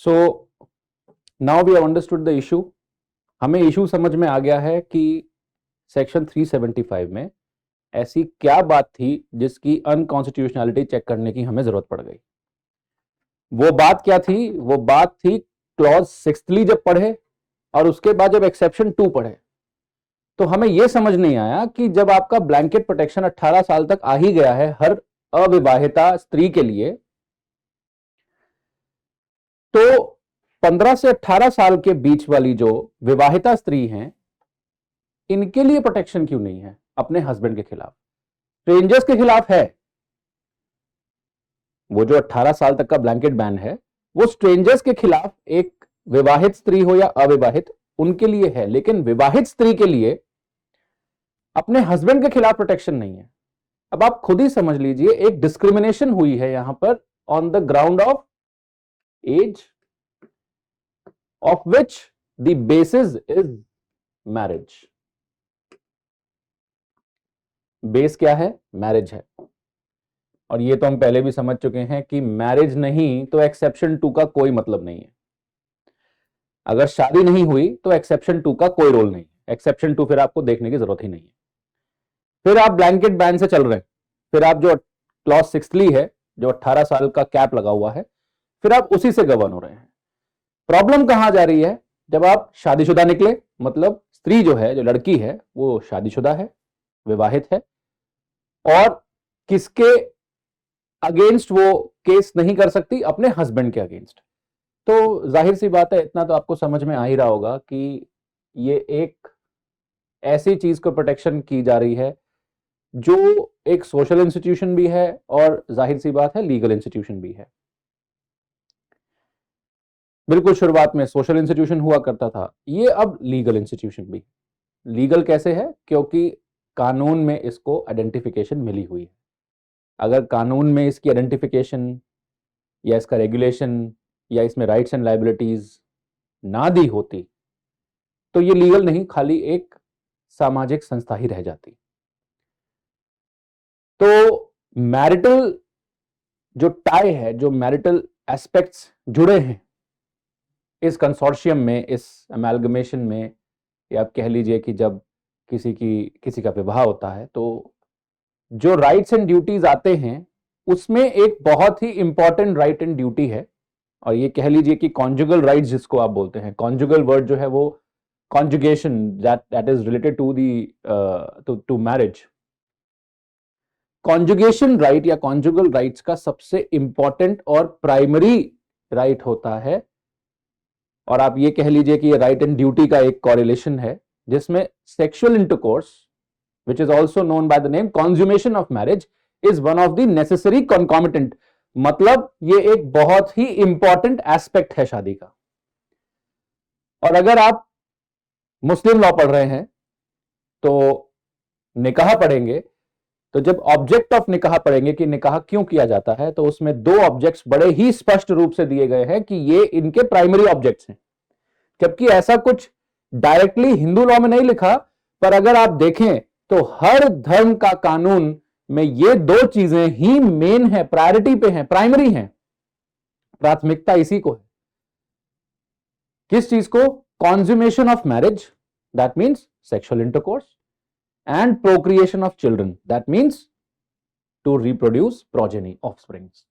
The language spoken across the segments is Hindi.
So now we have understood the issue. हमें इशू समझ में आ गया है कि सेक्शन 375 में ऐसी क्या बात थी जिसकी अनकॉन्स्टिट्यूशनलिटी चेक करने की हमें जरूरत पड़ गई। वो बात क्या थी? वो बात थी क्लॉज 6th जब पढ़े और उसके बाद जब एक्सेप्शन 2 पढ़े तो हमें यह समझ नहीं आया कि जब आपका ब्लैंकेट प्रोटेक्शन 18 साल तक आ ही गया है हर अविवाहिता स्त्री के लिए, तो 15 से 18 साल के बीच वाली जो विवाहिता स्त्री हैं इनके लिए प्रोटेक्शन क्यों नहीं है अपने हस्बैंड के खिलाफ? स्ट्रेंजर्स के खिलाफ है। वो जो 18 साल तक का ब्लैंकेट बैन है वो स्ट्रेंजर्स के खिलाफ, एक विवाहित स्त्री हो या अविवाहित, उनके लिए है, लेकिन विवाहित स्त्री के लिए अपने हस्बैंड के खिलाफ प्रोटेक्शन नहीं है। अब आप खुद ही समझ लीजिए, एक डिस्क्रिमिनेशन हुई है यहां पर on the ground of age of which the basis is marriage. Base क्या है? मैरिज है। और ये तो हम पहले भी समझ चुके हैं कि मैरिज नहीं तो एक्सेप्शन 2 का कोई मतलब नहीं है। अगर शादी नहीं हुई तो एक्सेप्शन 2 का कोई रोल नहीं है। एक्सेप्शन 2 फिर आपको देखने की जरूरत ही नहीं है। फिर आप ब्लैंकेट बैन से चल रहे हैं, फिर आप जो क्लॉज 6 है जो 18 साल का कैप लगा हुआ है, फिर आप उसी से गवर्न हो रहे हैं। प्रॉब्लम कहां जा रही है? जब आप शादीशुदा निकले, मतलब स्त्री जो है, जो लड़की है, वो शादीशुदा है, विवाहित है, और किसके अगेंस्ट वो केस नहीं कर सकती? अपने हस्बैंड के अगेंस्ट। तो जाहिर सी बात है, इतना तो आपको समझ में आ ही रहा होगा कि ये एक ऐसी चीज को प्रोटेक्शन की जा रही है जो एक सोशल इंस्टीट्यूशन भी है और जाहिर सी बात है लीगल इंस्टीट्यूशन भी है। बिल्कुल शुरुआत में सोशल इंस्टीट्यूशन हुआ करता था, ये अब लीगल इंस्टीट्यूशन भी। लीगल कैसे है? क्योंकि कानून में इसको आइडेंटिफिकेशन मिली हुई है। अगर कानून में इसकी आइडेंटिफिकेशन या इसका रेगुलेशन या इसमें राइट्स एंड लायबिलिटीज ना दी होती तो ये लीगल नहीं, खाली एक सामाजिक संस्था ही रह जाती। तो मैरिटल जो टाई है, जो मैरिटल एस्पेक्ट्स जुड़े हैं इस कंसोर्शियम में, इस अमेलगमेशन में, या आप कह लीजिए कि जब किसी का विवाह होता है तो जो राइट्स एंड ड्यूटीज आते हैं उसमें एक बहुत ही इंपॉर्टेंट राइट एंड ड्यूटी है, और ये कह लीजिए कि कॉन्जुगल राइट्स जिसको आप बोलते हैं। कॉन्जुगल वर्ड जो है वो conjugation, that is related to the to marriage. Conjugation right या कॉन्जुगल राइट्स का सबसे इंपॉर्टेंट और प्राइमरी राइट होता है, और आप ये कह लीजिए कि ये राइट एंड ड्यूटी का एक कॉरिलेशन है, जिसमें sexual intercourse which is also known by the name consummation of marriage is one of the necessary concomitant। मतलब ये एक बहुत ही इंपॉर्टेंट एस्पेक्ट है शादी का। और अगर आप मुस्लिम लॉ पढ़ रहे हैं तो निकाह पढ़ेंगे, तो जब ऑब्जेक्ट ऑफ निकाह पढ़ेंगे कि निकाह क्यों किया जाता है, तो उसमें 2 ऑब्जेक्ट्स बड़े ही स्पष्ट रूप से दिए गए हैं कि ये इनके प्राइमरी ऑब्जेक्ट्स हैं। जबकि ऐसा कुछ डायरेक्टली हिंदू लॉ में नहीं लिखा, पर अगर आप देखें तो हर धर्म का कानून में ये 2 चीजें ही मेन है, प्रायोरिटी पे हैं, प्राइमरी हैं, प्राथमिकता इसी को है। किस चीज को? Consummation of marriage, that means sexual intercourse, and procreation of children, that means to reproduce progeny, offsprings.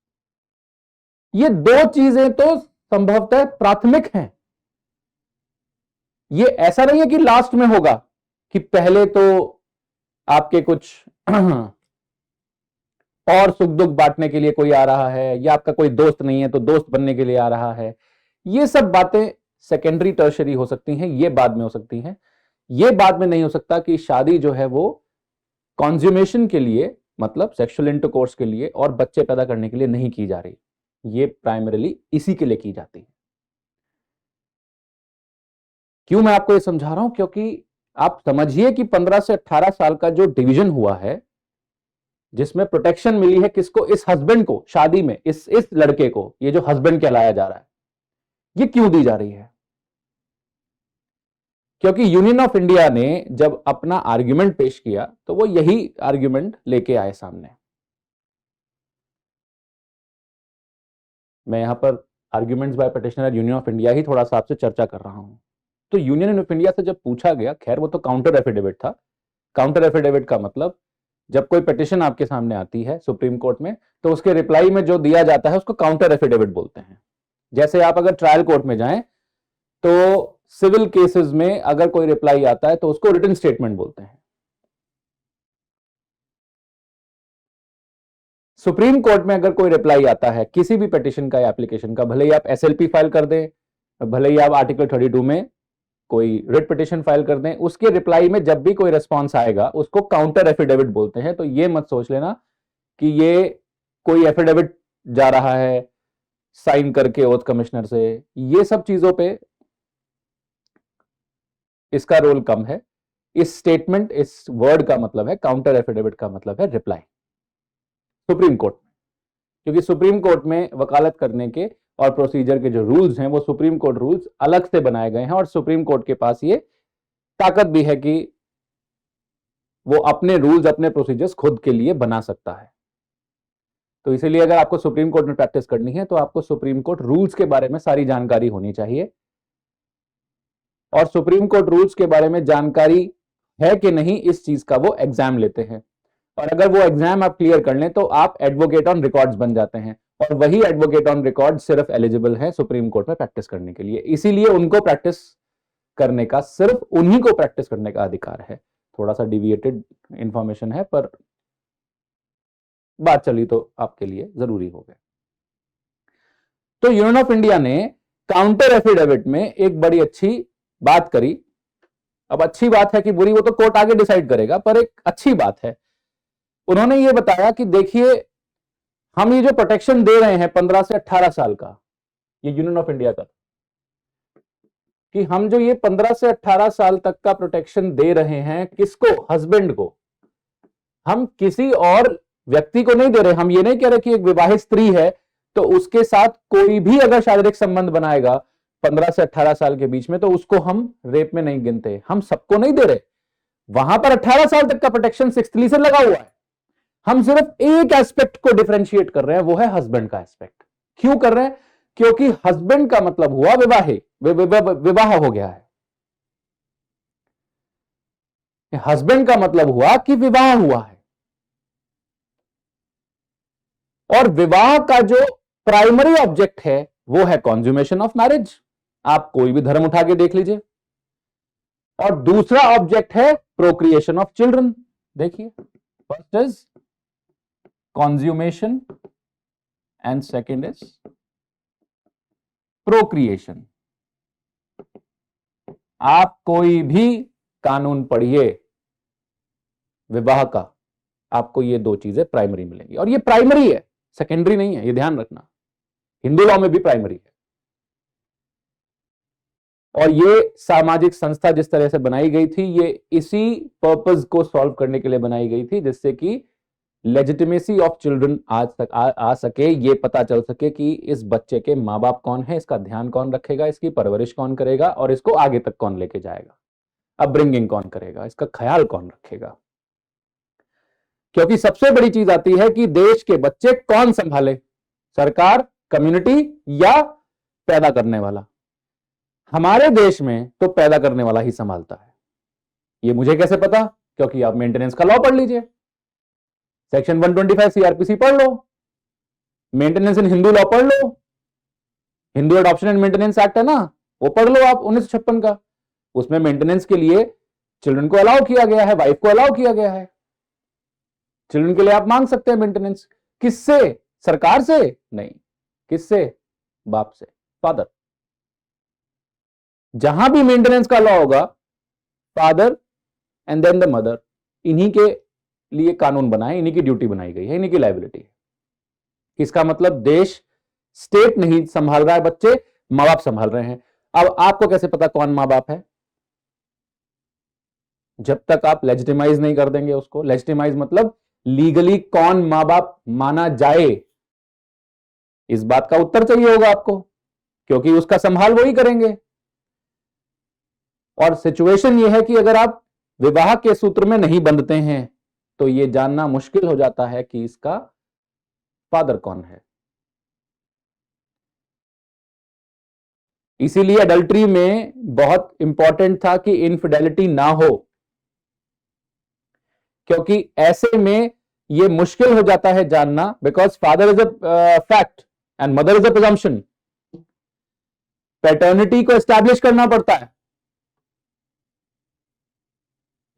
ये 2 चीजें तो संभवतः प्राथमिक हैं। ये ऐसा नहीं है कि लास्ट में होगा, कि पहले तो आपके कुछ और सुख दुख बांटने के लिए कोई आ रहा है, या आपका कोई दोस्त नहीं है तो दोस्त बनने के लिए आ रहा है। ये सब बातें सेकेंडरी टर्शरी हो सकती हैं, ये बाद में हो सकती हैं। ये बाद में नहीं हो सकता कि शादी जो है वो कॉन्ज्यूमेशन के लिए, मतलब सेक्सुअल इंटरकोर्स के लिए और बच्चे पैदा करने के लिए नहीं की जा रही। ये प्राइमरीली इसी के लिए की जाती है। क्यों मैं आपको ये समझा रहा हूं? क्योंकि आप समझिए कि 15 से 18 साल का जो डिवीजन हुआ है, जिसमें प्रोटेक्शन मिली है किसको? इस हस्बैंड को शादी में, इस लड़के को, ये जो हस्बैंड कहलाया जा रहा है, ये क्यों दी जा रही है? क्योंकि यूनियन ऑफ इंडिया ने जब अपना आर्ग्यूमेंट पेश किया तो वो यही आर्ग्यूमेंट लेके आए सामने। मैं यहां पर arguments by petitioner union of India ही थोड़ा सा आपसे चर्चा कर रहा हूं। तो यूनियन ऑफ इंडिया से जब पूछा गया, खैर वो तो काउंटर एफिडेविट था। काउंटर एफिडेविट का मतलब जब कोई पिटिशन आपके सामने आती है सुप्रीम कोर्ट में, तो उसके रिप्लाई में जो दिया जाता है उसको काउंटर एफिडेविट बोलते हैं। जैसे आप अगर ट्रायल कोर्ट में जाएं तो सिविल केसेस में अगर कोई रिप्लाई आता है तो उसको रिटन स्टेटमेंट बोलते हैं। सुप्रीम कोर्ट में अगर कोई रिप्लाई आता है किसी भी पिटिशन का या एप्लीकेशन का, भले ही आप एसएलपी फाइल कर दें, भले ही आप आर्टिकल 32 में कोई रिट पिटिशन फाइल कर दें, उसके रिप्लाई में जब भी कोई रिस्पॉन्स आएगा उसको काउंटर एफिडेविट बोलते हैं। तो ये मत सोच लेना कि ये कोई एफिडेविट जा रहा है साइन करके ओथ कमिश्नर से, ये सब चीजों पे इसका रोल कम है। इस स्टेटमेंट, इस वर्ड का मतलब है, काउंटर एफिडेविट का मतलब है रिप्लाई सुप्रीम कोर्ट में, क्योंकि सुप्रीम कोर्ट में वकालत करने के और प्रोसीजर के जो रूल्स हैं वो सुप्रीम कोर्ट रूल्स अलग से बनाए गए हैं, और सुप्रीम कोर्ट के पास ये ताकत भी है कि वो अपने रूल्स, अपने प्रोसीजर्स खुद के लिए बना सकता है। तो इसीलिए अगर आपको सुप्रीम कोर्ट में प्रैक्टिस करनी है तो आपको सुप्रीम कोर्ट रूल्स के बारे में सारी जानकारी होनी चाहिए, और सुप्रीम कोर्ट रूल्स के बारे में जानकारी है कि नहीं इस चीज का वो एग्जाम लेते हैं, और अगर वो एग्जाम आप क्लियर कर लें तो आप एडवोकेट ऑन रिकॉर्ड्स बन जाते हैं, और वही एडवोकेट ऑन रिकॉर्ड सिर्फ एलिजिबल है सुप्रीम कोर्ट में प्रैक्टिस करने के लिए। इसीलिए उनको प्रैक्टिस करने का, सिर्फ उन्हीं को प्रैक्टिस करने का अधिकार है। थोड़ा सा डिविएटेड इंफॉर्मेशन है पर बात चली तो आपके लिए जरूरी हो गया। तो यूनियन ऑफ इंडिया ने काउंटर एफिडेविट में एक बड़ी अच्छी बात करी। अब अच्छी बात है कि बुरी वो तो कोर्ट आगे डिसाइड करेगा, पर एक अच्छी बात है। उन्होंने ये बताया कि देखिए हम ये जो प्रोटेक्शन दे रहे हैं 15 से 18 साल का, ये यूनियन ऑफ इंडिया का, कि हम जो ये 15 से 18 साल तक का प्रोटेक्शन दे रहे हैं, किसको? हस्बैंड को। हम किसी और व्यक्ति को नहीं दे रहे। हम ये नहीं कह रहे कि एक विवाहित स्त्री है तो उसके साथ कोई भी अगर शारीरिक संबंध बनाएगा 15 से 18 साल के बीच में तो उसको हम रेप में नहीं गिनते। हम सबको नहीं दे रहे। वहां पर 18 साल तक का प्रोटेक्शन 6th से लगा हुआ है। हम सिर्फ एक एस्पेक्ट को डिफरेंशिएट कर रहे हैं, वो है हस्बैंड का एस्पेक्ट। क्यों कर रहे हैं? क्योंकि हस्बैंड का मतलब हुआ विवाह हो गया है। हस्बैंड का मतलब हुआ कि विवाह हुआ है, और विवाह का जो प्राइमरी ऑब्जेक्ट है वो है कॉन्ज्यूमेशन ऑफ मैरिज। आप कोई भी धर्म उठा के देख लीजिए। और दूसरा ऑब्जेक्ट है प्रोक्रिएशन ऑफ चिल्ड्रन। देखिए, first is consummation and second is procreation. आप कोई भी कानून पढ़िए विवाह का, आपको ये दो चीजें प्राइमरी मिलेंगी, और ये प्राइमरी है, सेकेंडरी नहीं है, ये ध्यान रखना। हिंदू लॉ में भी प्राइमरी है। और ये सामाजिक संस्था जिस तरह से बनाई गई थी, ये इसी पर्पस को सॉल्व करने के लिए बनाई गई थी, जिससे कि लेजिटिमेसी ऑफ चिल्ड्रन आज तक आ सके, ये पता चल सके कि इस बच्चे के माँ बाप कौन है, इसका ध्यान कौन रखेगा, इसकी परवरिश कौन करेगा, और इसको आगे तक कौन लेके जाएगा, अपब्रिंगिंग कौन करेगा, इसका ख्याल कौन रखेगा। क्योंकि सबसे बड़ी चीज आती है कि देश के बच्चे कौन संभाले, सरकार, कम्युनिटी या पैदा करने वाला। हमारे देश में तो पैदा करने वाला ही संभालता है। ये मुझे कैसे पता? क्योंकि आप मेंटेनेंस का लॉ पढ़ लीजिए, सेक्शन 125 सीआरपीसी पढ़ लो, मेंटेनेंस इन हिंदू लॉ पढ़ लो, Hindu adoption and maintenance act है ना, वो पढ़ लो आप 1956 का। उसमें मेंटेनेंस के लिए चिल्ड्रन को अलाउ किया गया है, वाइफ को अलाउ किया गया है। चिल्ड्रन के लिए आप मांग सकते हैं मेंटेनेंस। किससे? सरकार से नहीं। किससे? बाप से, फादर। जहां भी मेंटेनेंस का लॉ होगा, father and then the mother, इन्हीं के लिए कानून बना है, इन्हीं की ड्यूटी बनाई गई है, इन्हीं की लायबिलिटी है। इसका मतलब देश, स्टेट नहीं संभाल रहा है बच्चे, मां बाप संभाल रहे हैं। अब आपको कैसे पता कौन मां बाप है? जब तक आप लेजिटिमाइज नहीं कर देंगे उसको। लेजिटिमाइज मतलब लीगली कौन मां बाप माना जाए, इस बात का उत्तर चाहिए होगा आपको, क्योंकि उसका संभाल वही करेंगे। और सिचुएशन यह है कि अगर आप विवाह के सूत्र में नहीं बंधते हैं तो यह जानना मुश्किल हो जाता है कि इसका फादर कौन है। इसीलिए अडल्ट्री में बहुत इंपॉर्टेंट था कि इनफिडेलिटी ना हो, क्योंकि ऐसे में ये मुश्किल हो जाता है जानना, because father is a fact and mother is a presumption. Paternity को एस्टैब्लिश करना पड़ता है,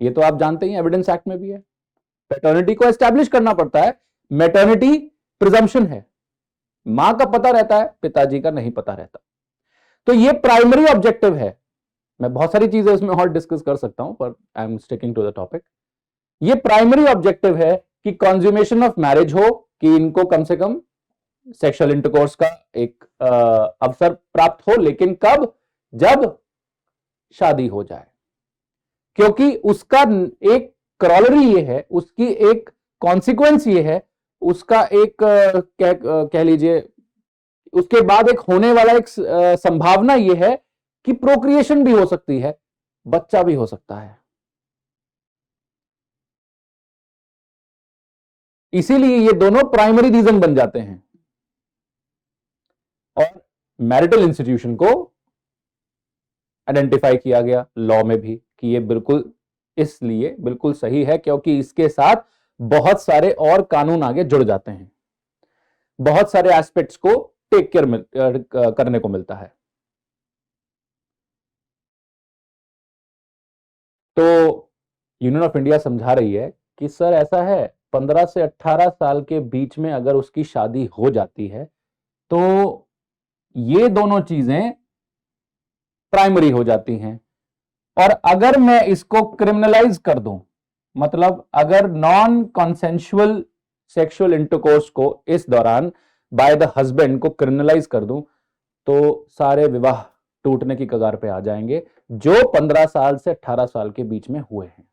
ये तो आप जानते ही, एविडेंस एक्ट में भी है। पैटर्निटी को एस्टैब्लिश करना पड़ता है, मैटर्निटी प्रिजम्पशन है। मां का पता रहता है, पिताजी का नहीं पता रहता। तो ये प्राइमरी ऑब्जेक्टिव है। मैं बहुत सारी चीजें इसमें और डिस्कस कर सकता हूं, पर I am sticking to the topic. ये प्राइमरी ऑब्जेक्टिव है कि कंज्यूमेशन ऑफ मैरिज हो, कि इनको कम से कम सेक्सुअल इंटरकोर्स का एक अवसर प्राप्त हो, लेकिन कब? जब शादी हो जाए। क्योंकि उसका एक क्रॉलरी ये है, उसकी एक कॉन्सिक्वेंस ये है, उसका एक कह लीजिए, उसके बाद एक होने वाला एक संभावना ये है कि प्रोक्रिएशन भी हो सकती है, बच्चा भी हो सकता है। इसीलिए ये दोनों प्राइमरी रीजन बन जाते हैं। और मैरिटल इंस्टीट्यूशन को आइडेंटिफाई किया गया लॉ में भी कि ये बिल्कुल, इसलिए बिल्कुल सही है, क्योंकि इसके साथ बहुत सारे और कानून आगे जुड़ जाते हैं, बहुत सारे एस्पेक्ट्स को टेक केयर करने को मिलता है। तो यूनियन ऑफ इंडिया समझा रही है कि सर ऐसा है, 15 से 18 साल के बीच में अगर उसकी शादी हो जाती है तो ये दोनों चीजें प्राइमरी हो जाती हैं। और अगर मैं इसको क्रिमिनलाइज कर दूं, मतलब अगर नॉन कॉन्सेंशुअल सेक्सुअल इंटरकोर्स को इस दौरान बाय द हस्बैंड को क्रिमिनलाइज कर दूं, तो सारे विवाह टूटने की कगार पे आ जाएंगे जो 15 साल से 18 साल के बीच में हुए हैं।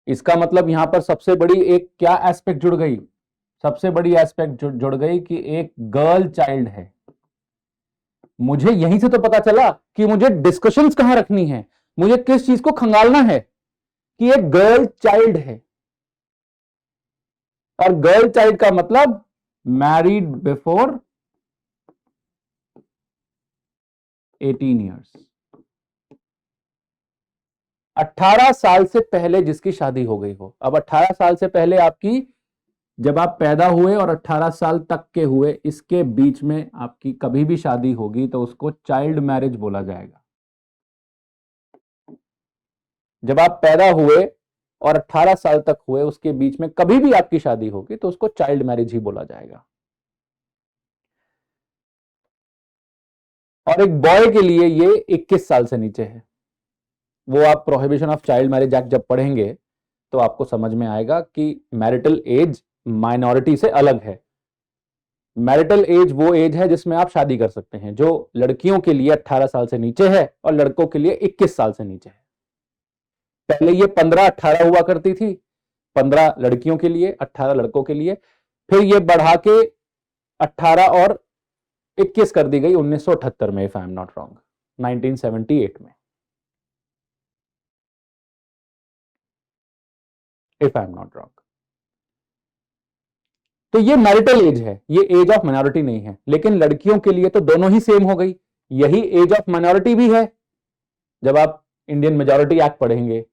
इसका मतलब यहां पर सबसे बड़ी एक क्या एस्पेक्ट जुड़ गई? सबसे बड़ी एस्पेक्ट जुड़ गई कि एक गर्ल चाइल्ड है। मुझे यहीं से तो पता चला कि मुझे डिस्कशंस कहां रखनी है, मुझे किस चीज को खंगालना है, कि एक गर्ल चाइल्ड है। और गर्ल चाइल्ड का मतलब मैरिड बिफोर 18 ईयर्स, 18 साल से पहले जिसकी शादी हो गई हो। अब 18 साल से पहले आपकी, जब आप पैदा हुए और 18 साल तक के हुए, इसके बीच में आपकी कभी भी शादी होगी तो उसको चाइल्ड मैरिज बोला जाएगा। जब आप पैदा हुए और 18 साल तक हुए, उसके बीच में कभी भी आपकी शादी होगी तो उसको चाइल्ड मैरिज ही बोला जाएगा। और एक बॉय के लिए ये 21 साल से नीचे है। वो आप prohibition of child marriage act जब पढ़ेंगे तो आपको समझ में आएगा कि मैरिटल एज माइनॉरिटी से अलग है। मैरिटल एज वो एज है जिसमें आप शादी कर सकते हैं, जो लड़कियों के लिए 18 साल से नीचे है और लड़कों के लिए 21 साल से नीचे है। पहले ये 15-18 हुआ करती थी, 15 लड़कियों के लिए, 18 लड़कों के लिए। फिर ये बढ़ा के 18 और 21 कर दी गई 1978 में, if I am not wrong, 1978 में, if I am not wrong. तो ये मैरिटल एज है, ये एज ऑफ माइनॉरिटी नहीं है। लेकिन लड़कियों के लिए तो दोनों ही सेम हो गई, यही एज ऑफ माइनॉरिटी भी है। जब आप इंडियन मेजॉरिटी एक्ट पढ़ेंगे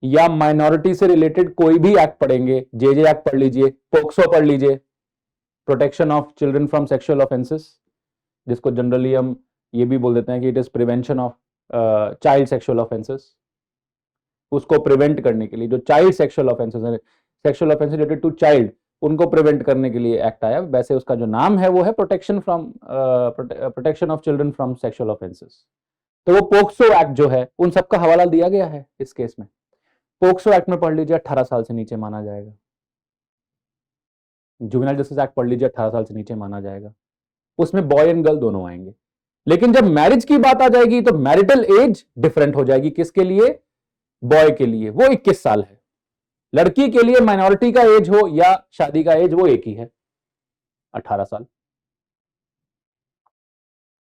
या माइनॉरिटी से रिलेटेड कोई भी एक्ट पढ़ेंगे, जे एक्ट पढ़ लीजिए, पोक्सो पढ़ लीजिए, protection of children from sexual offences, जिसको जनरली हम ये भी बोल देते हैं कि it is prevention of child sexual offences. उसको प्रिवेंट करने के लिए जो चाइल्ड सेक्सुअल ऑफेंसेस है, sexual offence related to child, उनको प्रिवेंट करने के लिए एक्ट आया। वैसे उसका जो नाम है वो है protection of children from sexual offences. तो वो पोक्सो एक्ट जो है, उन सबका हवाला दिया गया है इस केस में। पोक्सो एक्ट में पढ़ लीजिए, 18 साल से नीचे माना जाएगा। जुवेनाइल जस्टिस एक्ट पढ़ लीजिए, 18 साल से नीचे माना जाएगा। उसमें बॉय एंड गर्ल दोनों आएंगे। लेकिन जब मैरिज की बात आ जाएगी तो मैरिटल एज डिफरेंट हो जाएगी। किसके लिए? बॉय के लिए वो 21 साल है। लड़की के लिए माइनॉरिटी का एज हो या शादी का एज, वो एक ही है, 18 साल।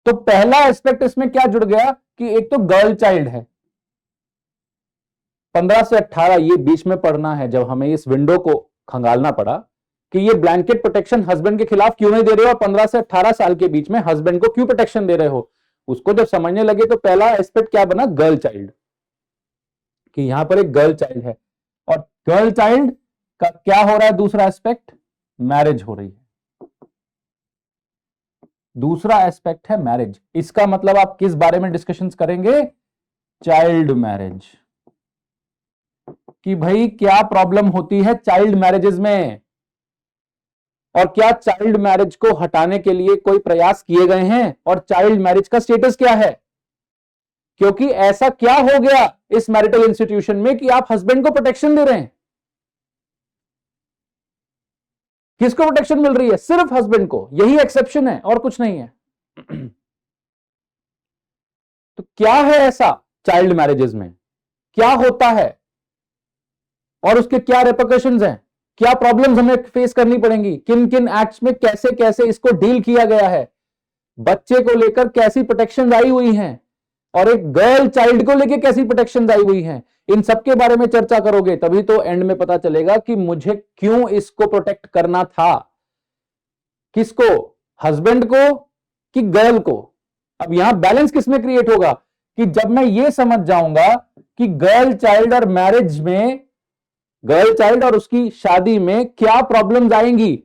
तो पहला एस्पेक्ट इसमें क्या जुड़ गया कि एक तो गर्ल चाइल्ड है, 15 से 18 ये बीच में पढ़ना है। जब हमें इस विंडो को खंगालना पड़ा कि ये ब्लैंकेट प्रोटेक्शन हस्बैंड के खिलाफ क्यों नहीं दे रहे हो और 15 से 18 साल के बीच में हस्बैंड को क्यों प्रोटेक्शन दे रहे हो, उसको जब समझने लगे तो पहला एस्पेक्ट क्या बना, गर्ल चाइल्ड, कि यहां पर एक गर्ल चाइल्ड है और गर्ल चाइल्ड का क्या हो रहा है, दूसरा एस्पेक्ट मैरिज हो रही है, दूसरा एस्पेक्ट है मैरिज। इसका मतलब आप किस बारे में डिस्कशंस करेंगे, चाइल्ड मैरिज, कि भाई क्या प्रॉब्लम होती है चाइल्ड मैरिजेस में और क्या चाइल्ड मैरिज को हटाने के लिए कोई प्रयास किए गए हैं और चाइल्ड मैरिज का स्टेटस क्या है, क्योंकि ऐसा क्या हो गया इस मैरिटल इंस्टीट्यूशन में कि आप हस्बैंड को प्रोटेक्शन दे रहे हैं। किसको प्रोटेक्शन मिल रही है, सिर्फ हस्बैंड को, यही एक्सेप्शन है और कुछ नहीं है। तो क्या है ऐसा चाइल्ड मैरिजेस में, क्या होता है और उसके क्या रिपरकशंस हैं, क्या प्रॉब्लम्स हमें फेस करनी पड़ेंगी, किन किन एक्ट्स में कैसे कैसे इसको डील किया गया है, बच्चे को लेकर कैसी प्रोटेक्शन आई हुई हैं और एक गर्ल चाइल्ड को लेकर कैसी प्रोटेक्शन आई हुई हैं, इन सब के बारे में चर्चा करोगे तभी तो एंड में पता चलेगा कि मुझे क्यों इसको प्रोटेक्ट करना था, किसको, हस्बैंड को कि गर्ल को। अब यहां बैलेंस किसमें क्रिएट होगा कि जब मैं ये समझ जाऊंगा कि गर्ल चाइल्ड और मैरिज में, गर्ल चाइल्ड और उसकी शादी में क्या प्रॉब्लम्स आएंगी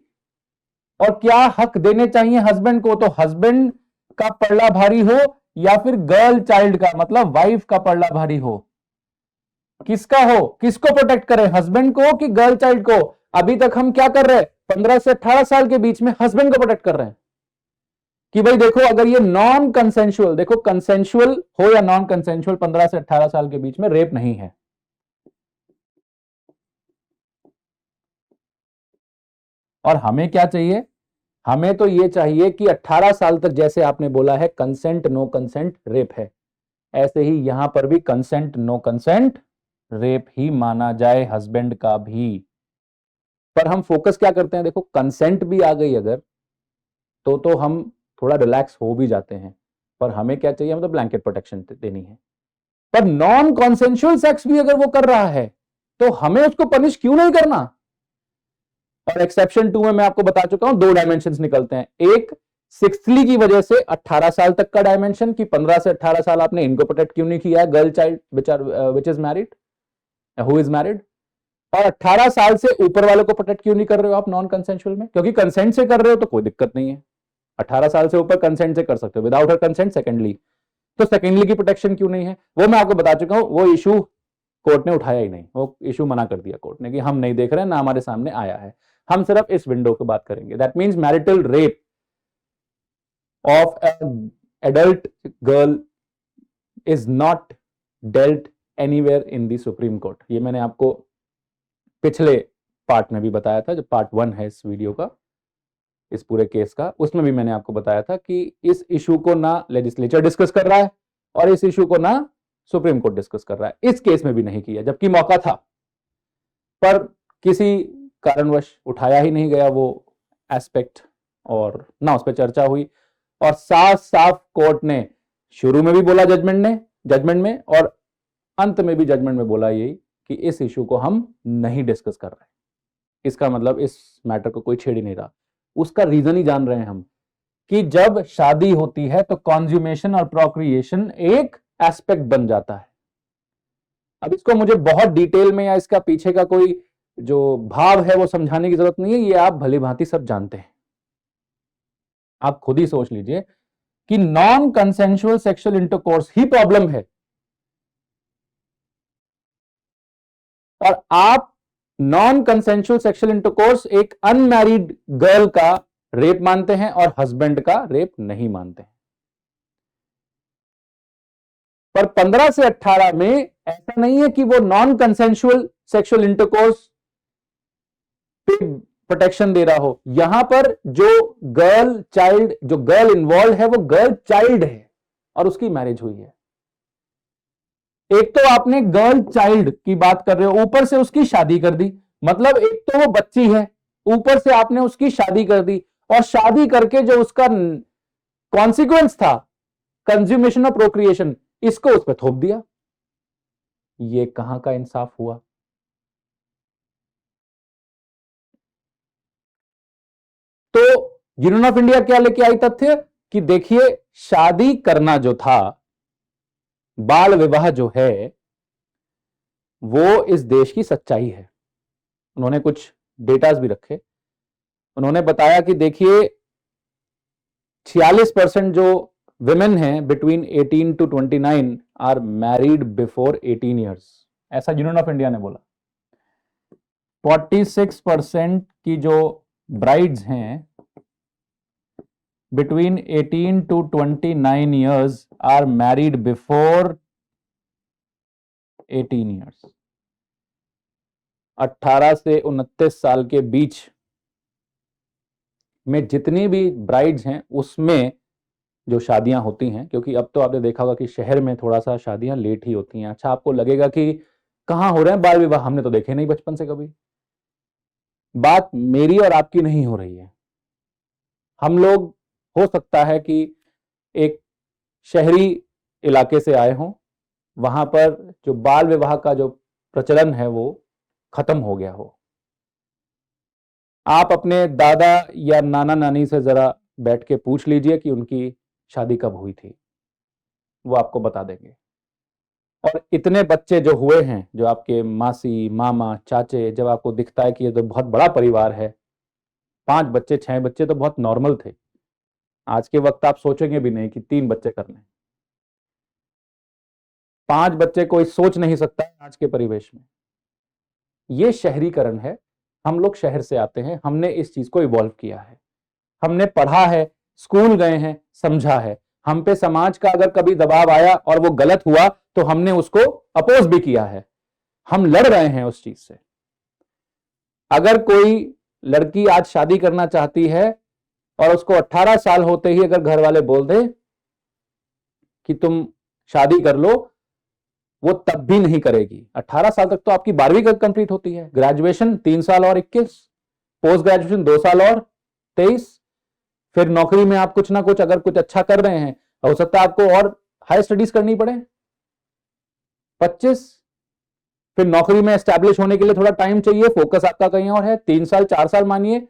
और क्या हक देने चाहिए हस्बैंड को, तो हस्बैंड का पल्ला भारी हो या फिर गर्ल चाइल्ड का, मतलब वाइफ का पल्ला भारी हो, किसका हो, किसको प्रोटेक्ट करें, हस्बैंड को कि गर्ल चाइल्ड को। अभी तक हम क्या कर रहे हैं, 15 से 18 साल के बीच में हस्बैंड को प्रोटेक्ट कर रहे हैं कि भाई देखो अगर ये नॉन कंसेंशुअल, देखो कंसेंशुअल हो या नॉन कंसेंशुअल, 15 से 18 साल के बीच में रेप नहीं है। और हमें क्या चाहिए, हमें तो ये चाहिए कि 18 साल तक, जैसे आपने बोला है कंसेंट नो कंसेंट रेप है, ऐसे ही यहां पर भी कंसेंट नो कंसेंट रेप ही माना जाए हस्बैंड का भी। पर हम फोकस क्या करते हैं, देखो कंसेंट भी आ गई अगर तो हम थोड़ा रिलैक्स हो भी जाते हैं, पर हमें क्या चाहिए, मतलब ब्लैंकेट प्रोटेक्शन देनी है। पर नॉन कॉन्सेंशुअल सेक्स भी अगर वो कर रहा है तो हमें उसको पनिश क्यों नहीं करना। और एक्सेप्शन 2 में मैं आपको बता चुका हूं, 2 डायमेंशंस निकलते हैं, एक सिक्सली की वजह से 18 साल तक का डायमेंशन कि 15 से 18 साल आपने इनको प्रोटेक्ट क्यों नहीं किया है, girl child which is married, who is married, और 18 साल से ऊपर वालों को प्रोटेक्ट क्यों नहीं कर रहे हो आप नॉन कंसेंशुअल में, क्योंकि कंसेंट से कर रहे हो तो कोई दिक्कत नहीं है, 18 साल से ऊपर कंसेंट से कर सकते हो, विदाउट हर कंसेंट सेकेंडली, तो सेकेंडली की प्रोटेक्शन क्यों नहीं है, वो मैं आपको बता चुका हूं, वो इशू कोर्ट ने उठाया ही नहीं, वो इशू मना कर दिया कोर्ट ने कि हम नहीं देख रहे हैं, ना हमारे सामने आया है, हम सिर्फ इस विंडो की बात करेंगे। That means marital rape of adult girl is not dealt anywhere in the supreme court. ये मैंने आपको पिछले पार्ट में भी बताया था, जो पार्ट 1 है इस वीडियो का, इस पूरे केस का, उसमें भी मैंने आपको बताया था कि इस इशू को ना लेजिस्लेचर डिस्कस कर रहा है और इस इशू को ना सुप्रीम कोर्ट डिस्कस कर रहा है, इस केस में भी नहीं किया, जबकि मौका था, पर किसी कारणवश उठाया ही नहीं गया वो एस्पेक्ट और ना उस पर चर्चा हुई। और साफ साफ कोर्ट ने शुरू में भी बोला जजमेंट में और अंत में भी जजमेंट में बोला यही कि इस इशू को हम नहीं डिस्कस कर रहे, इसका मतलब इस मैटर को कोई छेड़ ही नहीं रहा। उसका रीजन ही जान रहे हैं हम कि जब शादी होती है तो कॉन्ज्यूमेशन और प्रोक्रिएशन एक एस्पेक्ट बन जाता है। अब इसको मुझे बहुत डिटेल में या इसका पीछे का कोई जो भाव है वो समझाने की जरूरत नहीं है, ये आप भली भांति सब जानते हैं, आप खुद ही सोच लीजिए कि नॉन कंसेंशुअल सेक्सुअल इंटरकोर्स ही प्रॉब्लम है और आप नॉन कंसेंशुअल सेक्सुअल इंटरकोर्स एक अनमैरिड गर्ल का रेप मानते हैं और हस्बैंड का रेप नहीं मानते हैं। पर 15 से 18 में ऐसा नहीं है कि वो नॉन कंसेंशुअल सेक्सुअल इंटरकोर्स पे प्रोटेक्शन दे रहा हो, यहां पर जो गर्ल इन्वॉल्व है वो गर्ल चाइल्ड है और उसकी मैरिज हुई है। एक तो आपने गर्ल चाइल्ड की बात कर रहे हो, ऊपर से उसकी शादी कर दी, मतलब एक तो वो बच्ची है, ऊपर से आपने उसकी शादी कर दी और शादी करके जो उसका कॉन्सिक्वेंस था कंज्यूमेशन ऑफ प्रोक्रिएशन, इसको उस पर थोप दिया। ये कहां का इंसाफ हुआ। तो यूनियन ऑफ इंडिया क्या लेके आई तथ्य कि देखिए शादी करना जो था, बाल विवाह जो है, वो इस देश की सच्चाई है। उन्होंने कुछ डेटास भी रखे। उन्होंने बताया कि देखिए 46% जो विमेन हैं between 18 to 29 are married before 18 years, ऐसा यूनियन ऑफ इंडिया ने बोला। 46% की जो ब्राइड्स हैं between 18 to 29 years are married before 18 years. 18 से 29 साल के बीच में जितनी भी ब्राइड्स हैं उसमें जो शादियां होती हैं, क्योंकि अब तो आपने देखा होगा कि शहर में थोड़ा सा शादियां लेट ही होती हैं। अच्छा, आपको लगेगा कि कहां हो रहे हैं बाल विवाह, हमने तो देखे नहीं बचपन से कभी। बात मेरी और आपकी नहीं हो रही है। हम लोग हो सकता है कि एक शहरी इलाके से आए हों, वहां पर जो बाल विवाह का जो प्रचलन है वो खत्म हो गया हो। आप अपने दादा या नाना नानी से जरा बैठ के पूछ लीजिए कि उनकी शादी कब हुई थी, वो आपको बता देंगे। और इतने बच्चे जो हुए हैं, जो आपके मासी, मामा, चाचे, जब आपको दिखता है कि ये तो बहुत बड़ा परिवार है, 5 बच्चे 6 बच्चे तो बहुत नॉर्मल थे। आज के वक्त आप सोचेंगे भी नहीं कि 3 बच्चे करने। 5 बच्चे कोई सोच नहीं सकता है आज के परिवेश में। ये शहरीकरण है। हम लोग शहर से आते हैं, हमने इस चीज को इवॉल्व किया है, हमने पढ़ा है, स्कूल गए हैं, समझा है। हम पे समाज का अगर कभी दबाव आया और वो गलत हुआ तो हमने उसको अपोज भी किया है, हम लड़ रहे हैं उस चीज से। अगर कोई लड़की आज शादी करना चाहती है और उसको 18 साल होते ही अगर घर वाले बोल दे कि तुम शादी कर लो, वो तब भी नहीं करेगी। 18 साल तक तो आपकी 12वीं कंप्लीट होती है, ग्रेजुएशन 3 साल और 21, पोस्ट ग्रेजुएशन 2 साल और 23, फिर नौकरी में आप कुछ ना कुछ अगर कुछ अच्छा कर रहे हैं, हो सकता है आपको और हाई स्टडीज करनी पड़े, 25, फिर नौकरी में एस्टैब्लिश होने के लिए थोड़ा टाइम चाहिए, फोकस आपका कहीं और है, 3 साल 4 साल मानिए,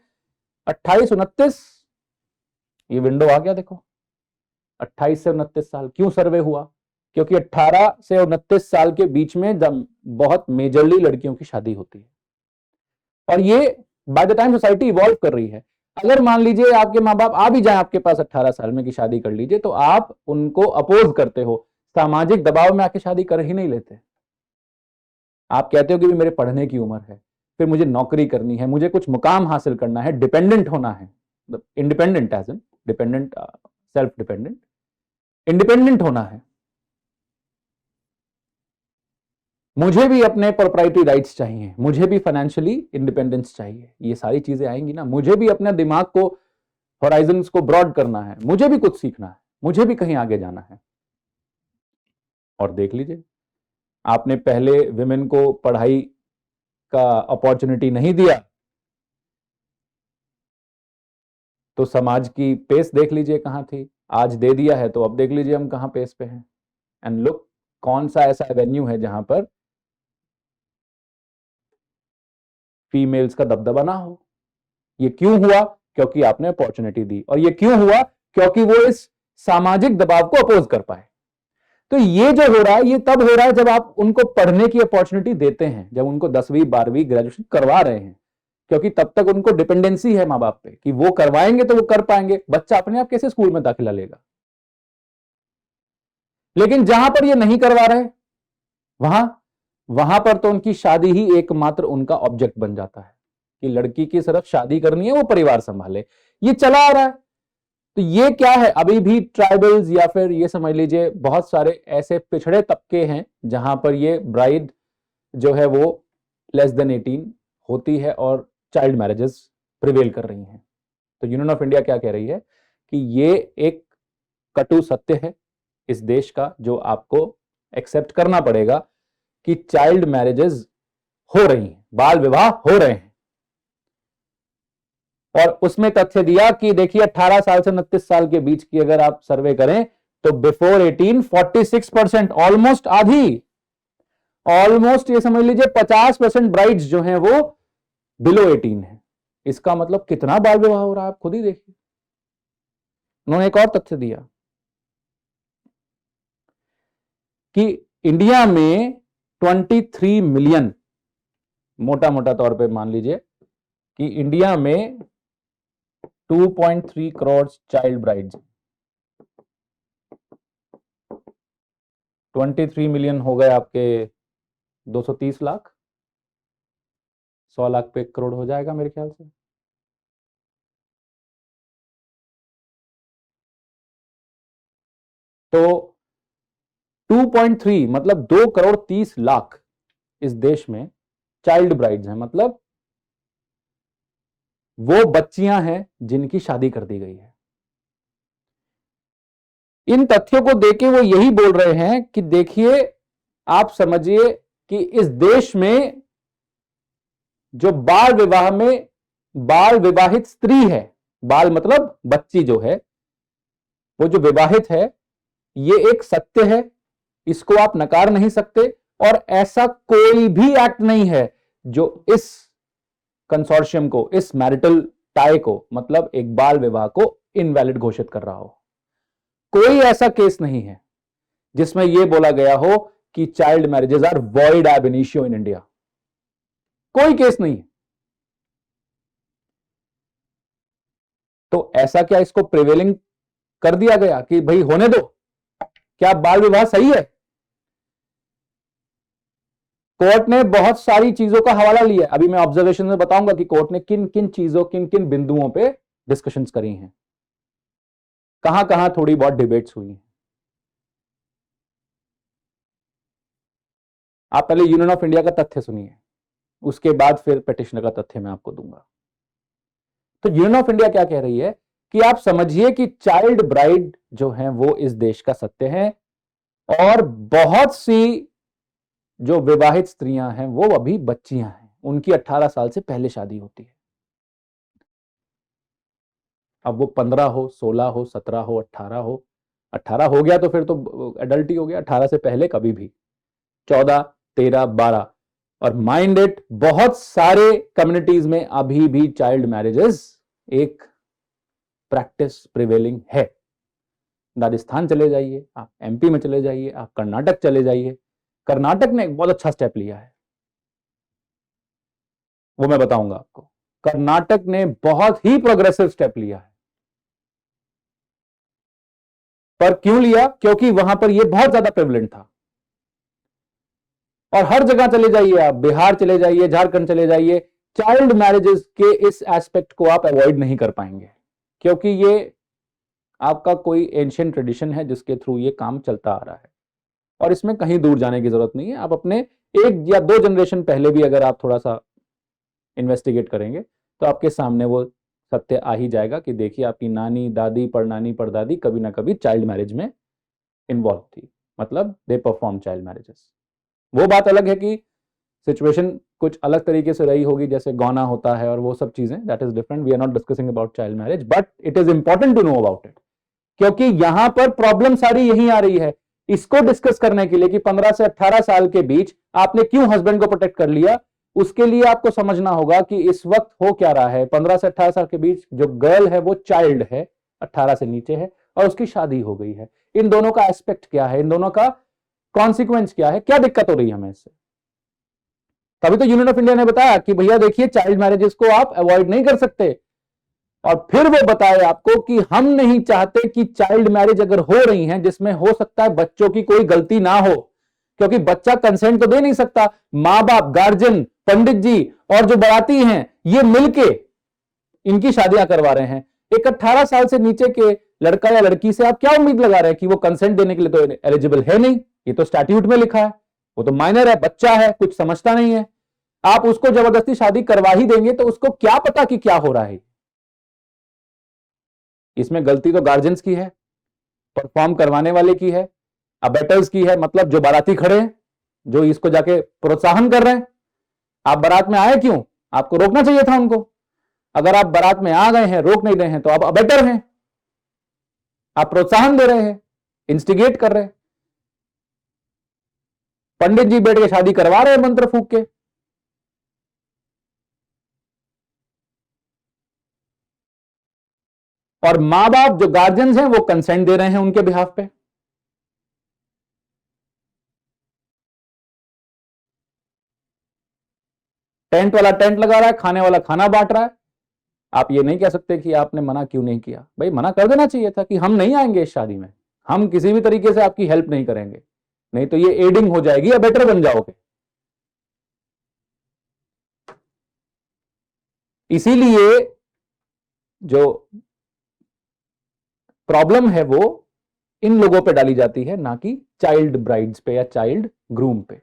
28 29, ये विंडो आ गया। देखो 28 से 29 साल क्यों सर्वे हुआ, क्योंकि 18 से 29 साल के बीच में बहुत मेजरली लड़कियों की शादी होती है। और ये by the time society evolve कर रही है। अगर मान लीजिए आपके माँ बाप आ भी जाए आपके पास 18 साल में कि शादी कर लीजिए, तो आप उनको अपोज करते हो, सामाजिक दबाव में आके शादी कर ही नहीं लेते। आप कहते हो कि मेरे पढ़ने की उम्र है, फिर मुझे नौकरी करनी है, मुझे कुछ मुकाम हासिल करना है, डिपेंडेंट होना है, independent as an dependent, self dependent, independent होना है। मुझे भी अपने प्रोप्राइटरी राइट्स चाहिए, मुझे भी फाइनेंशियली इंडिपेंडेंस चाहिए। ये सारी चीजें आएंगी ना। मुझे भी अपने दिमाग को, होराइजन्स को ब्रॉड करना है, मुझे भी कुछ सीखना है, मुझे भी कहीं आगे जाना है। और देख लीजिए, आपने पहले विमेन को पढ़ाई का अपॉर्चुनिटी नहीं दिया, तो समाज की पेस देख लीजिए कहां थी। आज दे दिया है तो अब देख लीजिए हम कहां पेस पे हैं। एंड लुक, कौन सा ऐसा एवेन्यू है जहां पर फीमेल्स का दबदबा ना हो। ये क्यों हुआ? क्योंकि आपने अपॉर्चुनिटी दी। और ये क्यों हुआ? क्योंकि वो इस सामाजिक दबाव को अपोज कर पाए। तो ये जो हो रहा है, ये तब हो रहा है जब आप उनको पढ़ने की अपॉर्चुनिटी देते हैं, जब उनको 10वीं 12वीं ग्रेजुएशन करवा रहे हैं, क्योंकि तब तक उनको डिपेंडेंसी है मां बाप पे कि वो करवाएंगे तो वो कर पाएंगे। बच्चा अपने आप कैसे स्कूल में दाखिला लेगा? लेकिन जहां पर ये नहीं करवा रहे, वहां पर तो उनकी शादी ही एकमात्र उनका ऑब्जेक्ट बन जाता है कि लड़की की सिर्फ शादी करनी है, वो परिवार संभाले। ये चला आ रहा है। तो ये क्या है, अभी भी ट्राइबल्स या फिर ये समझ लीजिए बहुत सारे ऐसे पिछड़े तबके हैं जहां पर ये ब्राइड जो है वो लेस देन 18 होती है और चाइल्ड मैरिजेस प्रिवेल कर रही हैं। तो यूनियन ऑफ इंडिया क्या कह रही है कि ये एक कटु सत्य है इस देश का, जो आपको एक्सेप्ट करना पड़ेगा कि चाइल्ड मैरिजेस हो रही हैं, बाल विवाह हो रहे हैं। और उसमें तथ्य दिया कि देखिए 18 साल से 29 साल के बीच की अगर आप सर्वे करें तो बिफोर 18 46%, ऑलमोस्ट आधी, ऑलमोस्ट ये समझ लीजिए 50% ब्राइड्स जो हैं वो बिलो 18 है। इसका मतलब कितना बाल विवाह हो रहा है, आप खुद ही देखिए। उन्होंने एक और तथ्य दिया कि इंडिया में 23 मिलियन, मोटा मोटा तौर पे मान लीजिए कि इंडिया में 2.3 करोड़ चाइल्ड ब्राइड्स, 23 मिलियन हो गए आपके 230 लाख, 100 लाख पे 1 करोड़ हो जाएगा मेरे ख्याल से। तो 2.3 मतलब 2 करोड़ 30 लाख इस देश में चाइल्ड ब्राइड्स हैं, मतलब वो बच्चियां हैं जिनकी शादी कर दी गई है। इन तथ्यों को देके वो यही बोल रहे हैं कि देखिए, आप समझिए कि इस देश में जो बाल विवाह में बाल विवाहित स्त्री है, बाल मतलब बच्ची जो है, वो जो विवाहित है, ये एक सत्य है, इसको आप नकार नहीं सकते। और ऐसा कोई भी एक्ट नहीं है जो इस कंसोर्शियम को, इस मैरिटल टाई को, मतलब एक बाल विवाह को इनवैलिड घोषित कर रहा हो। कोई ऐसा केस नहीं है जिसमें यह बोला गया हो कि child marriages are void ab initio in India. कोई केस नहीं है। तो ऐसा क्या इसको प्रिवेलिंग कर दिया गया कि भाई होने दो? क्या बाल विवाह सही है? कोर्ट ने बहुत सारी चीजों का हवाला लिया। अभी मैं ऑब्जर्वेशन में बताऊंगा कि कोर्ट ने किन किन चीजों, किन किन बिंदुओं पे डिस्कशंस करी हैं, कहां कहां थोड़ी बहुत डिबेट्स हुई हैं। आप पहले यूनियन ऑफ इंडिया का तथ्य सुनिए, उसके बाद फिर पिटिशनर का तथ्य मैं आपको दूंगा। तो यूनियन ऑफ इंडिया क्या कह रही है कि आप समझिए कि चाइल्ड ब्राइड जो है वो इस देश का सत्य है, और बहुत सी जो विवाहित स्त्रियां हैं वो अभी बच्चियां हैं, उनकी 18 साल से पहले शादी होती है। अब वो 15 हो, 16 हो, 17 हो, 18 हो, 18 हो गया तो फिर तो एडल्ट ही हो गया, 18 से पहले कभी भी 14, 13, 12। और माइंड इट, बहुत सारे कम्युनिटीज में अभी भी चाइल्ड मैरिजेस एक प्रैक्टिस प्रिवेलिंग है। राजस्थान चले जाइए, आप एमपी में चले जाइए, आप कर्नाटक चले जाइए। कर्नाटक ने एक बहुत अच्छा स्टेप लिया है, वो मैं बताऊंगा आपको। कर्नाटक ने बहुत ही प्रोग्रेसिव स्टेप लिया है। पर क्यों लिया? क्योंकि वहां पर यह बहुत ज्यादा प्रेवलेंट था। और हर जगह चले जाइए, आप बिहार चले जाइए, झारखंड चले जाइए, चाइल्ड मैरिजेस के इस एस्पेक्ट को आप अवॉइड नहीं कर पाएंगे, क्योंकि ये आपका कोई एंशियंट ट्रेडिशन है जिसके थ्रू ये काम चलता आ रहा है। और इसमें कहीं दूर जाने की जरूरत नहीं है। आप अपने 1 या 2 जनरेशन पहले भी अगर आप थोड़ा सा इन्वेस्टिगेट करेंगे तो आपके सामने वो सत्य आ ही जाएगा कि देखिए, आपकी नानी, दादी, परनानी, परदादी कभी ना कभी चाइल्ड मैरिज में इन्वॉल्व थी, मतलब दे परफॉर्म चाइल्ड मैरिजेस। वो बात अलग है कि सिचुएशन कुछ अलग तरीके से रही होगी, जैसे गौना होता है और वो सब चीजें, that is different. We are not discussing about child marriage, but it is important to know about it, क्योंकि यहां पर प्रॉब्लम सारी यही आ रही है। इसको डिस्कस करने के लिए कि 15 से 18 साल के बीच आपने क्यों हस्बैंड को प्रोटेक्ट कर लिया, उसके लिए आपको समझना होगा कि इस वक्त हो क्या रहा है। 15 से 18 साल के बीच जो गर्ल है वो चाइल्ड है, 18 से नीचे है, और उसकी शादी हो गई है। इन दोनों का एस्पेक्ट क्या है, इन दोनों का कॉन्सिक्वेंस क्या है, क्या दिक्कत हो रही है हमें इससे। तभी तो यूनियन ऑफ इंडिया ने बताया कि भैया देखिए, चाइल्ड मैरिजेस को आप अवॉइड नहीं कर सकते। और फिर वो बताए आपको कि हम नहीं चाहते कि चाइल्ड मैरिज अगर हो रही हैं जिसमें हो सकता है बच्चों की कोई गलती ना हो, क्योंकि बच्चा कंसेंट तो दे नहीं सकता। मां बाप, गार्जियन, पंडित जी और जो बाराती हैं, ये मिलके इनकी शादियां करवा रहे हैं। एक 18 साल से नीचे के लड़का या लड़की से आप क्या उम्मीद लगा रहे हैं कि वो कंसेंट देने के लिए तो एलिजिबल है नहीं। ये तो स्टैट्यूट में लिखा है, वो तो माइनर है, बच्चा है, कुछ समझता नहीं है। आप उसको जबरदस्ती शादी करवा ही देंगे तो उसको क्या पता कि क्या हो रहा है। इसमें गलती तो गार्जियंस की है, परफॉर्म करवाने वाले की है, अबेटर्स की है, मतलब जो बाराती खड़े हैं, जो इसको जाके प्रोत्साहन कर रहे हैं। आप बारात में आए क्यों? आपको रोकना चाहिए था उनको। अगर आप बारात में आ गए हैं, रोक नहीं रहे हैं, तो आप अबेटर हैं, आप प्रोत्साहन दे रहे हैं, इंस्टिगेट कर रहे हैं। पंडित जी बैठ के शादी करवा रहे हैं मंत्र फूक के। और मां बाप जो गार्जियंस हैं वो कंसेंट दे रहे हैं उनके बिहाफ पे। टेंट वाला टेंट लगा रहा है, खाने वाला खाना बांट रहा है। आप ये नहीं कह सकते कि आपने मना क्यों नहीं किया। भाई मना कर देना चाहिए था कि हम नहीं आएंगे इस शादी में, हम किसी भी तरीके से आपकी हेल्प नहीं करेंगे, नहीं तो ये एडिंग हो जाएगी या बेटर बन जाओगे। इसीलिए जो प्रॉब्लम है वो इन लोगों पे डाली जाती है, ना कि चाइल्ड ब्राइड्स पे या चाइल्ड ग्रूम पे।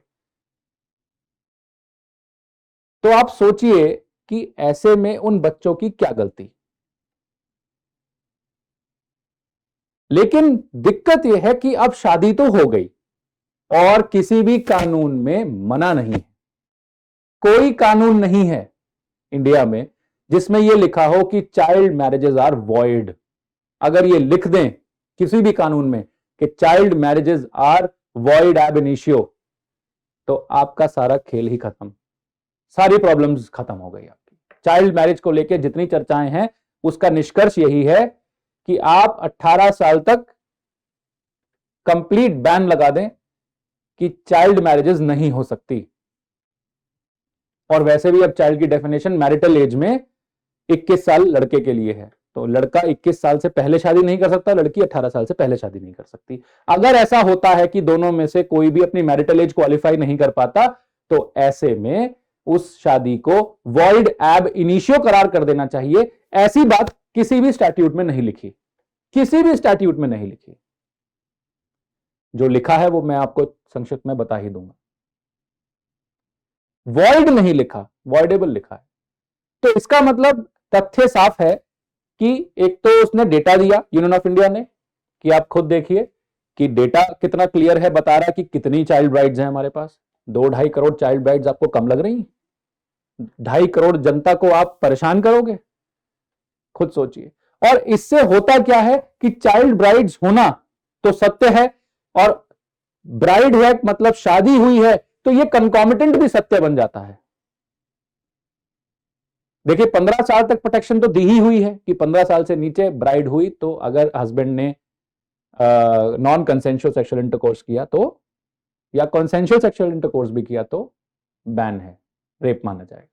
तो आप सोचिए कि ऐसे में उन बच्चों की क्या गलती। लेकिन दिक्कत यह है कि अब शादी तो हो गई और किसी भी कानून में मना नहीं है। कोई कानून नहीं है इंडिया में जिसमें यह लिखा हो कि चाइल्ड मैरिजेस आर वॉइड। अगर ये लिख दें किसी भी कानून में कि child marriages are void ab initio, तो आपका सारा खेल ही खत्म, सारी प्रॉब्लम्स खत्म हो गई आपकी। चाइल्ड मैरिज को लेकर जितनी चर्चाएं हैं उसका निष्कर्ष यही है कि आप 18 साल तक कंप्लीट बैन लगा दें कि चाइल्ड मैरिजेस नहीं हो सकती। और वैसे भी अब चाइल्ड की डेफिनेशन मैरिटल एज में 21 साल लड़के के लिए है, तो लड़का 21 साल से पहले शादी नहीं कर सकता, लड़की 18 साल से पहले शादी नहीं कर सकती। अगर ऐसा होता है कि दोनों में से कोई भी अपनी मैरिटल एज क्वालिफाई नहीं कर पाता, तो ऐसे में उस शादी को वॉइड एब इनिशियो करार कर देना चाहिए। ऐसी बात किसी भी स्टैट्यूट में नहीं लिखी, किसी भी स्टैट्यूट में नहीं लिखी। जो लिखा है वो मैं आपको संक्षिप्त में बता ही दूंगा। वॉइड नहीं लिखा, वॉइडेबल लिखा है। तो इसका मतलब तथ्य साफ है कि एक तो उसने डेटा दिया यूनियन ऑफ इंडिया ने कि आप खुद देखिए कि डेटा कितना क्लियर है, बता रहा है कि कितनी चाइल्ड ब्राइड्स हैं हमारे पास। 2-2.5 करोड़ चाइल्ड ब्राइड्स आपको कम लग रही? 2.5 करोड़ जनता को आप परेशान करोगे? खुद सोचिए। और इससे होता क्या है कि चाइल्ड ब्राइड्स होना तो सत्य है, और ब्राइड है मतलब शादी हुई है, तो ये कंकॉमिटेंट भी सत्य बन जाता है। देखिए 15 साल तक प्रोटेक्शन तो दी ही हुई है कि 15 साल से नीचे ब्राइड हुई तो अगर हस्बैंड ने नॉन कंसेंशुअल सेक्सुअल इंटरकोर्स किया तो, या कंसेंशुअल सेक्सुअल इंटरकोर्स भी किया तो बैन है, रेप माना जाएगा।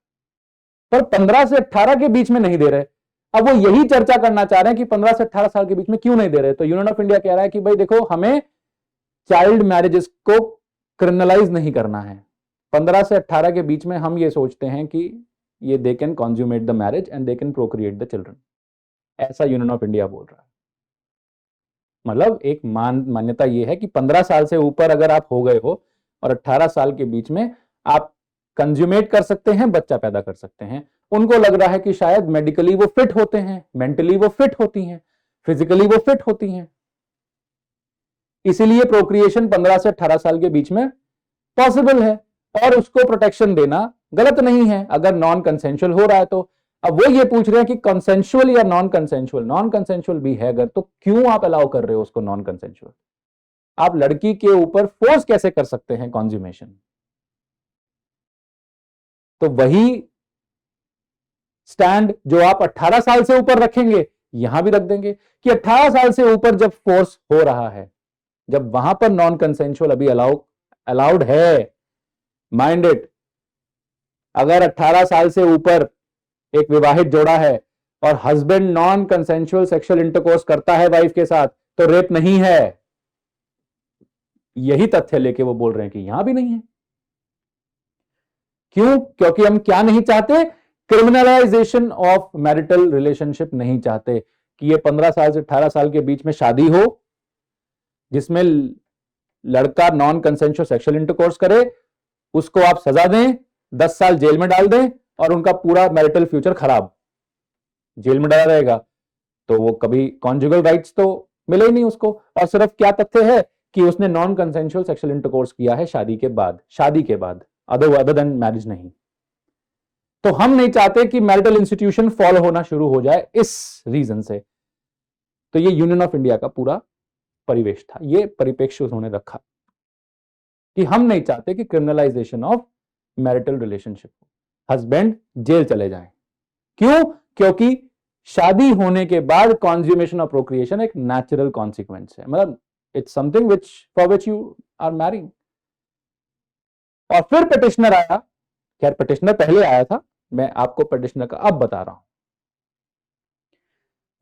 पर 15 से 18 के बीच में नहीं दे रहे। अब वो यही चर्चा करना चाह रहे हैं कि 15 से 18 साल के बीच में क्यों नहीं दे रहे। तो यूनियन ऑफ इंडिया कह रहा है कि भाई देखो, हमें चाइल्ड मैरिजेस को क्रिमिनलाइज नहीं करना है। 15 से 18 के बीच में हम ये सोचते हैं कि ये they can consummate the marriage and they can procreate the children, ऐसा यूनियन ऑफ इंडिया बोल रहा है। मतलब एक मान्यता ये है कि 15 साल से ऊपर अगर आप हो गए हो और 18 साल के बीच में आप कंज्यूमेट कर सकते हैं, बच्चा पैदा कर सकते हैं। उनको लग रहा है कि शायद मेडिकली वो फिट होते हैं, मेंटली वो फिट होती हैं, फिजिकली वो फिट होती हैं, इसीलिए प्रोक्रिएशन 15 से 18 साल के बीच में पॉसिबल है और उसको प्रोटेक्शन देना गलत नहीं है अगर नॉन कंसेंशुअल हो रहा है तो। अब वो ये पूछ रहे हैं कि कंसेंशुअल या नॉन कंसेंशुअल, नॉन कंसेंशुअल भी है अगर, तो क्यों आप अलाउ कर रहे हो उसको नॉन कंसेंशुअल? आप लड़की के ऊपर फोर्स कैसे कर सकते हैं कॉन्ज्यूमेशन? तो वही स्टैंड जो आप 18 साल से ऊपर रखेंगे यहां भी रख देंगे कि 18 साल से ऊपर जब फोर्स हो रहा है, जब वहां पर नॉन कंसेंशुअल अभी अलाउड है, माइंड इट, अगर 18 साल से ऊपर एक विवाहित जोड़ा है और husband non consensual sexual intercourse करता है वाइफ के साथ, तो रेप नहीं है। यही तथ्य लेके वो बोल रहे हैं कि यहां भी नहीं है। क्यों? क्योंकि हम क्या नहीं चाहते? क्रिमिनलाइजेशन ऑफ मैरिटल रिलेशनशिप नहीं चाहते कि ये 15 साल से 18 साल के बीच में शादी हो जिसमें लड़का नॉन कंसेंशुअल सेक्सुअल इंटरकोर्स करे, उसको आप सजा दें, 10 साल जेल में डाल दें और उनका पूरा मैरिटल फ्यूचर खराब। जेल में डाला रहेगा तो वो कभी कॉन्जुगल राइट्स तो मिले ही नहीं उसको, और सिर्फ क्या तथ्य है कि उसने नॉन कंसेंशुअल सेक्सुअल इंटरकोर्स किया है शादी के बाद, अदर देन मैरिज नहीं। तो हम नहीं चाहते कि मैरिटल इंस्टीट्यूशन फॉलो होना शुरू हो जाए इस रीजन से। तो ये यूनियन ऑफ इंडिया का पूरा परिवेश था, ये परिप्रेक्ष्य उन्होंने रखा कि हम नहीं चाहते कि क्रिमिनलाइजेशन ऑफ मैरिटल रिलेशनशिप हो, हस्बैंड जेल चले जाएं। क्यों? क्योंकि शादी होने के बाद कॉन्ज्यूमेशन ऑफ प्रोक्रिएशन एक नेचुरल कॉन्सिक्वेंस है, मतलब it's something which for which you are marrying. और फिर पिटिशनर आया, खैर पिटिशनर पहले आया था, मैं आपको पिटिशनर का अब बता रहा हूं।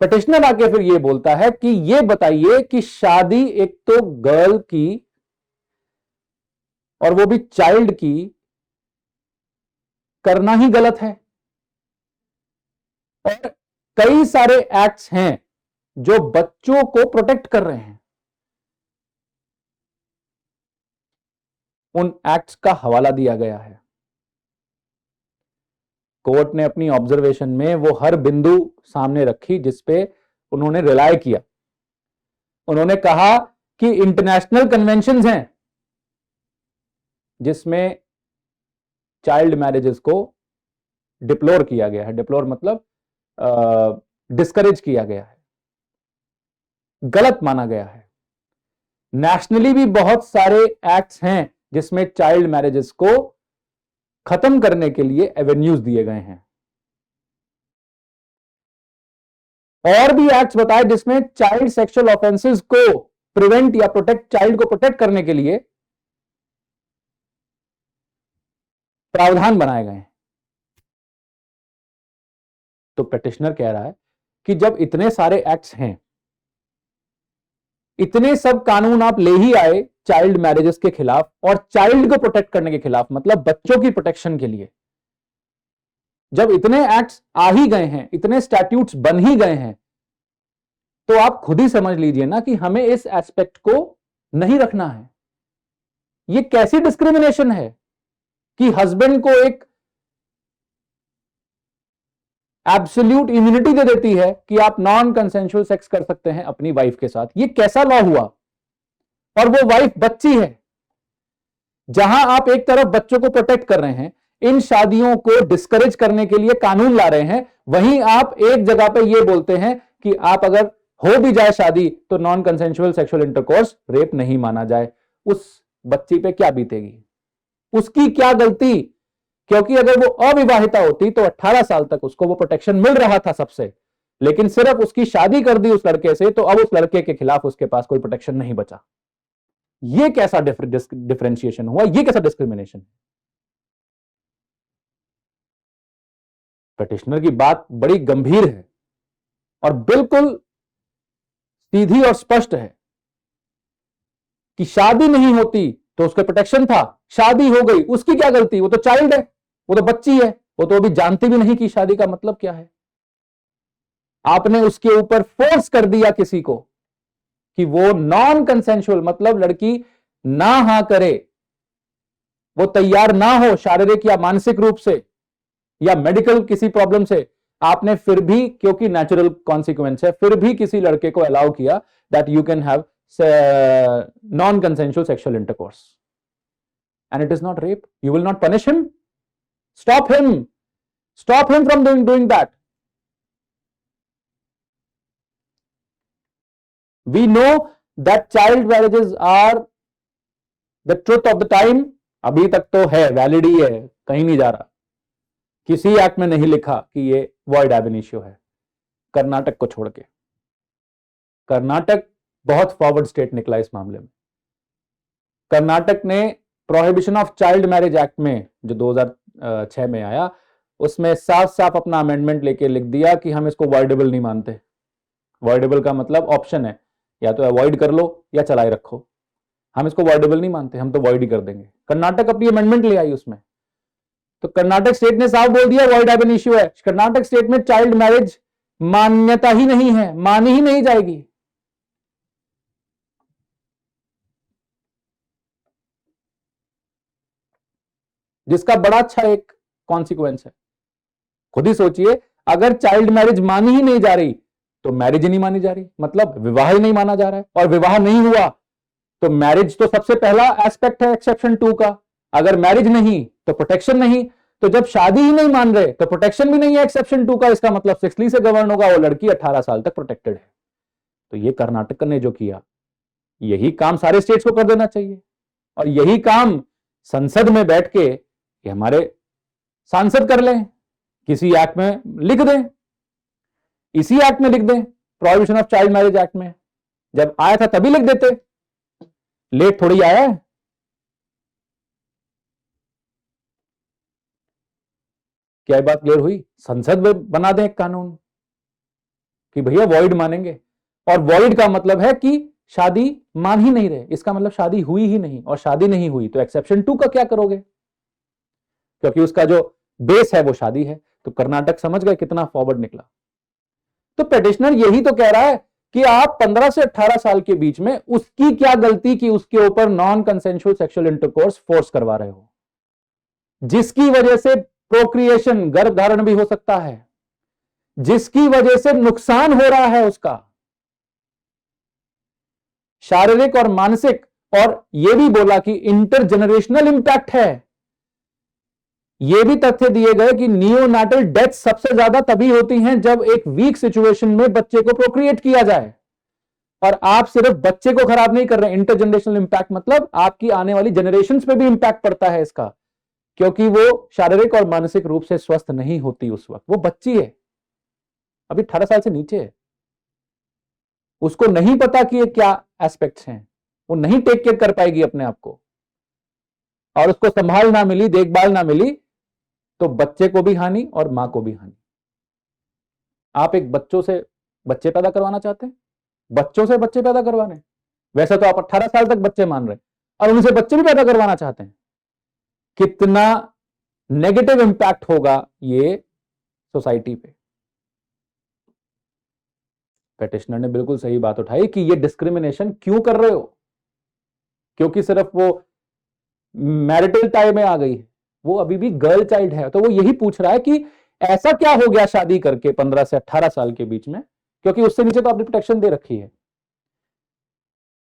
पिटिशनर आके फिर ये बोलता है कि ये बताइए कि शादी एक तो गर्ल की और वो भी चाइल्ड की करना ही गलत है, और कई सारे एक्ट्स हैं जो बच्चों को प्रोटेक्ट कर रहे हैं। उन एक्ट्स का हवाला दिया गया है। कोर्ट ने अपनी ऑब्जर्वेशन में वो हर बिंदु सामने रखी जिसपे उन्होंने रिलाय किया। उन्होंने कहा कि इंटरनेशनल कन्वेंशंस हैं जिसमें चाइल्ड मैरिजेस को डिप्लोर किया गया है, डिप्लोर मतलब डिस्करेज किया गया है, गलत माना गया है। नेशनली भी बहुत सारे एक्ट्स हैं जिसमें चाइल्ड मैरिजेस को खत्म करने के लिए एवेन्यूज दिए गए हैं, और भी एक्ट्स बताए जिसमें चाइल्ड सेक्सुअल ऑफेंसेस को प्रिवेंट या प्रोटेक्ट, चाइल्ड को प्रोटेक्ट करने के लिए प्रावधान बनाए गए हैं। तो पिटिशनर कह रहा है कि जब इतने सारे एक्ट्स हैं, इतने सब कानून आप ले ही आए चाइल्ड मैरिजेस के खिलाफ और चाइल्ड को प्रोटेक्ट करने के खिलाफ, मतलब बच्चों की प्रोटेक्शन के लिए, जब इतने एक्ट्स आ ही गए हैं, इतने स्टैट्यूट्स बन ही गए हैं, तो आप खुद ही समझ लीजिए ना कि हमें इस एस्पेक्ट को नहीं रखना है। ये कैसी डिस्क्रिमिनेशन है कि हस्बैंड को एक एब्सोल्यूट इम्यूनिटी दे देती है कि आप नॉन कंसेंशुअल सेक्स कर सकते हैं अपनी वाइफ के साथ। ये कैसा लॉ हुआ? और वो वाइफ बच्ची है। जहां आप एक तरफ बच्चों को प्रोटेक्ट कर रहे हैं, इन शादियों को डिस्करेज करने के लिए कानून ला रहे हैं, वहीं आप एक जगह पे ये बोलते हैं कि आप अगर हो भी जाए शादी तो non consensual sexual intercourse rape नहीं माना जाए। उस बच्ची पे क्या बीतेगी? उसकी क्या गलती? क्योंकि अगर वो अविवाहिता होती तो 18 साल तक उसको वो प्रोटेक्शन मिल रहा था सबसे, लेकिन सिर्फ उसकी शादी कर दी उस लड़के से, तो अब उस लड़के के खिलाफ उसके पास कोई प्रोटेक्शन नहीं बचा। ये कैसा डिफरेंशिएशन हुआ? ये कैसा डिस्क्रिमिनेशन? पिटिशनर की बात बड़ी गंभीर है और बिल्कुल सीधी और स्पष्ट है कि शादी नहीं होती तो उसका प्रोटेक्शन था, शादी हो गई उसकी क्या गलती? वो तो चाइल्ड है, वो तो बच्ची है, वो तो अभी जानती भी नहीं कि शादी का मतलब क्या है। आपने उसके ऊपर फोर्स कर दिया किसी को कि वो नॉन कंसेंशुअल, मतलब लड़की ना हां करे, वो तैयार ना हो शारीरिक या मानसिक रूप से या मेडिकल किसी प्रॉब्लम से, आपने फिर भी, क्योंकि नेचुरल कॉन्सिक्वेंस है, फिर भी किसी लड़के को अलाउ किया that you can have non consensual sexual intercourse and it is not rape. You will not punish him? Stop him from doing that. We know that child marriages are the truth of the time. अभी तक तो है, वैलिड ही है, कहीं नहीं जा रहा। किसी एक्ट में नहीं लिखा कि ये वॉइड एब इनिशियो है, कर्नाटक को छोड़ के। कर्नाटक बहुत फॉरवर्ड स्टेट निकला इस मामले में। कर्नाटक ने prohibition of child marriage act में, जो 2006 में आया, उसमें साफ साफ अपना अमेंडमेंट लेके लिख दिया कि हम इसको वॉइडेबल नहीं मानते। वॉइडेबल का मतलब ऑप्शन है, या तो अवॉइड कर लो या चलाए रखो। हम इसको वॉइडेबल नहीं मानते, हम तो वॉइड ही कर देंगे। कर्नाटक अपनी अमेंडमेंट ले आई उसमें, तो कर्नाटक स्टेट ने साफ बोल दिया वॉइड एब इनिशियो है। कर्नाटक स्टेट में चाइल्ड मैरिज मान्यता ही नहीं है, मानी ही नहीं जाएगी। जिसका बड़ा अच्छा एक कॉन्सिक्वेंस है। खुद ही सोचिए, अगर चाइल्ड मैरिज मानी ही नहीं जा रही तो मैरिज ही नहीं मानी जा रही, मतलब विवाह ही नहीं माना जा रहा है। और विवाह नहीं हुआ तो मैरिज तो सबसे पहला एस्पेक्ट है एक्सेप्शन 2 का। अगर मैरिज नहीं तो प्रोटेक्शन नहीं, तो जब शादी ही नहीं मान रहे तो प्रोटेक्शन भी नहीं है एक्सेप्शन 2 का। इसका मतलब 6 से गवर्न होगा, वो लड़की 18 साल तक प्रोटेक्टेड है। तो ये कर्नाटक ने जो किया, यही काम सारे स्टेट्स को कर देना चाहिए, और यही काम संसद में बैठ के कि हमारे सांसद कर लें, किसी एक्ट में लिख दें। इसी एक्ट में लिख दें, prohibition of child marriage act में, जब आया था तभी लिख देते, लेट थोड़ी आया है। क्या बात क्लियर हुई? संसद में बना दें एक कानून कि भैया वॉइड मानेंगे, और वॉइड का मतलब है कि शादी मान ही नहीं रहे, इसका मतलब शादी हुई ही नहीं, और शादी नहीं हुई तो एक्सेप्शन 2 का क्या करोगे, क्योंकि उसका जो बेस है वो शादी है। तो कर्नाटक समझ गए कितना फॉरवर्ड निकला। तो पेटिशनर यही तो कह रहा है कि आप 15 से 18 साल के बीच में उसकी क्या गलती कि उसके ऊपर non consensual sexual intercourse force करवा रहे हो, जिसकी वजह से प्रोक्रिएशन, गर्भधारण भी हो सकता है, जिसकी वजह से नुकसान हो रहा है उसका शारीरिक और मानसिक, और यह भी बोला कि इंटरजेनरेशनल इंपैक्ट है। यह भी तथ्य दिए गए कि नियोनाटल डेथ सबसे ज्यादा तभी होती हैं जब एक वीक सिचुएशन में बच्चे को प्रोक्रिएट किया जाए, और आप सिर्फ बच्चे को खराब नहीं कर रहे, इंटरजेनरेशनल इंपैक्ट मतलब आपकी आने वाली जनरेशंस पे भी इंपैक्ट पड़ता है इसका, क्योंकि वो शारीरिक और मानसिक रूप से स्वस्थ नहीं होती उस वक्त, वो बच्ची है, अभी 18 साल से नीचे है, उसको नहीं पता कि ये क्या एस्पेक्ट्स हैं, वो नहीं टेक केयर कर पाएगी अपने आप को, और उसको संभाल ना मिली, देखभाल ना मिली, तो बच्चे को भी हानि और मां को भी हानि। आप एक बच्चों से बच्चे पैदा करवाना चाहते हैं, बच्चों से बच्चे पैदा करवाने, वैसे तो आप 18 साल तक बच्चे मान रहे, और उनसे बच्चे भी पैदा करवाना चाहते हैं, कितना नेगेटिव इंपैक्ट होगा ये सोसाइटी पे। पेटिशनर ने बिल्कुल सही बात उठाई कि ये डिस्क्रिमिनेशन क्यों कर रहे हो, क्योंकि सिर्फ वो मैरिटल टाइम में आ गई है, वो अभी भी गर्ल चाइल्ड है, तो वो यही पूछ रहा है कि ऐसा क्या हो गया शादी करके 15 से 18 साल के बीच में, क्योंकि उससे नीचे तो आपने प्रोटेक्शन दे रखी है,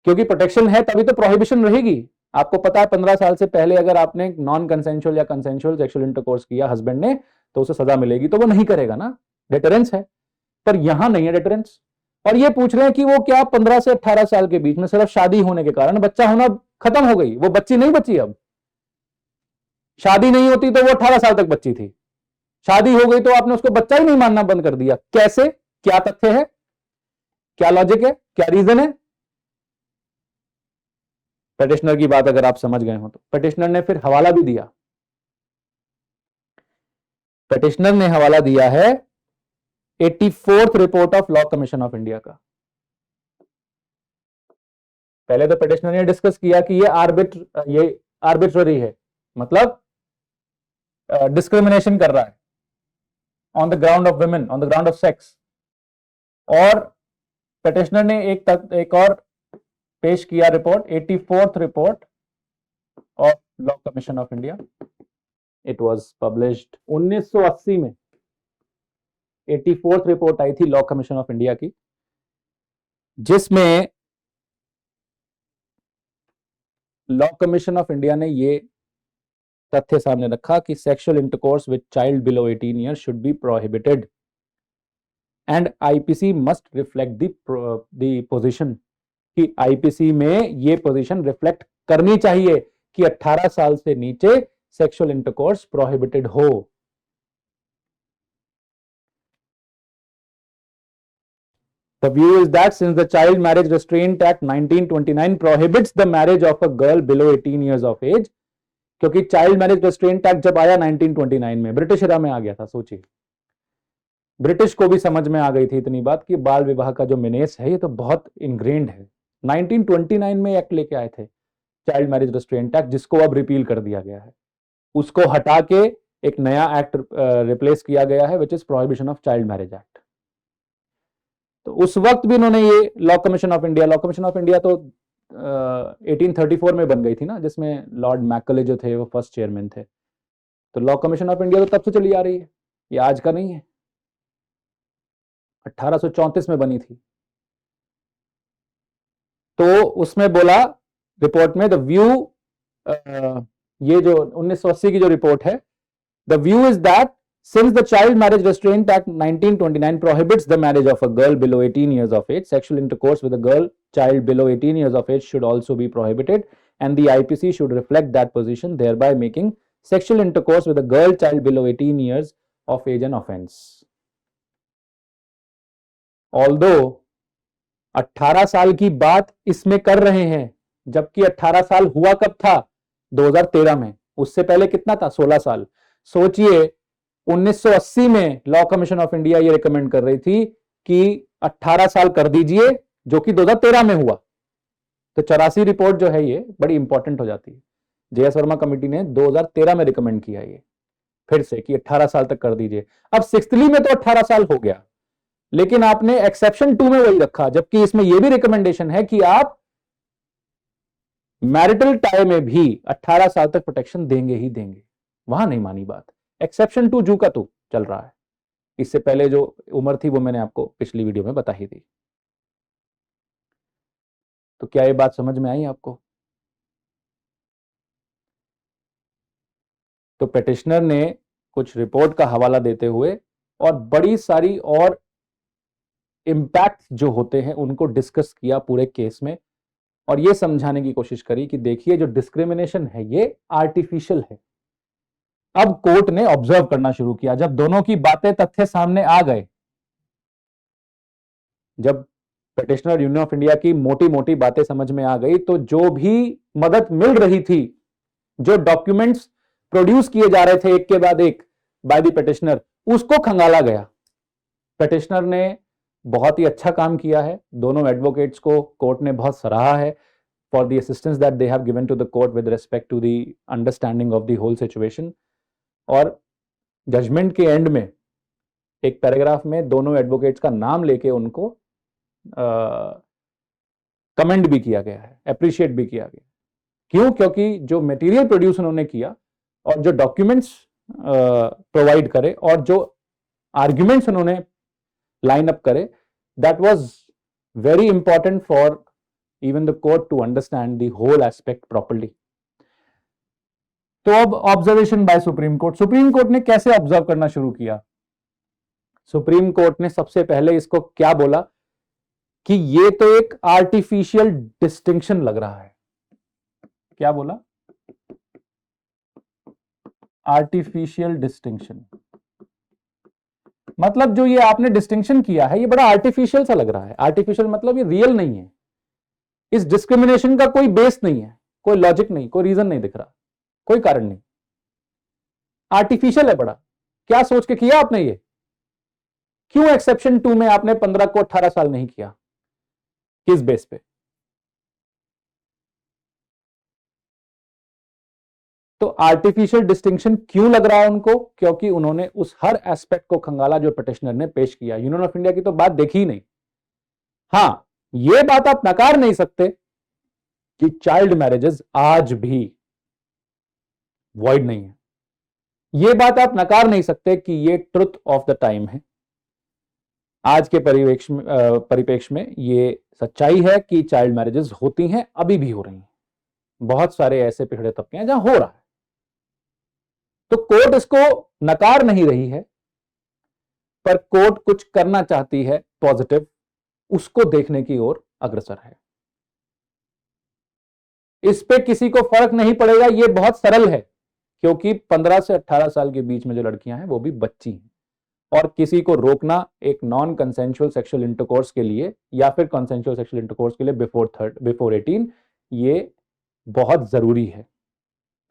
क्योंकि प्रोटेक्शन है तभी तो प्रोहिबिशन रहेगी। आपको पता है 15 साल से पहले अगर आपने नॉन कंसेंशुअल या कंसेंशुअल सेक्सुअल इंटरकोर्स किया हस्बैंड ने, तो उसे सजा मिलेगी, तो वो नहीं करेगा ना, डेटरेंस है। पर यहां नहीं है डेटरेंस, और ये पूछ रहे हैं कि वो क्या 15 से 18 साल के बीच में सिर्फ शादी होने के कारण बच्चा होना खत्म हो गई, वो बच्ची नहीं बची, अब शादी नहीं होती तो वो 18 साल तक बच्ची थी, शादी हो गई तो आपने उसको बच्चा ही नहीं मानना बंद कर दिया, कैसे, क्या तथ्य है, क्या लॉजिक है, क्या रीजन है? पेटिशनर की बात अगर आप समझ गए हो तो पेटिशनर ने फिर हवाला भी दिया, पेटिशनर ने हवाला दिया है 84th report of law commission of India का। पहले तो पेटिशनर ने डिस्कस किया कि ये आर्बिट्ररी है, मतलब डिस्क्रिमिनेशन कर रहा है on the ground of women, on the ground of sex, और पेटिशनर ने एक और पेश किया report, 84th report of law commission of India. It was published 1980 में 84th रिपोर्ट आई थी लॉ कमीशन ऑफ इंडिया की, जिसमें लॉ कमीशन ऑफ इंडिया ने ये तथ्य सामने रखा कि sexual intercourse with child below 18 years should be prohibited and IPC must reflect the position, कि आईपीसी में ये पोजीशन रिफ्लेक्ट करनी चाहिए कि 18 साल से नीचे सेक्सुअल इंटरकोर्स प्रोहिबिटेड हो। The view is that since the Child Marriage Restraint Act 1929 prohibits the marriage of a girl below 18 years of age, क्योंकि चाइल्ड मैरिज रेस्ट्रेंट एक्ट जब आया 1929 में, ब्रिटिश एरा में आ गया था, सोचिए ब्रिटिश को भी समझ में आ गई थी इतनी बात कि बाल विवाह का जो मिनेस है ये तो बहुत इनग्रेन्ड है। 1929 में एक्ट लेके आए थे चाइल्ड मैरिज रेस्ट्रेंट एक्ट, जिसको अब रिपील कर दिया गया है, उसको हटा के एक नया एक्ट रिप्लेस किया गया है which is prohibition of child marriage act. तो उस वक्त भी इन्होंने ये लॉ कमीशन ऑफ इंडिया तो 1834 में बन गई थी ना, जिसमें लॉर्ड मैकले जो थे वो फर्स्ट चेयरमैन थे। तो लॉ कमीशन ऑफ इंडिया तो तब से चली आ रही है, ये आज का नहीं है, 1834 में बनी थी। तो उसमें बोला रिपोर्ट में, द व्यू, ये जो 1980 की जो रिपोर्ट है, the view is that since the Child Marriage Restraint Act 1929 prohibits the marriage of a girl below 18 years of age, sexual intercourse with a girl child below 18 years of age should also be prohibited, and the IPC should reflect that position, thereby making sexual intercourse with a girl child below 18 years of age an offence. Although 18 साल की बात इसमें कर रहे हैं, जबकि 18 साल हुआ कब था? 2013 में। उससे पहले कितना था? 16 साल। सोचिए 1980 में लॉ कमीशन ऑफ इंडिया ये रिकमेंड कर रही थी कि 18 साल कर दीजिए, जो कि 2013 में हुआ। तो 84 रिपोर्ट जो है ये बड़ी इंपॉर्टेंट हो जाती है। जेएस वर्मा कमेटी ने 2013 में रिकमेंड किया ये फिर से कि 18 साल तक कर दीजिए। अब सिक्सथली में तो 18 साल हो गया, लेकिन आपने एक्सेप्शन 2 में वही रखा, जबकि इसमें यह भी रिकमेंडेशन है कि आप मैरिटल टाई में भी 18 साल तक प्रोटेक्शन देंगे ही देंगे। वहां नहीं मानी बात। एक्सेप्शन 2 जू का तो चल रहा है। इससे पहले जो उम्र थी वो मैंने आपको पिछली वीडियो में बता ही दी। तो क्या ये बात समझ में आई आपको? तो पिटिशनर ने कुछ रिपोर्ट का हवाला देते हुए और बड़ी सारी और इंपैक्ट जो होते हैं उनको डिस्कस किया पूरे केस में, और ये समझाने की कोशिश करी कि देखिए जो डिस्क्रिमिनेशन है ये आर्टिफिशियल है। अब कोर्ट ने ऑब्जर्व करना शुरू किया। जब दोनों की बातें तथ्य सामने आ गए, जब पिटिशनर यूनियन ऑफ इंडिया की मोटी मोटी बातें समझ में आ गई, तो जो भी मदद मिल रही थी, जो डॉक्यूमेंट्स प्रोड्यूस किए जा रहे थे एक के बाद एक बाय द पिटिशनर, उसको खंगाला गया। पिटिशनर ने बहुत ही अच्छा काम किया है। दोनों एडवोकेट्स को कोर्ट ने बहुत सराहा है for the assistance that they have given to the court with respect to the understanding of the whole situation. और जजमेंट के एंड में एक पैराग्राफ में दोनों एडवोकेट्स का नाम लेके उनको कमेंट भी किया गया है, अप्रिशिएट भी किया गया। क्यों? क्योंकि जो मटेरियल प्रोड्यूस उन्होंने किया और जो डॉक्यूमेंट्स प्रोवाइड करे और जो आर्ग्यूमेंट्स उन्होंने लाइन अप करे, that was very important for even the court to understand the whole aspect properly. तो अब observation by Supreme Court. Supreme Court ने कैसे ऑब्जर्व करना शुरू किया? सुप्रीम कोर्ट ने सबसे पहले इसको क्या बोला कि ये तो एक आर्टिफिशियल डिस्टिंक्शन लग रहा है। क्या बोला? Artificial distinction. मतलब जो ये आपने डिस्टिंक्शन किया है ये बड़ा आर्टिफिशियल सा लग रहा है। आर्टिफिशियल मतलब ये रियल नहीं है। इस डिस्क्रिमिनेशन का कोई बेस नहीं है, कोई लॉजिक नहीं, कोई रीजन नहीं दिख रहा, कोई कारण नहीं, आर्टिफिशियल है बड़ा। क्या सोच के किया आपने ये? क्यों एक्सेप्शन 2 में आपने 15 को 18 साल नहीं किया? किस बेस पे? तो आर्टिफिशियल डिस्टिंक्शन क्यों लग रहा है उनको? क्योंकि उन्होंने उस हर एस्पेक्ट को खंगाला जो पिटिशनर ने पेश किया। यूनियन ऑफ इंडिया की तो बात देखी ही नहीं। हां, यह बात आप नकार नहीं सकते कि चाइल्ड मैरिजेस आज भी वॉइड नहीं है। यह बात आप नकार नहीं सकते कि यह ट्रुथ ऑफ द टाइम है। आज के परिप्रेक्ष्य में यह सच्चाई है कि चाइल्ड मैरिजेस होती हैं, अभी भी हो रही हैं। बहुत सारे ऐसे पिछड़े तबके हैं जहां हो रहा है। तो कोर्ट इसको नकार नहीं रही है, पर कोर्ट कुछ करना चाहती है पॉजिटिव, उसको देखने की ओर अग्रसर है। इस पे किसी को फर्क नहीं पड़ेगा, यह बहुत सरल है, क्योंकि 15 से 18 साल के बीच में जो लड़कियां हैं वो भी बच्ची हैं, और किसी को रोकना एक नॉन कंसेंशुअल सेक्सुअल इंटरकोर्स के लिए या फिर कंसेंशुअल सेक्सुअल इंटरकोर्स के लिए बिफोर 18 ये बहुत जरूरी है।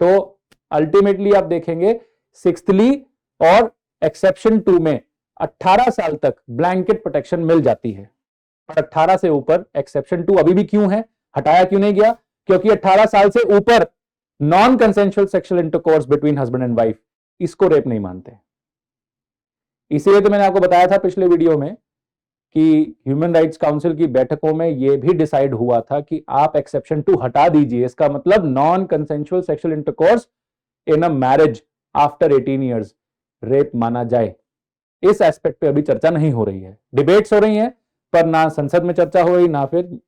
तो अल्टीमेटली आप देखेंगे सिक्सथली और एक्सेप्शन 2 में 18 साल तक ब्लैंकेट प्रोटेक्शन मिल जाती है, और 18 से ऊपर एक्सेप्शन 2 अभी भी क्यों है, हटाया क्यों नहीं गया? क्योंकि 18 साल से ऊपर non consensual sexual intercourse between husband and wife, इसको रेप नहीं मानते। इसीलिए तो मैंने आपको बताया था पिछले वीडियो में कि ह्यूमन राइट्स काउंसिल की बैठकों में यह भी डिसाइड हुआ था कि आप एक्सेप्शन 2 हटा दीजिए। इसका मतलब non consensual sexual intercourse in a marriage after 18 years rape माना जाए। इस एस्पेक्ट पे अभी चर्चा नहीं हो रही है, डिबेट्स हो रही हैं, पर ना संसद में चर्चा हो रही, ना फिर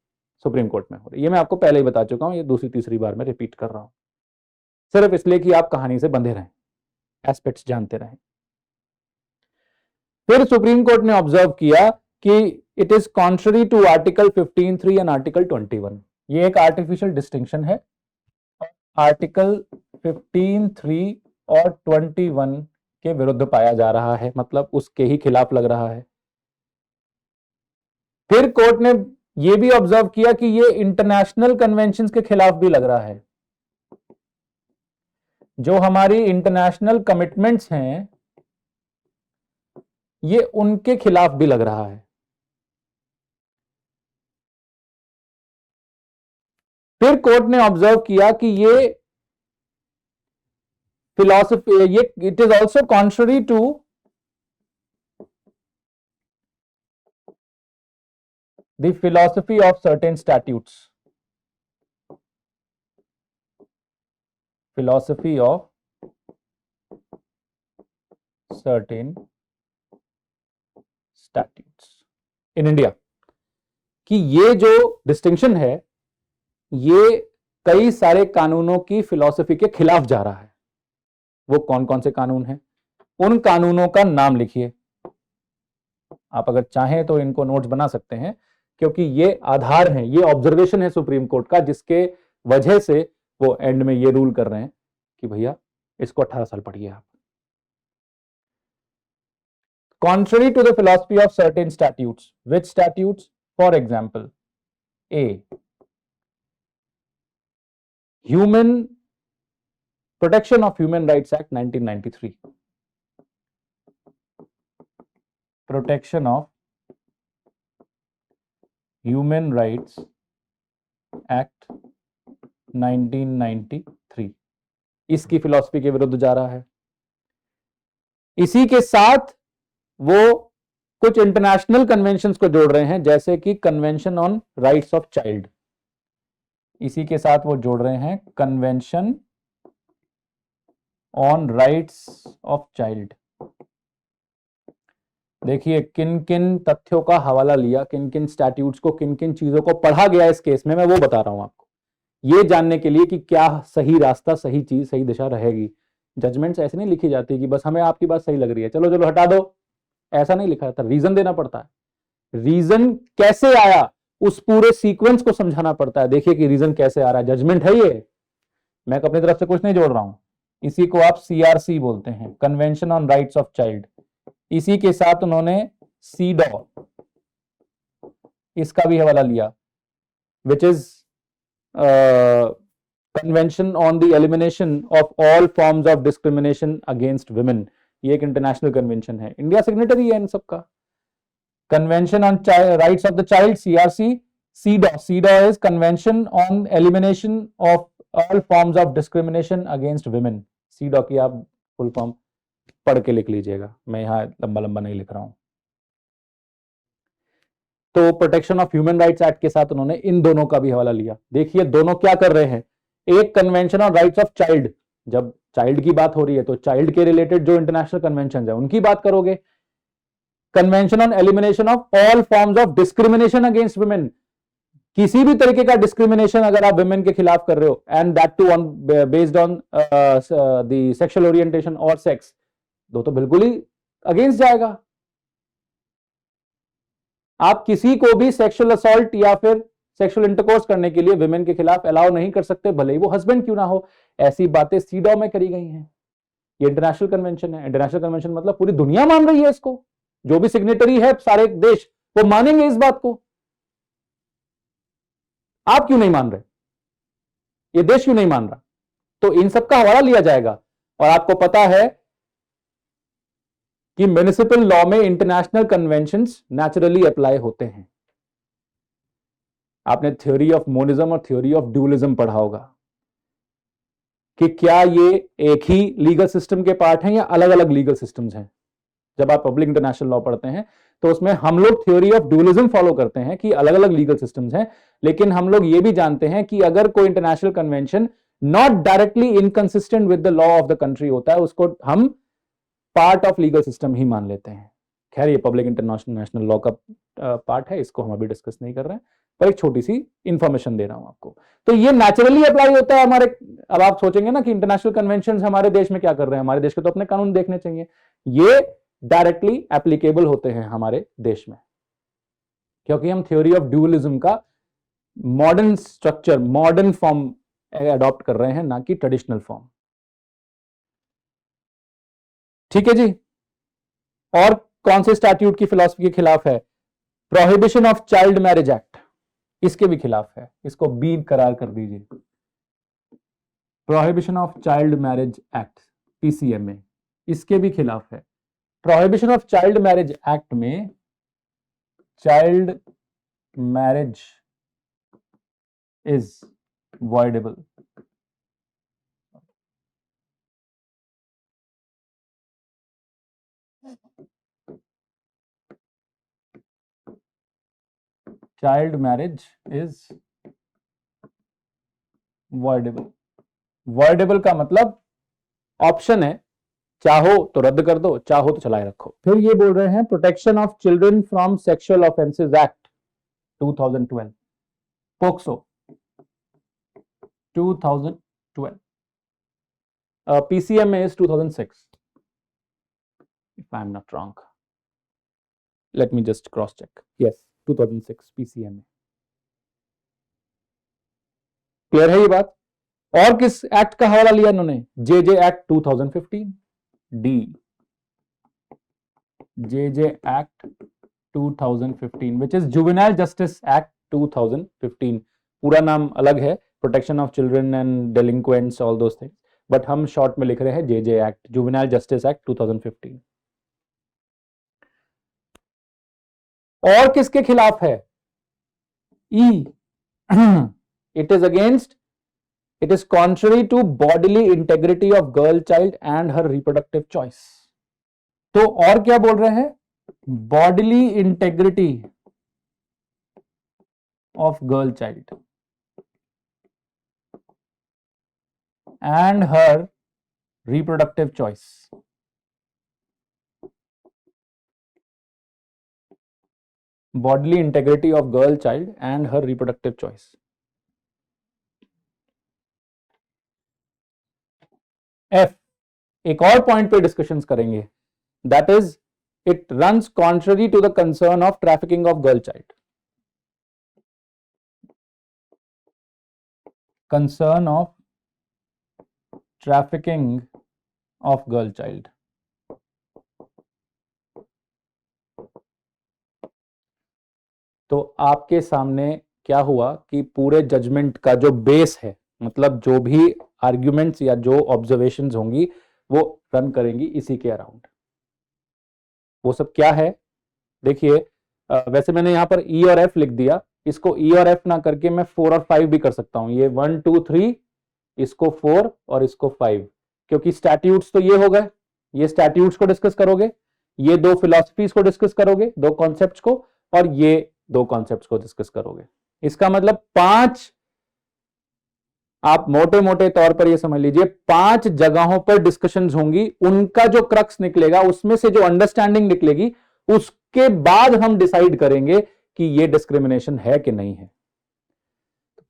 सुप्रीम कोर्ट में हो रही। ये मैं आपको पहले ही बता चुका हूं, ये दूसरी तीसरी बार मैं रिपीट कर रहा हूं, सिर्फ इसलिए कि आप कहानी से बंधे रहें, एस्पेक्ट्स जानते रहें। फिर सुप्रीम कोर्ट ने ऑब्जर्व किया कि it is contrary to article 15(3) and article 21। ये एक आर्टिफिशियल डिस्टिंक्शन है। आर्टिकल 15(3) और 21 के विरुद्ध पाया जा रहा है, मतलब उसके ही खिलाफ लग रहा है। फिर कोर्ट ने यह भी ऑब्जर्व किया कि ये इंटरनेशनल कन्वेंशंस के खिलाफ भी लग रहा है। जो हमारी इंटरनेशनल कमिटमेंट्स हैं ये उनके खिलाफ भी लग रहा है। फिर कोर्ट ने ऑब्जर्व किया कि ये फिलॉसफी, ये it is also contrary to the philosophy of certain statutes, philosophy of certain statutes in India, कि ये जो डिस्टिंक्शन है ये कई सारे कानूनों की फिलॉसफी के खिलाफ जा रहा है। वो कौन कौन से कानून हैं, उन कानूनों का नाम लिखिए। आप अगर चाहें तो इनको नोट्स बना सकते हैं, क्योंकि ये आधार है, ये ऑब्जर्वेशन है सुप्रीम कोर्ट का, जिसके वजह से वो एंड में ये रूल कर रहे हैं कि भैया इसको 18 साल पढ़िए आप। Contrary to the philosophy of certain statutes. Which statutes? For example, A. Protection of Human Rights Act 1993. Protection of Human Rights Act 1993 इसकी फिलॉसफी के विरुद्ध जा रहा है। इसी के साथ वो कुछ इंटरनेशनल कन्वेंशंस को जोड़ रहे हैं, जैसे कि convention on rights of child. इसी के साथ वो जोड़ रहे हैं convention on rights of child. देखिए किन किन तथ्यों का हवाला लिया, किन किन स्टैट्यूट्स को, किन किन चीजों को पढ़ा गया इस केस में, मैं वो बता रहा हूं आपको, ये जानने के लिए कि क्या सही रास्ता, सही चीज, सही दिशा रहेगी। जजमेंट्स ऐसे नहीं लिखी जाती कि बस हमें आपकी बात सही लग रही है चलो चलो हटा दो, ऐसा नहीं लिखा जाता, रीजन देना पड़ता है। रीजन कैसे आया उस पूरे सीक्वेंस को समझाना पड़ता है। देखिए कि रीजन कैसे आ रहा है, जजमेंट है ये, मैं अपनी तरफ से कुछ नहीं जोड़ रहा हूं। इसी को आप CRC बोलते हैं, convention on rights of child. इसी के साथ उन्होंने CEDAW इसका भी हवाला लिया, which is convention on the elimination of all forms of discrimination against women. ये एक इंटरनेशनल कन्वेंशन है, इंडिया सिग्नेटरी है इन सबका। Convention on rights of the child CRC, CEDAW is Convention on Elimination of All Forms of Discrimination Against Women। CEDAW की आप फुल फॉर्म पढ़ के लिख लीजिएगा, मैं यहां लंबा लंबा नहीं लिख रहा हूं। तो protection of human rights act के साथ उन्होंने इन दोनों का भी हवाला लिया। देखिए दोनों क्या कर रहे हैं, एक convention on rights of child, जब चाइल्ड की बात हो रही है तो चाइल्ड के रिलेटेड जो इंटरनेशनल कन्वेंशन है उनकी बात करोगे। Convention on elimination of all forms of discrimination against women, किसी भी तरीके का डिस्क्रिमिनेशन अगर आप वुमेन के खिलाफ कर रहे हो, and that to on based on the sexual orientation और सेक्स, तो बिल्कुल ही अगेंस्ट जाएगा। आप किसी को भी सेक्सुअल असॉल्ट या फिर सेक्सुअल इंटरकोर्स करने के लिए वुमेन के खिलाफ अलाउ नहीं कर सकते, भले ही वो हस्बैंड क्यों ना हो। ऐसी बातें CEDAW में करी गई हैं। ये इंटरनेशनल कन्वेंशन है। इंटरनेशनल कन्वेंशन मतलब पूरी दुनिया मान रही है इसको, जो भी सिग्नेटरी है सारे देश वो मानेंगे इस बात को। आप क्यों नहीं मान रहे, ये देश क्यों नहीं मान रहा? तो इन सब का हवाला लिया जाएगा। और आपको पता है कि म्युनिसिपल लॉ में इंटरनेशनल कन्वेंशंस नेचुरली अप्लाई होते हैं। आपने थ्योरी ऑफ मोनिज्म और थ्योरी ऑफ ड्यूलिज्म पढ़ा होगा कि क्या ये एक ही लीगल सिस्टम के पार्ट हैं या अलग अलग लीगल सिस्टम्स हैं। जब आप पब्लिक इंटरनेशनल लॉ पढ़ते हैं तो उसमें हम लोग थ्योरी ऑफ ड्यूलिज्म फॉलो करते हैं कि अलग अलग लीगल सिस्टम्स हैं, लेकिन हम लोग ये भी जानते हैं कि अगर कोई international convention not directly inconsistent with the law of the country होता है, उसको हम पार्ट ऑफ लीगल सिस्टम ही मान लेते हैं। खैर ये पब्लिक इंटरनेशनल लॉ का पार्ट है, इसको हम अभी डिस्कस नहीं कर रहे हैं, पर एक छोटी सी इंफॉर्मेशन दे रहा हूं आपको। तो ये नेचुरली अप्लाई होता है हमारे। अब आप सोचेंगे ना कि इंटरनेशनल कन्वेंशन हमारे देश में क्या कर रहे हैं, हमारे देश के तो अपने कानून देखने चाहिए। ये डायरेक्टली एप्लीकेबल होते हैं हमारे देश में, क्योंकि हम थ्योरी ऑफ ड्यूअलिज्म का modern structure, modern form adopt कर रहे हैं, ना कि ट्रेडिशनल फॉर्म। ठीक है जी। और कौन से स्टैट्यूट की फिलॉसफी के खिलाफ है? Prohibition of child marriage act इसके भी खिलाफ है, इसको बी करार कर दीजिए। Prohibition of child marriage act PCMA इसके भी खिलाफ है। Prohibition of child marriage act में child marriage is voidable। Child marriage is voidable। voidable का मतलब ऑप्शन है, चाहो तो रद्द कर दो, चाहो तो चलाए रखो। फिर ये बोल रहे हैं protection of children from sexual offences act 2012, POCSO 2012, PCMA is 2006 if I am not wrong, let me just cross check, yes 2006 PCMA। Clear है ये बात? और किस एक्ट का हवाला लिया इन्होंने? JJ act 2015, the JJ act 2015 which is juvenile justice act 2015। पूरा नाम अलग है, protection of children and delinquents all those things, but हम शॉर्ट में लिख रहे हैं JJ act, juvenile justice act 2015। और किसके खिलाफ है? Uh it is against, it is contrary to bodily integrity of girl child and her reproductive choice। तो और क्या बोल रहे हैं? bodily integrity of girl child and her reproductive choice। bodily integrity of girl child and her reproductive choice। F एक और पॉइंट पे डिस्कशंस करेंगे, that is it runs contrary to the concern of trafficking of girl child. Concern of trafficking of girl child. तो आपके सामने क्या हुआ कि पूरे जजमेंट का जो बेस है, मतलब जो भी आर्ग्यूमेंट्स या जो ऑब्जर्वेशंस होंगी वो रन करेंगी इसी के अराउंड। वो सब क्या है देखिए, वैसे मैंने यहां पर ई और एफ लिख दिया, इसको ई और एफ ना करके मैं 4 और 5 भी कर सकता हूं। ये 1 2 3, इसको 4 और इसको 5, क्योंकि स्टैट्यूट्स तो ये हो गए, ये स्टैट्यूट्स को डिस्कस करोगे, ये दो फिलॉसफीज को डिस्कस करोगे, दो कॉन्सेप्ट्स को, और ये दो कॉन्सेप्ट्स को डिस्कस करोगे। इसका मतलब 5, आप मोटे मोटे तौर पर ये समझ लीजिए 5 जगहों पर डिस्कशंस होंगी, उनका जो क्रक्स निकलेगा, उसमें से जो अंडरस्टैंडिंग निकलेगी, उसके बाद हम डिसाइड करेंगे कि ये डिस्क्रिमिनेशन है कि नहीं है।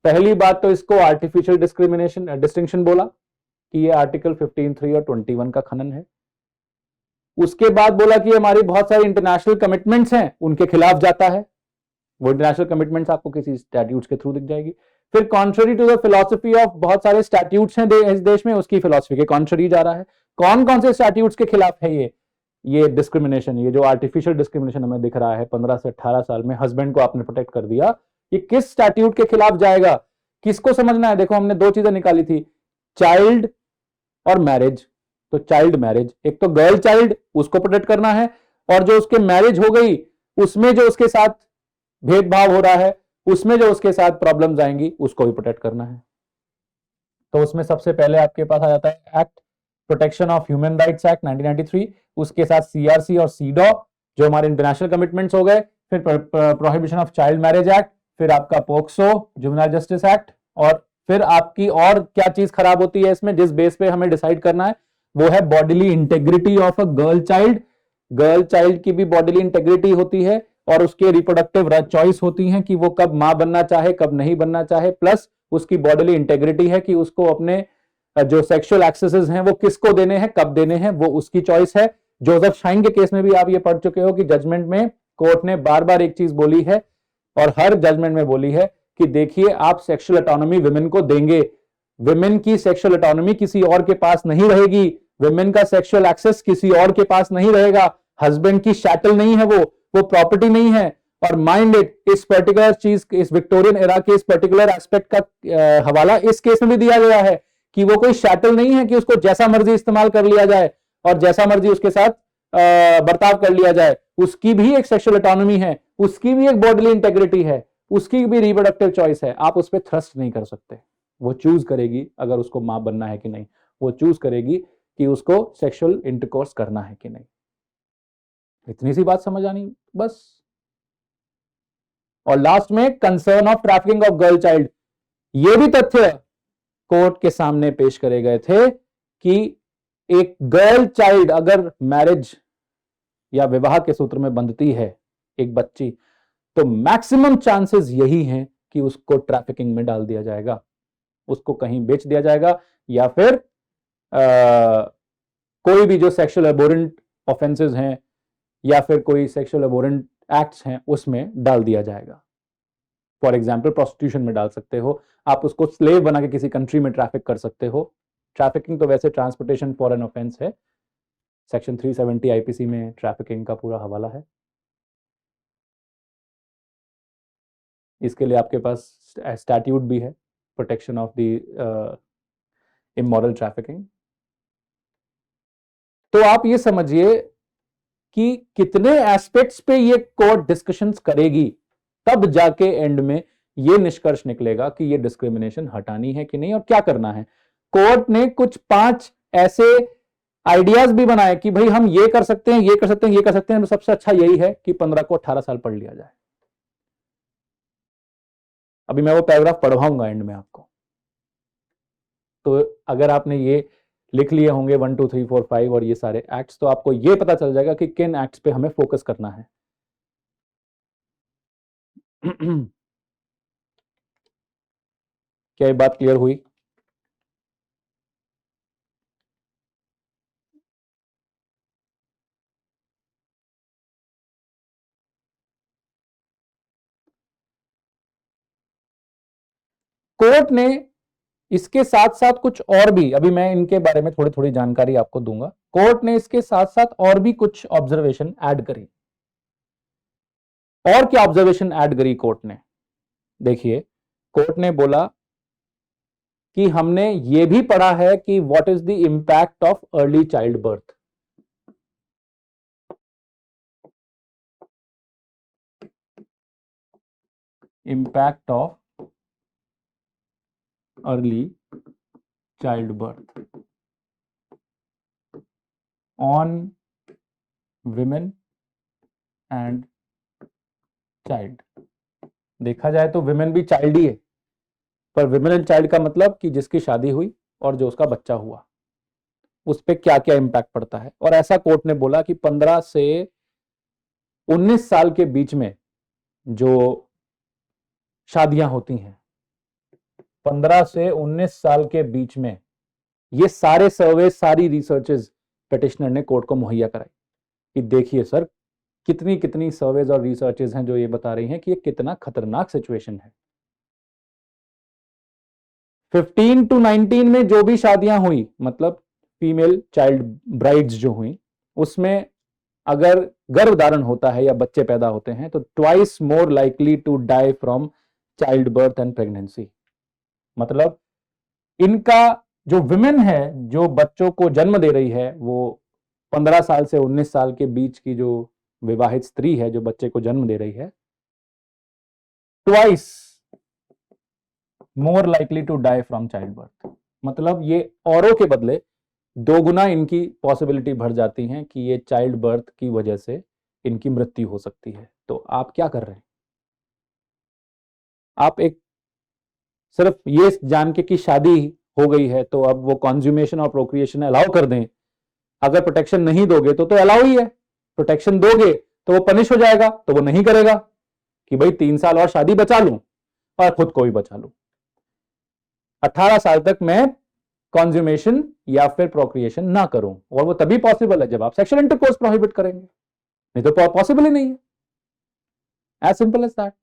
पहली बात तो इसको आर्टिफिशियल डिस्क्रिमिनेशन डिस्टिंक्शन बोला कि ये आर्टिकल 15(3) और 21 का खनन है। उसके बाद बोला कि हमारी बहुत सारी इंटरनेशनल कमिटमेंट्स हैं, उनके खिलाफ जाता है। वो इंटरनेशनल कमिटमेंट्स आपको किसी स्टैट्यूट्स के थ्रू दिख जाएगी। फिर contrary to the philosophy of, बहुत सारे स्टैट्यूट्स हैं इस देश में, उसकी फिलॉसफी के कॉन्ट्ररी जा रहा है। कौन कौन से स्टैट्यूट्स के खिलाफ है ये डिस्क्रिमिनेशन, ये जो आर्टिफिशियल डिस्क्रिमिनेशन हमें दिख रहा है 15 से 18 साल में, हस्बैंड को आपने प्रोटेक्ट कर दिया, ये किस स्टैट्यूट के खिलाफ जाएगा? किसको समझना है? देखो हमने 2 चीजें निकाली थी, चाइल्ड और मैरिज। तो चाइल्ड मैरिज, एक तो गर्ल चाइल्ड, उसको प्रोटेक्ट करना है, और जो उसके मैरिज हो गई उसमें जो उसके साथ भेदभाव हो रहा है, उसमें जो उसके साथ प्रॉब्लम्स आएंगी, उसको भी प्रोटेक्ट करना है। तो उसमें सबसे पहले आपके पास आ जाता है act protection of human rights act 1993, उसके साथ सीआरसी और सीडॉ जो हमारे इंटरनेशनल कमिटमेंट्स हो गए, फिर prohibition of child marriage act, फिर आपका पोक्सो जुवेनाइल जस्टिस एक्ट, और फिर आपकी और क्या चीज खराब होती है इसमें, जिस बेस पे हमें डिसाइड करना है, वो है bodily integrity of a girl child. Girl child की भी बॉडीली इंटेग्रिटी होती है और उसके रिप्रोडक्टिव चॉइस होती हैं कि वो कब मां बनना चाहे, कब नहीं बनना चाहे, प्लस उसकी बॉडीली इंटेग्रिटी है कि उसको अपने जो सेक्सुअल एक्सेसेस हैं वो किसको देने हैं, कब देने हैं, वो उसकी चॉइस है। जोसेफ शाइन के केस में भी आप ये पढ़ चुके हो कि जजमेंट में कोर्ट ने बार बार एक चीज बोली है और हर जजमेंट में बोली है कि देखिए आप सेक्सुअल ऑटोनॉमी विमेन को देंगे, विमेन की सेक्सुअल ऑटोनॉमी किसी और के पास नहीं रहेगी, विमेन का सेक्सुअल एक्सेस किसी और के पास नहीं रहेगा, हस्बैंड की शैटल नहीं है, वो प्रॉपर्टी नहीं है, और माइंड इट, इस पर्टिकुलर चीज, इस विक्टोरियन एरा के इस पर्टिकुलर एस्पेक्ट का हवाला इस केस में भी दिया गया है कि वो कोई शैटल नहीं है कि उसको जैसा मर्जी इस्तेमाल कर लिया जाए और जैसा मर्जी उसके साथ बर्ताव कर लिया जाए। उसकी भी एक सेक्सुअल ऑटोनॉमी है, उसकी भी एक बॉडीली इंटेग्रिटी है, उसकी भी रिप्रोडक्टिव चॉइस है। आप उस पर थ्रस्ट नहीं कर सकते। वो चूज करेगी अगर उसको मां बनना है कि नहीं, वो चूज करेगी कि उसको सेक्सुअल इंटरकोर्स करना है कि नहीं। इतनी सी बात समझ आनी बस। और लास्ट में concern of trafficking of girl child, ये भी तथ्य कोर्ट के सामने पेश करे गए थे कि एक गर्ल चाइल्ड अगर मैरिज या विवाह के सूत्र में बंधती है एक बच्ची, तो मैक्सिमम चांसेस यही हैं कि उसको ट्रैफिकिंग में डाल दिया जाएगा, उसको कहीं बेच दिया जाएगा, या फिर कोई भी जो सेक्सुअल एबोरेंट ऑफेंसेस हैं या फिर कोई सेक्सुअल एबोरेंट एक्ट्स हैं उसमें डाल दिया जाएगा। फॉर एग्जाम्पल प्रोस्टिट्यूशन में डाल सकते हो, आप उसको स्लेव बना के किसी कंट्री में ट्रैफिक कर सकते हो। ट्रैफिकिंग तो वैसे ट्रांसपोर्टेशन फॉर एन ऑफेंस है, सेक्शन 370 आईपीसी में ट्रैफिकिंग का पूरा हवाला है। इसके लिए आपके पास स्टैट्यूट भी है, protection of the immoral trafficking. तो आप ये समझिए कि कितने एस्पेक्ट्स पे ये कोर्ट डिस्कशंस करेगी, तब जाके एंड में ये निष्कर्ष निकलेगा कि ये डिस्क्रिमिनेशन हटानी है कि नहीं और क्या करना है। कोर्ट ने कुछ 5 ऐसे आइडियाज भी बनाए कि भाई हम ये कर सकते हैं, ये कर सकते हैं, ये कर सकते हैं। तो सबसे अच्छा यही है कि 15 को 18 साल पढ़ लिया जाए। अभी मैं वो पैराग्राफ पढ़वाऊंगा एंड में आपको। तो अगर आपने ये लिख लिए होंगे 1 2 3 4 5 और ये सारे एक्ट्स, तो आपको ये पता चल जाएगा कि किन एक्ट्स पे हमें फोकस करना है। क्या ये बात क्लियर हुई? कोर्ट ने इसके साथ साथ कुछ और भी, अभी मैं इनके बारे में थोड़ी थोड़ी जानकारी आपको दूंगा। कोर्ट ने इसके साथ साथ और भी कुछ ऑब्जर्वेशन ऐड करी। और क्या ऑब्जर्वेशन ऐड करी कोर्ट ने? देखिए, कोर्ट ने बोला कि हमने ये भी पढ़ा है कि what is the impact of early child birth. Impact of early child birth on women and child. देखा जाए तो विमेन भी चाइल्ड ही है, पर विमेन एंड चाइल्ड का मतलब कि जिसकी शादी हुई और जो उसका बच्चा हुआ, उस पर क्या क्या इंपैक्ट पड़ता है। और ऐसा कोर्ट ने बोला कि 15 से 19 साल के बीच में जो शादियां होती हैं, 15 से 19 साल के बीच में, ये सारे सर्वे, सारी रिसर्चेज पिटिशनर ने कोर्ट को मुहैया कराई कि देखिए सर, कितनी कितनी सर्वेज और रिसर्चेज हैं जो ये बता रही हैं कि ये कितना खतरनाक सिचुएशन है। 15 to 19 में जो भी शादियां हुई, मतलब फीमेल चाइल्ड ब्राइड्स जो हुई, उसमें अगर गर्भ धारण होता है या बच्चे पैदा होते हैं तो twice more likely to die from child birth and pregnancy. मतलब इनका जो विमेन है, जो बच्चों को जन्म दे रही है, वो 15 साल से 19 साल के बीच की जो विवाहित स्त्री है जो बच्चे को जन्म दे रही है, twice more likely to die from child birth. मतलब ये औरों के बदले 2 गुना इनकी पॉसिबिलिटी बढ़ जाती है कि ये चाइल्ड बर्थ की वजह से इनकी मृत्यु हो सकती है। तो आप क्या कर रहे हैं? आप एक सिर्फ ये जान के कि शादी हो गई है तो अब वो कॉन्ज्यूमेशन और प्रोक्रिएशन अलाउ कर दें, अगर प्रोटेक्शन नहीं दोगे तो अलाउ ही है, प्रोटेक्शन दोगे तो वो पनिश हो जाएगा, तो वो नहीं करेगा कि भाई 3 साल और शादी बचा लूं और खुद को भी बचा लूं। 18 साल तक मैं कॉन्ज्यूमेशन या फिर प्रोक्रिएशन ना करूं, और वो तभी पॉसिबल है जब आप सेक्सुअल इंटरकोर्स प्रोहिबिट करेंगे, नहीं तो पॉसिबल ही नहीं है। As simple as that.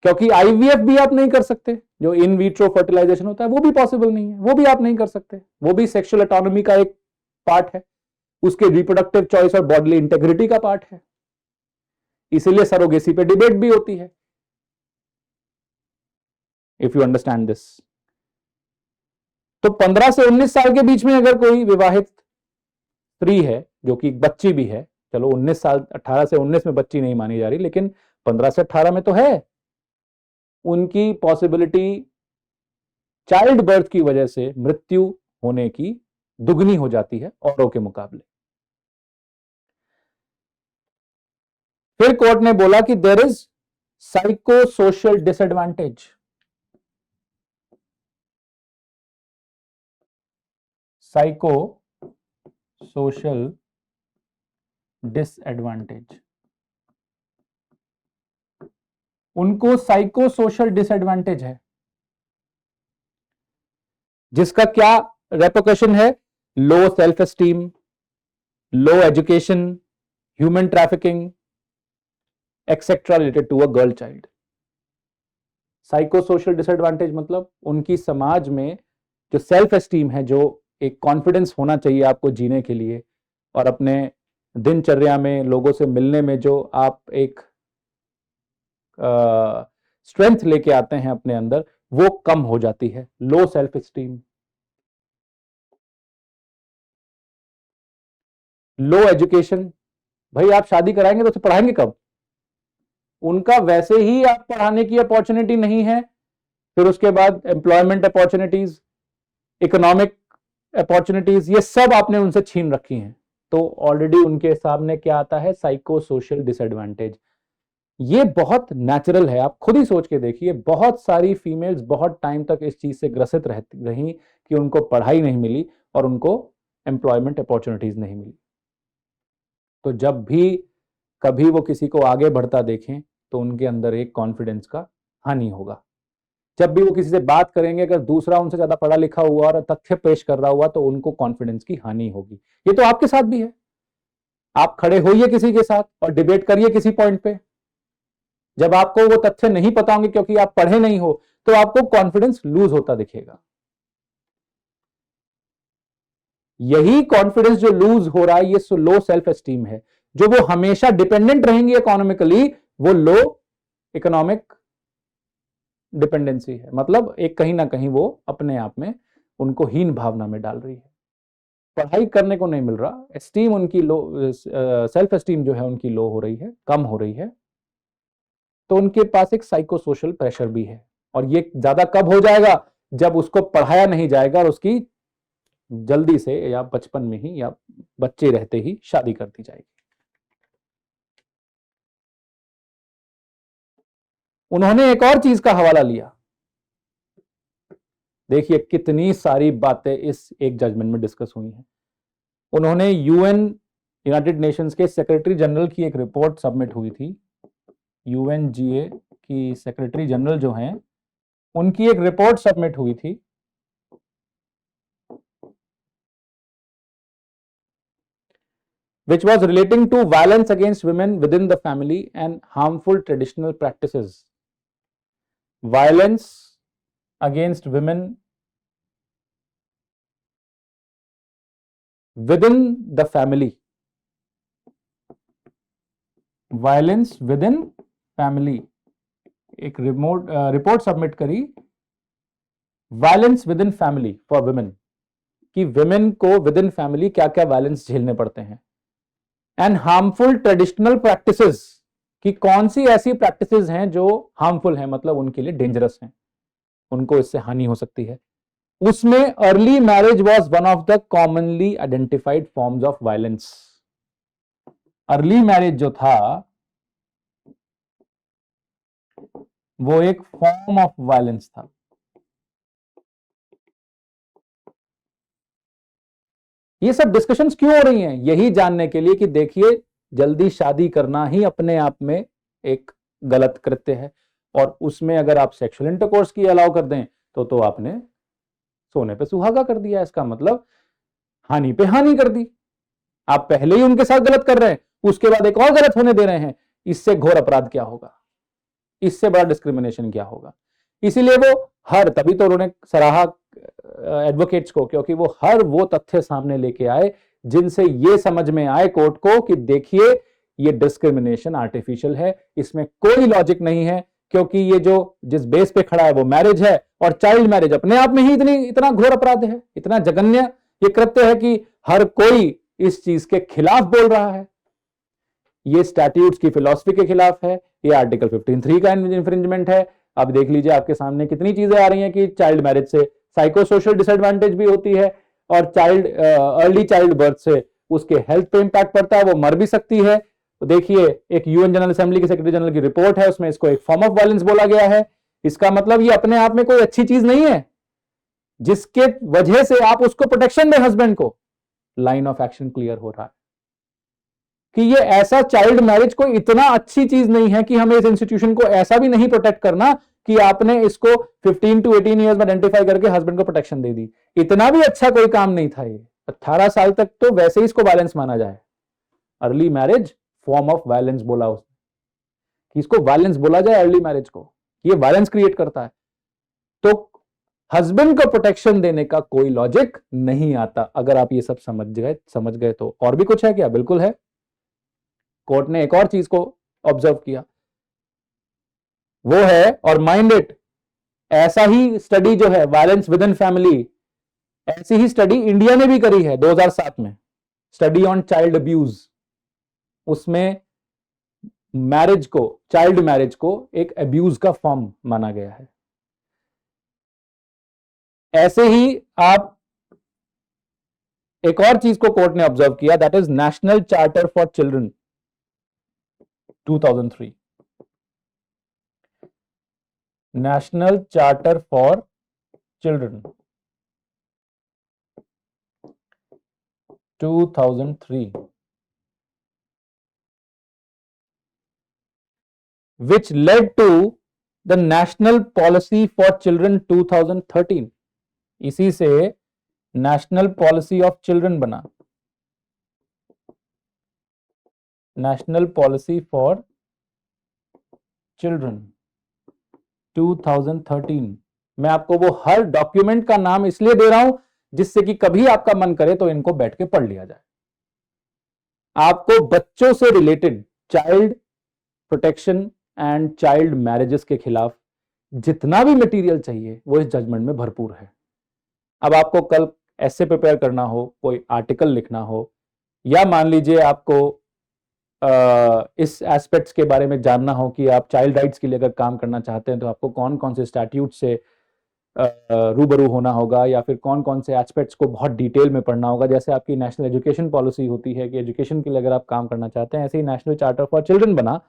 क्योंकि आईवीएफ भी आप नहीं कर सकते, जो इन विट्रो फर्टिलाइजेशन होता है वो भी पॉसिबल नहीं है, वो भी आप नहीं कर सकते, वो भी सेक्सुअल ऑटोनॉमी का एक पार्ट है। उसके रिप्रोडक्टिव चॉइस और बॉडीली इंटेग्रिटी का पार्ट है। इसीलिए सरोगेसी पे डिबेट भी होती है, इफ यू अंडरस्टैंड दिस। तो 15 से 19 साल के बीच में अगर कोई विवाहित स्त्री है जो कि बच्ची भी है, चलो 19 साल 18 से 19 में बच्ची नहीं मानी जा रही, लेकिन 15 से 18 में तो है, उनकी पॉसिबिलिटी चाइल्ड बर्थ की वजह से मृत्यु होने की दुगनी हो जाती है औरों के मुकाबले। फिर कोर्ट ने बोला कि there is psycho social disadvantage. Psycho social disadvantage, उनको साइको सोशल डिसएडवांटेज है, जिसका क्या रेपोकेशन है? Low self esteem, low education, human trafficking etcetera related to a girl child. Psycho social disadvantage मतलब उनकी समाज में जो सेल्फ एस्टीम है, जो एक कॉन्फिडेंस होना चाहिए आपको जीने के लिए और अपने दिनचर्या में लोगों से मिलने में जो आप एक स्ट्रेंथ लेके आते हैं अपने अंदर, वो कम हो जाती है। Low self esteem, low education, भाई आप शादी कराएंगे तो उसे पढ़ाएंगे कब? उनका वैसे ही आप पढ़ाने की अपॉर्चुनिटी नहीं है, फिर उसके बाद एम्प्लॉयमेंट अपॉर्चुनिटीज, इकोनॉमिक अपॉर्चुनिटीज, ये सब आपने उनसे छीन रखी हैं। तो ऑलरेडी उनके सामने क्या आता है? Psycho social disadvantage. ये बहुत नेचुरल है, आप खुद ही सोच के देखिए, बहुत सारी फीमेल्स बहुत टाइम तक इस चीज से ग्रसित रही कि उनको पढ़ाई नहीं मिली और उनको एम्प्लॉयमेंट अपॉर्चुनिटीज नहीं मिली। तो जब भी कभी वो किसी को आगे बढ़ता देखें तो उनके अंदर एक कॉन्फिडेंस का हानि होगा। जब भी वो किसी से बात करेंगे, अगर दूसरा उनसे ज्यादा पढ़ा लिखा हुआ और तथ्य पेश कर रहा हुआ, तो उनको कॉन्फिडेंस की हानि होगी। ये तो आपके साथ भी है। आप खड़े होइए किसी के साथ और डिबेट करिए किसी पॉइंट पे, जब आपको वो तथ्य नहीं पता होंगे क्योंकि आप पढ़े नहीं हो, तो आपको कॉन्फिडेंस लूज होता दिखेगा। यही कॉन्फिडेंस जो लूज हो रहा है, ये लो सेल्फ एस्टीम है। जो वो हमेशा डिपेंडेंट रहेंगी इकोनॉमिकली, वो लो इकोनॉमिक डिपेंडेंसी है। मतलब एक कहीं ना कहीं वो अपने आप में उनको हीन भावना में डाल रही है। पढ़ाई करने को नहीं मिल रहा, एस्टीम उनकी लो, सेल्फ एस्टीम जो है उनकी लो हो रही है, कम हो रही है। तो उनके पास एक साइको सोशल प्रेशर भी है। और ये ज्यादा कब हो जाएगा? जब उसको पढ़ाया नहीं जाएगा और उसकी जल्दी से या बचपन में ही या बच्चे रहते ही शादी कर दी जाएगी। उन्होंने एक और चीज का हवाला लिया। देखिए कितनी सारी बातें इस एक जजमेंट में डिस्कस हुई हैं। उन्होंने यूएन, यूनाइटेड नेशंस के सेक्रेटरी जनरल की एक रिपोर्ट सबमिट हुई थी। यूएनजीए की सेक्रेटरी जनरल जो हैं, उनकी एक रिपोर्ट सबमिट हुई थी which was relating to violence against women within the family and harmful traditional practices. Violence against women within the family. Violence within family. एक रिपोर्ट सबमिट करी, violence with in family for women, कि वुमेन को विद इन फैमिली क्या क्या वायलेंस झेलने पड़ते हैं। एंड हार्मफुल ट्रेडिशनल प्रैक्टिसेस, कि कौन सी ऐसी प्रैक्टिसेस हैं जो हार्मफुल हैं, मतलब उनके लिए डेंजरस हैं, उनको इससे हानि हो सकती है। उसमें early marriage was one of the commonly identified forms of violence. Early marriage जो था वो एक फॉर्म ऑफ वायलेंस था। ये सब डिस्कशंस क्यों हो रही हैं? यही जानने के लिए कि देखिए, जल्दी शादी करना ही अपने आप में एक गलत कृत्य है, और उसमें अगर आप सेक्सुअल इंटरकोर्स की अलाउ कर दें तो आपने सोने पे सुहागा कर दिया। इसका मतलब हानि पे हानि कर दी। आप पहले ही उनके साथ गलत कर रहे हैं, उसके बाद एक और गलत होने दे रहे हैं। इससे घोर अपराध क्या होगा? इससे बड़ा डिस्क्रिमिनेशन क्या होगा? इसीलिए वो हर, तभी तो उन्होंने सराहा एडवोकेट्स को, क्योंकि वो हर वो तथ्य सामने लेके आए जिनसे ये समझ में आए कोर्ट को कि देखिए ये डिस्क्रिमिनेशन आर्टिफिशियल है, इसमें कोई लॉजिक नहीं है, क्योंकि ये जो जिस बेस पे खड़ा है वो मैरिज है, और चाइल्ड मैरिज अपने आप में ही इतना घोर अपराध है, इतना जघन्य ये कृत्य है कि हर कोई इस चीज के खिलाफ बोल रहा है। ये स्टैट्यूट्स की फिलॉसफी के खिलाफ है, ये आर्टिकल 15(3) का इंफ्रिंजमेंट है। अब देख लीजिए आपके सामने कितनी चीजें आ रही हैं कि चाइल्ड मैरिज से साइको सोशल डिसएडवांटेज भी होती है, और अर्ली चाइल्ड बर्थ से उसके हेल्थ पे इंपैक्ट पड़ता है, वो मर भी सकती है। तो देखिए एक यूएन जनरल असेंबली के सेक्रेटरी जनरल की रिपोर्ट है, उसमें इसको एक फॉर्म ऑफ वायलेंस बोला गया है। इसका मतलब ये अपने आप में कोई अच्छी चीज नहीं है जिसके वजह से आप उसको प्रोटेक्शन दें हस्बैंड को। लाइन ऑफ एक्शन क्लियर हो रहा है कि ये ऐसा चाइल्ड मैरिज को इतना अच्छी चीज नहीं है कि हमें इस इंस्टीट्यूशन को ऐसा भी नहीं प्रोटेक्ट करना कि आपने इसको 15 to 18 ईयर्स में आइडेंटिफाई करके हस्बैंड को प्रोटेक्शन दे दी। इतना भी अच्छा कोई काम नहीं था ये। 18 साल तक तो वैसे ही इसको वायलेंस माना जाए। Early marriage form of violence बोला उसने, कि इसको वायलेंस बोला जाए अर्ली मैरिज को, ये वायलेंस क्रिएट करता है। तो हस्बैंड को प्रोटेक्शन देने का कोई लॉजिक नहीं आता। अगर आप ये सब समझ गए तो और भी कुछ है क्या? बिल्कुल है। कोर्ट ने एक और चीज को ऑब्जर्व किया, वो है, और माइंड इट, ऐसा ही स्टडी जो है वायलेंस विद इन फैमिली, ऐसी ही स्टडी इंडिया ने भी करी है 2007 में, स्टडी ऑन चाइल्ड अब्यूज। उसमें मैरिज को, चाइल्ड मैरिज को एक अब्यूज का फॉर्म माना गया है। ऐसे ही आप एक और चीज को कोर्ट ने ऑब्जर्व किया, that is national charter for children 2003। National charter for children 2003, which led to the National Policy for Children 2013। इसी से नेशनल पॉलिसी ऑफ चिल्ड्रन बना, नेशनल पॉलिसी फॉर चिल्ड्रन 2013। मैं आपको वो हर डॉक्यूमेंट का नाम इसलिए दे रहा हूं जिससे कि कभी आपका मन करे तो इनको बैठ के पढ़ लिया जाए। आपको बच्चों से related child protection and child marriages के खिलाफ जितना भी मटेरियल चाहिए वो इस जजमेंट में भरपूर है। अब आपको कल ऐसे प्रिपेयर करना हो, कोई आर्टिकल लिखना हो, या मान लीजिए आपको इस एस्पेक्ट्स के बारे में जानना हो कि आप चाइल्ड राइट्स के लिए अगर काम करना चाहते हैं तो आपको कौन कौन से स्टैट्यूट से रूबरू होना होगा, या फिर कौन कौन से एस्पेक्ट्स को बहुत डिटेल में पढ़ना होगा। जैसे आपकी नेशनल एजुकेशन पॉलिसी होती है कि एजुकेशन के लिए अगर आप काम करना चाहते हैं, ऐसे ही नेशनल चार्टर फॉर चिल्ड्रन बना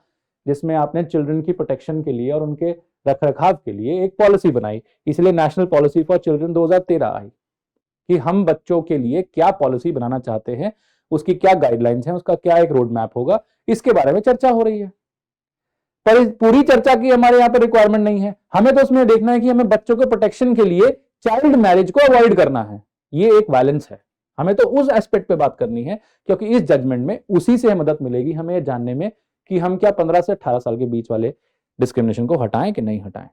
जिसमें आपने चिल्ड्रन की प्रोटेक्शन के लिए और उनके रखरखाव के लिए एक पॉलिसी बनाई। इसलिए नेशनल पॉलिसी फॉर चिल्ड्रन 2013 आई कि हम बच्चों के लिए क्या पॉलिसी बनाना चाहते हैं, उसकी क्या गाइडलाइंस हैं, उसका क्या एक रोड मैप होगा, इसके बारे में चर्चा हो रही है। पर इस पूरी चर्चा की हमारे यहाँ पर रिक्वायरमेंट नहीं है। हमें तो उसमें देखना है कि हमें बच्चों के प्रोटेक्शन के लिए चाइल्ड मैरिज को अवॉइड करना है, ये एक वायलेंस है। हमें तो उस एस्पेक्ट पे बात करनी है, क्योंकि इस जजमेंट में उसी से मदद मिलेगी हमें ये जानने में कि हम क्या 15 से 18 साल के बीच वाले डिस्क्रिमिनेशन को हटाएं कि नहीं हटाएं।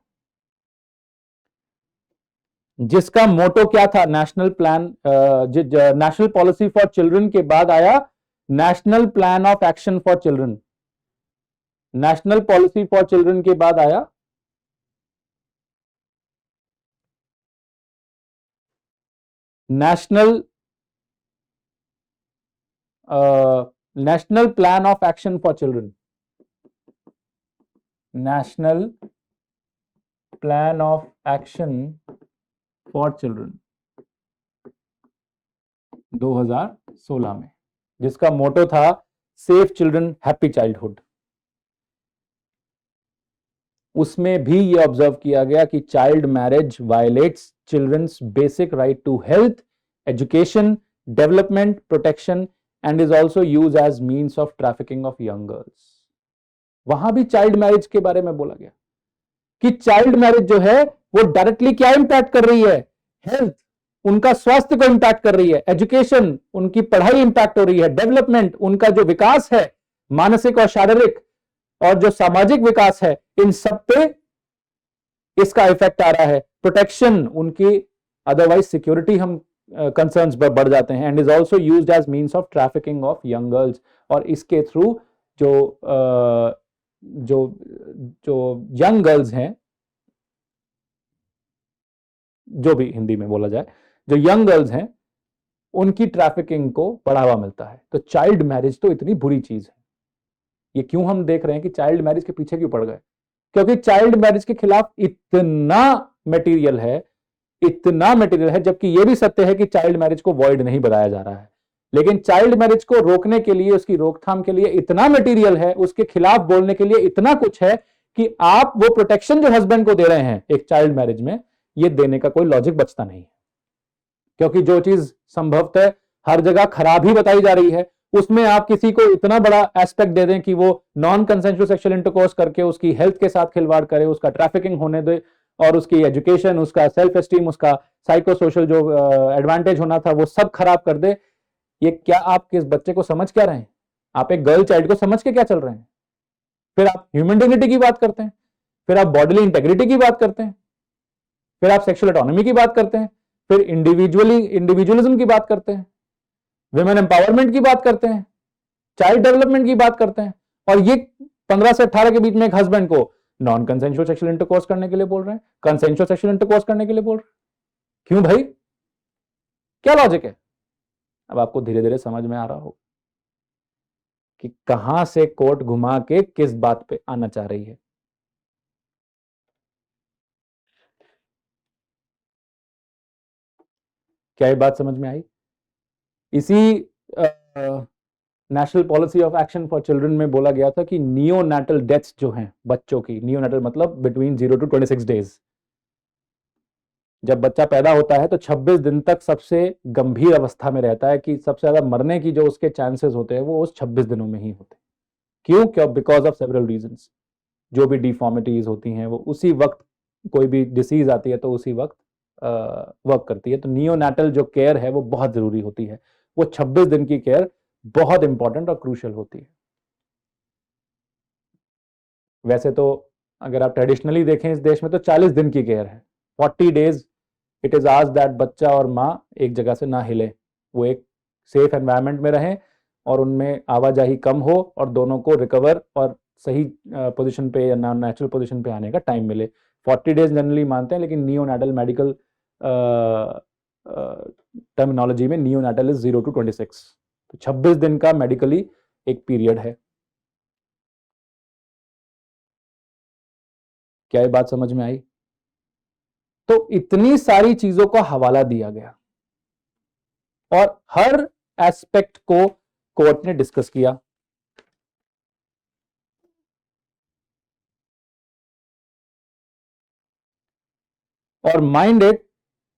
जिसका मोटो क्या था, national plan, national policy for children के बाद आया national plan of action for children. National policy for children के बाद आया national plan of action for children, national plan of action for children 2016 में, जिसका मोटो था सेफ चिल्ड्रन हैप्पी चाइल्डहुड। उसमें भी ये ऑब्जर्व किया गया कि child marriage violates children's basic right to health, education, development, protection and is also use as means of trafficking of young girls. वहां भी चाइल्ड मैरिज के बारे में बोला गया कि चाइल्ड मैरिज जो है वो डायरेक्टली क्या इंपैक्ट कर रही है, हेल्थ, उनका स्वास्थ्य को इंपैक्ट कर रही है, एजुकेशन, उनकी पढ़ाई इंपैक्ट हो रही है, डेवलपमेंट, उनका जो विकास है मानसिक और शारीरिक और जो सामाजिक विकास है, इन सब पे इसका इफेक्ट आ रहा है। प्रोटेक्शन, उनकी अदरवाइज सिक्योरिटी हम कंसर्न्स बढ़ जाते हैं, and is also used as means of trafficking of young girls. और इसके थ्रू जो जो जो यंग गर्ल्स हैं, जो भी हिंदी में बोला जाए, जो यंग गर्ल्स हैं उनकी ट्रैफिकिंग को बढ़ावा मिलता है। तो चाइल्ड मैरिज तो इतनी बुरी चीज है। ये क्यों हम देख रहे हैं कि चाइल्ड मैरिज के पीछे क्यों पड़ गए? क्योंकि चाइल्ड मैरिज के खिलाफ इतना मटेरियल है, इतना मटेरियल है, जबकि यह भी सत्य है कि चाइल्ड मैरिज को वॉइड नहीं बताया जा रहा है। लेकिन चाइल्ड मैरिज को रोकने के लिए, उसकी रोकथाम के लिए इतना मटेरियल है, उसके खिलाफ बोलने के लिए इतना कुछ है कि आप वो प्रोटेक्शन जो हस्बैंड को दे रहे हैं एक चाइल्ड मैरिज में, ये देने का कोई लॉजिक बचता नहीं है। क्योंकि जो चीज संभवतः हर जगह खराब ही बताई जा रही है, उसमें आप किसी को इतना बड़ा एस्पेक्ट दे दें कि वो नॉन कंसेंशुअल सेक्सुअल इंटरकोर्स करके उसकी हेल्थ के साथ खिलवाड़ करे, उसका ट्रैफिकिंग होने दे, और उसकी एजुकेशन, उसका सेल्फ एस्टीम, उसका साइको सोशल जो एडवांटेज होना था वो सब खराब कर दे। ये क्या आप किस बच्चे को समझ क्या रहे हैं? आप एक गर्ल चाइल्ड को समझ के क्या चल रहे हैं? फिर आप ह्यूमन डिग्निटी की बात करते हैं, फिर आप बॉडीली इंटेग्रिटी की बात करते हैं, फिर आप सेक्सुअल ऑटोनॉमी की बात करते हैं, फिर इंडिविजुअलिज्म की बात करते हैं, विमेन एम्पावरमेंट की बात करते हैं, चाइल्ड डेवलपमेंट की बात करते हैं, और ये 15 से 18 के बीच में एक हस्बैंड को नॉन कंसेंशुअल सेक्सुअल इंटरकोर्स करने के लिए बोल रहे हैं, कंसेंशुअल सेक्सुअल इंटरकोर्स करने के लिए बोल रहे हैं। क्यों भाई? क्या लॉजिक है? अब आपको धीरे धीरे समझ में आ रहा हो कि कहां से कोर्ट घुमा के किस बात पे आना चाह रही है। क्या ये बात समझ में आई? इसी national policy of action for children में बोला गया था कि नियोनैटल डेथ्स जो हैं बच्चों की, नियोनैटल मतलब बिटवीन 0 to 26 डेज, जब बच्चा पैदा होता है तो 26 दिन तक सबसे गंभीर अवस्था में रहता है, कि सबसे ज्यादा मरने की जो उसके चांसेस होते हैं वो उस 26 दिनों में ही होते हैं। क्यों? Because of several reasons. जो भी डिफॉर्मिटीज होती हैं वो उसी वक्त, कोई भी डिसीज आती है तो उसी वक्त वर्क करती है। तो नियोनैटल जो केयर है वो बहुत जरूरी होती है। वो 26 दिन की केयर बहुत इंपॉर्टेंट और क्रूशियल होती है। वैसे तो अगर आप ट्रेडिशनली देखें इस देश में तो 40 दिन की केयर है। 40 डेज इट इज आज दैट बच्चा और माँ एक जगह से ना हिले, वो एक सेफ एनवायरनमेंट में रहें और उनमें आवाजाही कम हो और दोनों को रिकवर और सही पोजीशन पे या नेचुरल पोजीशन पे आने का टाइम मिले। 40 डेज जनरली मानते हैं, लेकिन नियोनैटल मेडिकल टर्मिनोलॉजी में नियोनैटल इज 0 to 26। तो 26 दिन का मेडिकली एक पीरियड है। क्या ये बात समझ में आई? तो इतनी सारी चीजों का हवाला दिया गया और हर एस्पेक्ट को कोर्ट ने डिस्कस किया। और माइंड इट,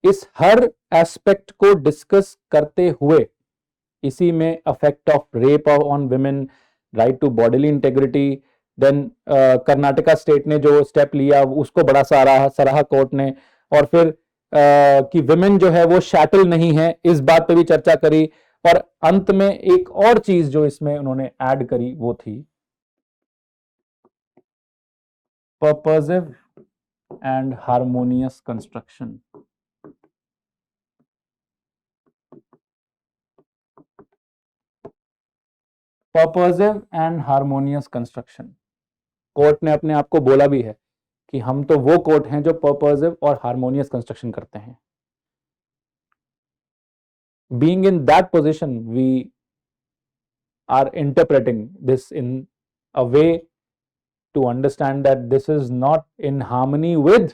इस हर एस्पेक्ट को डिस्कस करते हुए इसी में affect of rape on women, right to bodily integrity, then Karnataka state ने जो स्टेप लिया उसको बड़ा सराहा कोर्ट ने। और फिर कि विमेन जो है वो शैटल नहीं है, इस बात पे भी चर्चा करी। और अंत में एक और चीज जो इसमें उन्होंने ऐड करी वो थी purposive and harmonious construction. Purposive and harmonious construction. Court ने अपने आप को बोला भी है कि हम तो वो कोर्ट हैं जो पर्पसिव और हार्मोनियस कंस्ट्रक्शन करते हैं। Being in that position, we are interpreting this in a way to understand that this is not in harmony with,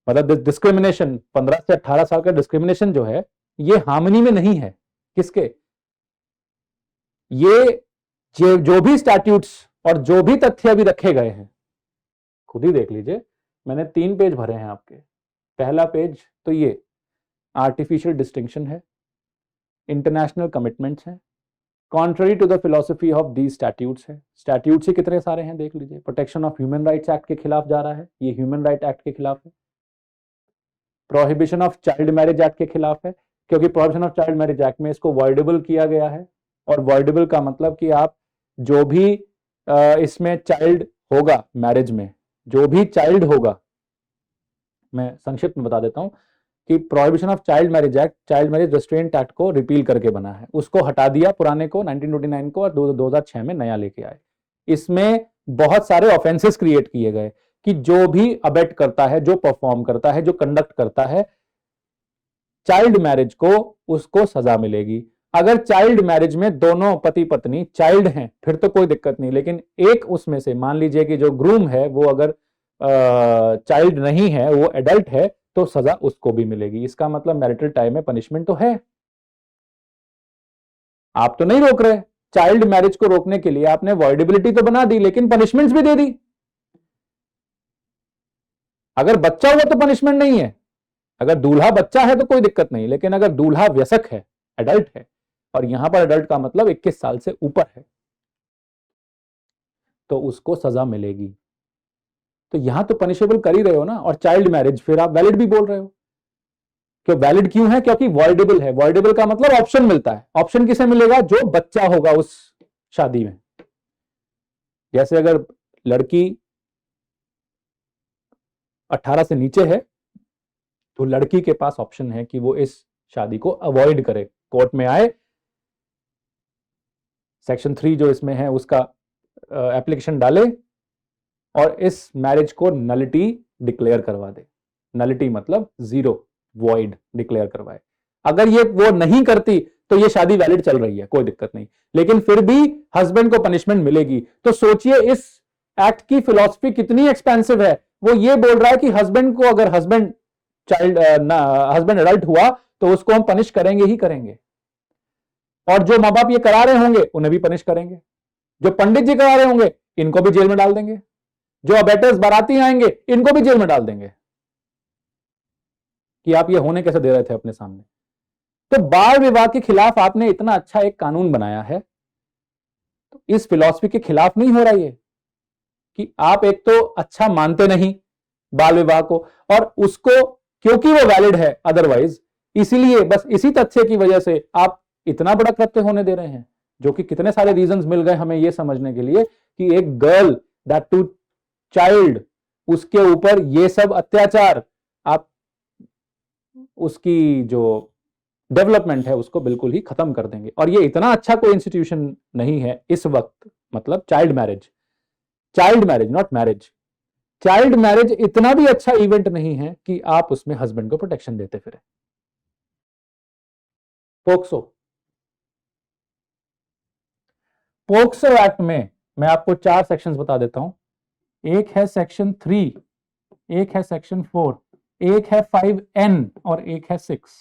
मतलब डिस्क्रिमिनेशन, 15 से 18 साल का डिस्क्रिमिनेशन जो है ये हार्मनी में नहीं है। किसके? ये जो भी स्टैट्यूट्स और जो भी तथ्य अभी रखे गए हैं, खुद ही देख लीजिए। मैंने 3 पेज भरे हैं आपके। पहला पेज तो ये आर्टिफिशियल डिस्टिंक्शन है, इंटरनेशनल कमिटमेंट्स हैं, contrary to the philosophy of the statutes है। स्टैट्यूट्स ही कितने सारे हैं देख लीजिए। Protection of human rights act के खिलाफ जा रहा है, ये ह्यूमन राइट एक्ट के खिलाफ है। Prohibition of child marriage act के खिलाफ है, क्योंकि prohibition of child marriage act में इसको वॉइडेबल किया गया है। और वॉइडेबल का मतलब कि आप जो भी इसमें चाइल्ड होगा मैरिज में, जो भी चाइल्ड होगा, मैं संक्षिप्त में बता देता हूं, कि prohibition of child marriage act, child marriage restaurant act को रिपील करके बना है, उसको हटा दिया पुराने को 1929 को, और 2006 में नया लेके आए। इसमें बहुत सारे ऑफेंसेस क्रिएट किए गए कि जो भी अबेट करता है, जो परफॉर्म करता है, जो कंडक्ट करता है चाइल्ड मैरिज को, उसको सजा मिलेगी। अगर चाइल्ड मैरिज में दोनों पति पत्नी चाइल्ड हैं फिर तो कोई दिक्कत नहीं, लेकिन एक उसमें से मान लीजिए कि जो ग्रूम है वो अगर चाइल्ड नहीं है, वो एडल्ट है, तो सजा उसको भी मिलेगी। इसका मतलब मैरिटल टाइम में पनिशमेंट तो है। आप तो नहीं रोक रहे, चाइल्ड मैरिज को रोकने के लिए आपने वॉइडेबिलिटी तो बना दी, लेकिन पनिशमेंट्स भी दे दी। अगर बच्चा हुआ तो पनिशमेंट नहीं है, अगर दूल्हा बच्चा है तो कोई दिक्कत नहीं, लेकिन अगर दूल्हा वयस्क है, एडल्ट है, और यहां पर एडल्ट का मतलब 21 साल से ऊपर है, तो उसको सजा मिलेगी। तो यहां तो पनिशेबल कर ही रहे हो ना, और चाइल्ड मैरिज फिर आप वैलिड भी बोल रहे हो। क्यों वैलिड क्यों है? क्योंकि वॉइडेबल है। वॉइडेबल का मतलब ऑप्शन मिलता है। ऑप्शन किसे मिलेगा? जो बच्चा होगा उस शादी में। जैसे अगर लड़की 18 से नीचे है तो लड़की के पास ऑप्शन है कि वो इस शादी को अवॉइड करे, कोर्ट में आए, सेक्शन 3 जो इसमें है उसका एप्लीकेशन डाले और इस मैरिज को नलिटी डिक्लेयर करवा दे। नलिटी मतलब जीरो, वॉइड डिक्लेयर करवाए। अगर ये वो नहीं करती तो ये शादी वैलिड चल रही है, कोई दिक्कत नहीं, लेकिन फिर भी हस्बैंड को पनिशमेंट मिलेगी। तो सोचिए इस एक्ट की फिलॉसफी कितनी एक्सपेंसिव है। वो ये बोल रहा है कि हस्बैंड को, अगर हस्बैंड हस्बैंड एडल्ट हुआ तो उसको हम पनिश करेंगे ही करेंगे, और जो मां बाप ये करा रहे होंगे उन्हें भी पनिश करेंगे, जो पंडित जी करा रहे होंगे इनको भी जेल में डाल देंगे, जो अबेटर्स बाराती आएंगे इनको भी जेल में डाल देंगे कि आप ये होने कैसे दे रहे थे अपने सामने। तो बाल विवाह के खिलाफ आपने इतना अच्छा एक कानून बनाया है, तो इस फिलॉसफी के खिलाफ नहीं हो रहा है कि आप एक तो अच्छा मानते नहीं बाल विवाह को, और उसको क्योंकि वो वैलिड है अदरवाइज, इसीलिए बस इसी तथ्य की वजह से आप इतना बड़ा कृत्य होने दे रहे हैं, जो कि कितने सारे रीजंस मिल गए हमें ये समझने के लिए कि एक गर्ल, दैट टू चाइल्ड, उसके ऊपर ये सब अत्याचार, आप उसकी जो डेवलपमेंट है उसको बिल्कुल ही खत्म कर देंगे। और ये इतना अच्छा कोई इंस्टीट्यूशन नहीं है इस वक्त, मतलब child marriage, child marriage not marriage, child marriage इतना भी अच्छा इवेंट नहीं है कि आप उसमें हस्बैंड को प्रोटेक्शन देते फिरे। पोक्सो, पोक्सो एक्ट में मैं आपको 4 सेक्शंस बता देता हूं। एक है सेक्शन 3, एक है सेक्शन 4, एक है 5N और एक है 6।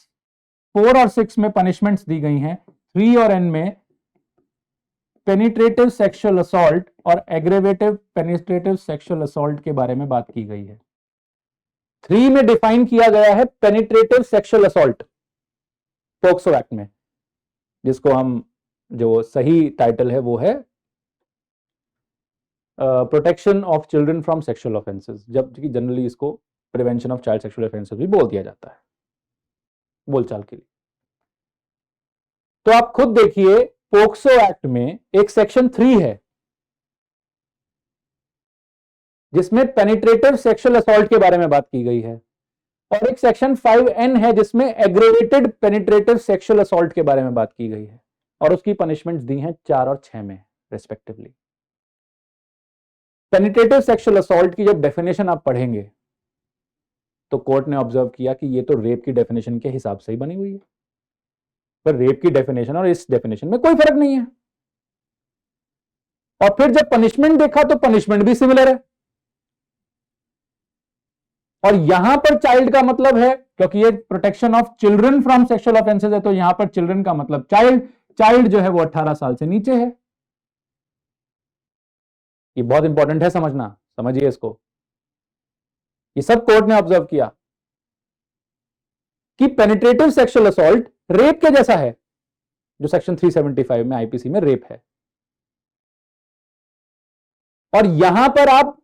4 और 6 में पनिशमेंट्स दी गई हैं। 3 और N में पेनिट्रेटिव सेक्सुअल असॉल्ट और एग्रेवेटिव पेनिट्रेटिव सेक्सुअल असॉल्ट के बारे में बात की गई है। 3 में डिफाइन किया गया है penetrative sexual assault POCSO act में, जिसको हम, जो सही टाइटल है वो है protection of children from sexual offences, जबकि जनरली इसको prevention of child sexual offences भी बोल दिया जाता है बोलचाल के लिए। तो आप खुद देखिए, पोक्सो एक्ट में एक सेक्शन 3 है जिसमें पेनिट्रेटिव सेक्सुअल असॉल्ट के बारे में बात की गई है, और एक सेक्शन 5N है जिसमें एग्रेवेटेड पेनिट्रेटिव सेक्सुअल असॉल्ट के बारे में बात की गई है, और उसकी पनिशमेंट्स दी हैं 4 और 6 में रेस्पेक्टिवली। पेनिट्रेटिव सेक्सुअल असॉल्ट की जब डेफिनेशन आप पढ़ेंगे तो कोर्ट ने ऑब्जर्व किया कि ये तो रेप की डेफिनेशन के हिसाब से ही बनी हुई है, पर रेप की डेफिनेशन और इस डेफिनेशन में कोई फर्क नहीं है। और फिर जब पनिशमेंट देखा तो पनिशमेंट भी सिमिलर है, और यहां पर चाइल्ड का मतलब है, क्योंकि ये protection of children from sexual offences है, तो यहां पर चिल्ड्रन का मतलब चाइल्ड, चाइल्ड जो है वो 18 साल से नीचे है। ये बहुत इंपॉर्टेंट है समझना, समझिए इसको। ये सब कोर्ट ने ऑब्जर्व किया कि पेनिट्रेटिव सेक्सुअल असॉल्ट रेप के जैसा है, जो सेक्शन 375 में आईपीसी में रेप है, और यहां पर आप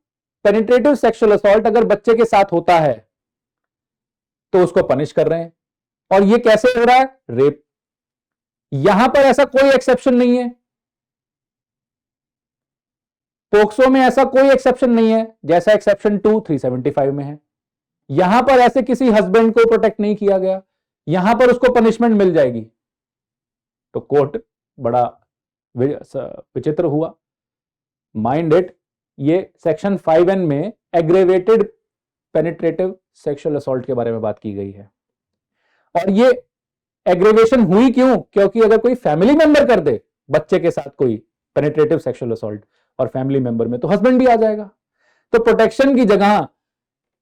पेनिट्रेटिव सेक्सुअल असॉल्ट अगर बच्चे के साथ होता है तो उसको पनिश कर रहे हैं, और ये कैसे हो रहा है? रेप। यहां पर ऐसा कोई एक्सेप्शन नहीं है, पोक्सो में ऐसा कोई एक्सेप्शन नहीं है जैसा एक्सेप्शन 2 375 में है। यहां पर ऐसे किसी हस्बैंड को प्रोटेक्ट नहीं किया गया, यहां पर उसको पनिशमेंट मिल जाएगी। तो कोर्ट बड़ा विचित्र हुआ। माइंड इट, ये सेक्शन 5N में एग्रेवेटेड पेनिट्रेटिव सेक्सुअल असॉल्ट के बारे में बात की गई है। और ये एग्रेवेशन हुई क्यों? क्योंकि अगर कोई फैमिली मेंबर कर दे बच्चे के साथ कोई पेनिट्रेटिव सेक्सुअल असॉल्ट, और फैमिली मेंबर में तो हस्बैंड भी आ जाएगा। तो प्रोटेक्शन की जगह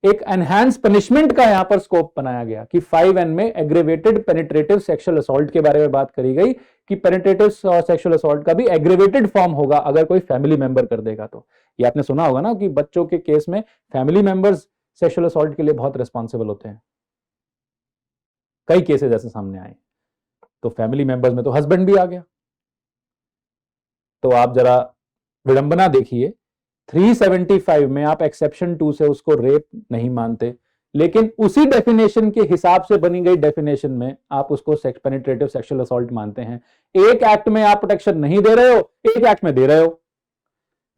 एक एनहांस पनिशमेंट का यहां पर स्कोप बनाया गया कि 5N में एग्रेवेटेड पेनिट्रेटिव सेक्सुअल असॉल्ट के बारे में बात करी गई कि पेनिट्रेटिव सेक्सुअल असॉल्ट का भी एग्रेवेटेड फॉर्म होगा अगर कोई फैमिली मेंबर कर देगा। तो ये आपने सुना होगा ना कि बच्चों के केस में फैमिली मेंबर्स सेक्सुअल असॉल्ट के लिए बहुत रिस्पॉन्सिबल होते हैं। कई केसेस ऐसे सामने आए, तो फैमिली मेंबर्स में तो हस्बैंड भी आ गया। तो आप जरा विडंबना देखिए, 375 में आप एक्सेप्शन 2 से उसको रेप नहीं मानते, लेकिन उसी डेफिनेशन के हिसाब से बनी गई डेफिनेशन में आप उसको पेनिट्रेटिव सेक्सुअल असॉल्ट मानते हैं। एक एक्ट में आप प्रोटेक्शन नहीं दे रहे हो, एक एक्ट में दे रहे हो।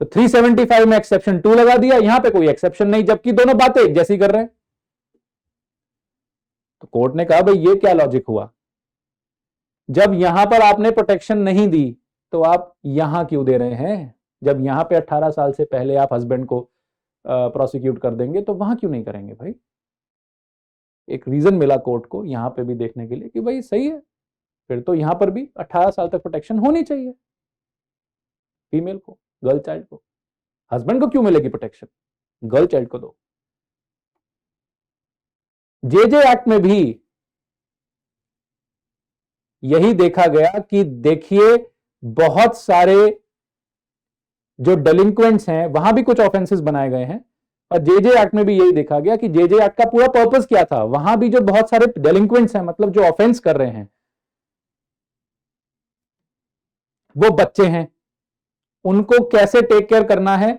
तो 375 में एक्सेप्शन 2 लगा दिया, यहां पे कोई एक्सेप्शन नहीं, जबकि दोनों बातें एक जैसी कर रहे हैं। तो कोर्ट ने कहा भाई ये क्या लॉजिक हुआ? जब यहां पर आपने प्रोटेक्शन नहीं दी तो आप यहां क्यों दे रहे हैं? जब यहां पे 18 साल से पहले आप हस्बैंड को प्रोसिक्यूट कर देंगे तो वहां क्यों नहीं करेंगे भाई? एक रीजन मिला कोर्ट को यहां पे भी देखने के लिए कि भाई सही है, फिर तो यहां पर भी 18 साल तक प्रोटेक्शन होनी चाहिए फीमेल को, गर्ल चाइल्ड को। हस्बैंड को क्यों मिलेगी प्रोटेक्शन, गर्ल चाइल्ड को दो। जे एक्ट में भी यही देखा गया कि देखिए बहुत सारे जो डेलिंक्वेंट्स हैं वहां भी कुछ ऑफेंसेस बनाए गए हैं, और जे एक्ट में भी यही देखा गया कि जे एक्ट का पूरा पर्पस क्या था। वहां भी जो बहुत सारे डेलिंक्वेंट्स हैं, मतलब जो ऑफेंस कर रहे हैं, वो बच्चे हैं, उनको कैसे टेक केयर करना है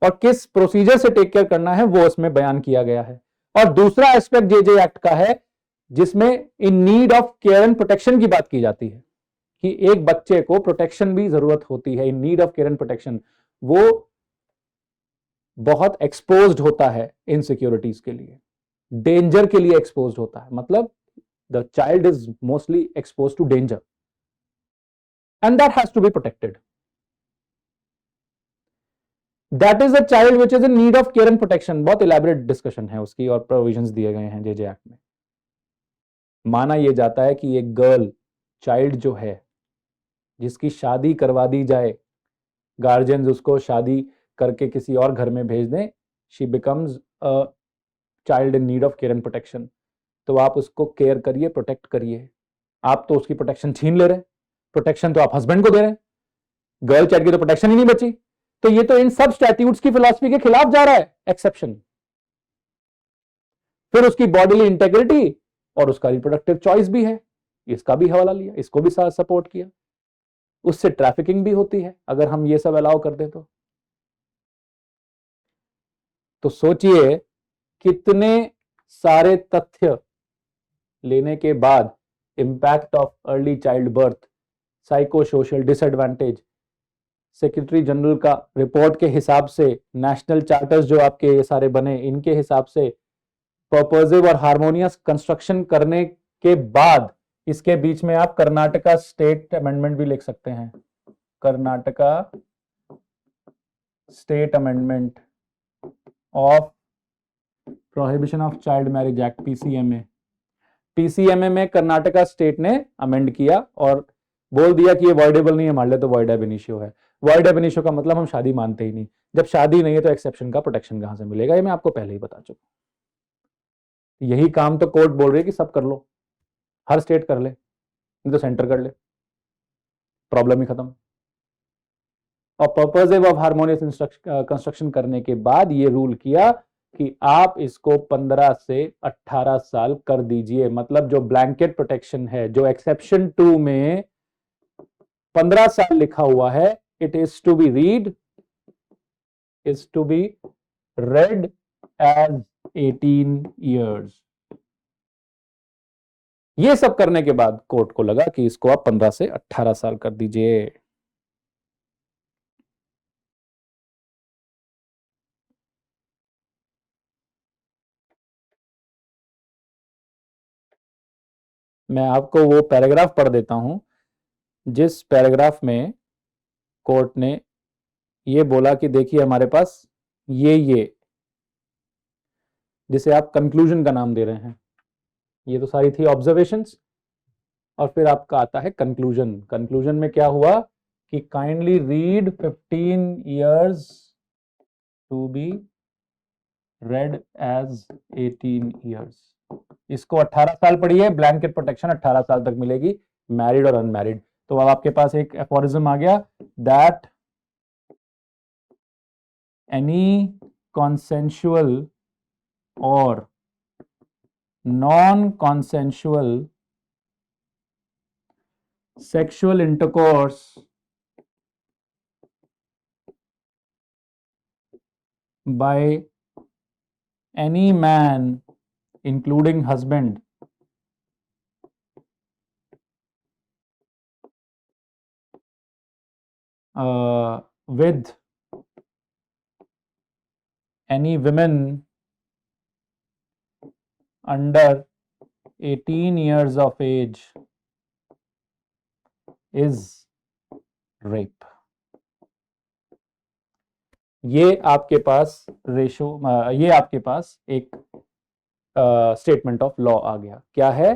और किस प्रोसीजर से टेक केयर करना है वो उसमें बयान किया गया है। और दूसरा एस्पेक्ट जे एक्ट का है जिसमें इन need of care and protection की बात की जाती है कि एक बच्चे को प्रोटेक्शन भी जरूरत होती है, इन need of care and protection. वो बहुत एक्सपोज्ड होता है इनसिक्योरिटीज के लिए, डेंजर के लिए एक्सपोज्ड होता है, मतलब the child is mostly expose to danger and that has to be protected. That is a child which is in need of care and protection. बहुत इलेबोरेट डिस्कशन है उसकी और प्रोविजंस दिए गए हैं जे एक्ट में। माना यह जाता है कि एक गर्ल चाइल्ड जो है जिसकी शादी करवा दी जाए, गार्जियंस उसको शादी करके किसी और घर में भेज दें, she becomes a child in need of care and protection. तो आप उसको केयर करिए, प्रोटेक्ट करिए। आप तो उसकी प्रोटेक्शन छीन ले रहे हैं, प्रोटेक्शन तो आप हस्बैंड को दे रहे हैं, गर्ल चाइल्ड की तो प्रोटेक्शन ही नहीं बची। तो ये तो इन सब स्टैट्यूट्स की फिलॉसफी के खिलाफ जा रहा है एक्सेप्शन। फिर उसकी बॉडीली इंटेग्रिटी और उसका रिप्रोडक्टिव चॉइस भी है, इसका भी हवाला लिया, इसको भी सपोर्ट किया। उससे ट्रैफिकिंग भी होती है अगर हम ये सब अलाउ कर दें तो सोचिए कितने सारे तथ्य लेने के बाद impact of early child birth, psycho social disadvantage, secretary general का रिपोर्ट के हिसाब से, नेशनल चार्टर्स जो आपके ये सारे बने इनके हिसाब से, पर्पसिव और हार्मोनियस कंस्ट्रक्शन करने के बाद इसके बीच में आप कर्नाटका स्टेट अमेंडमेंट भी लिख सकते हैं, Karnataka state amendment of prohibition of child marriage act, PCMA. PCMA में कर्नाटका स्टेट ने अमेंड किया और बोल दिया कि ये वॉइडेबल नहीं है, मान ले तो वॉइड एब इनिशियो है। वॉइड एब इनिशियो का मतलब हम शादी मानते ही नहीं। जब शादी नहीं है तो एक्सेप्शन का प्रोटेक्शन कहां से मिलेगा? ये मैं आपको पहले ही बता चुका। यही काम तो कोर्ट बोल रही है कि सब कर लो, हर स्टेट कर ले, नहीं तो सेंटर कर ले, प्रॉब्लम ही खत्म। और पर्पसिव ऑफ हार्मोनियस कंस्ट्रक्शन करने के बाद ये रूल किया कि आप इसको 15 से 18 साल कर दीजिए। मतलब जो ब्लैंकेट प्रोटेक्शन है, जो एक्सेप्शन 2 में 15 साल लिखा हुआ है, it is to be read as 18 years. ये सब करने के बाद कोर्ट को लगा कि इसको आप 15 से 18 साल कर दीजिए। मैं आपको वो पैराग्राफ पढ़ देता हूं जिस पैराग्राफ में कोर्ट ने ये बोला कि देखिए हमारे पास ये जिसे आप कंक्लूजन का नाम दे रहे हैं, ये तो सारी थी ऑब्जर्वेशंस, और फिर आपका आता है कंक्लूजन। कंक्लूजन में क्या हुआ कि kindly read 15 years to be read as 18 years। इसको 18 साल पढ़िए, ब्लैंकेट प्रोटेक्शन 18 साल तक मिलेगी, मैरिड और अनमैरिड। तो अब आपके पास एक एफोरिज्म आ गया, दैट एनी कॉन्सेंशुअल और non consensual sexual intercourse by any man including husband with any women under 18 years of age is rape। ये आपके पास ये आपके पास एक स्टेटमेंट ऑफ लॉ आ गया। क्या है?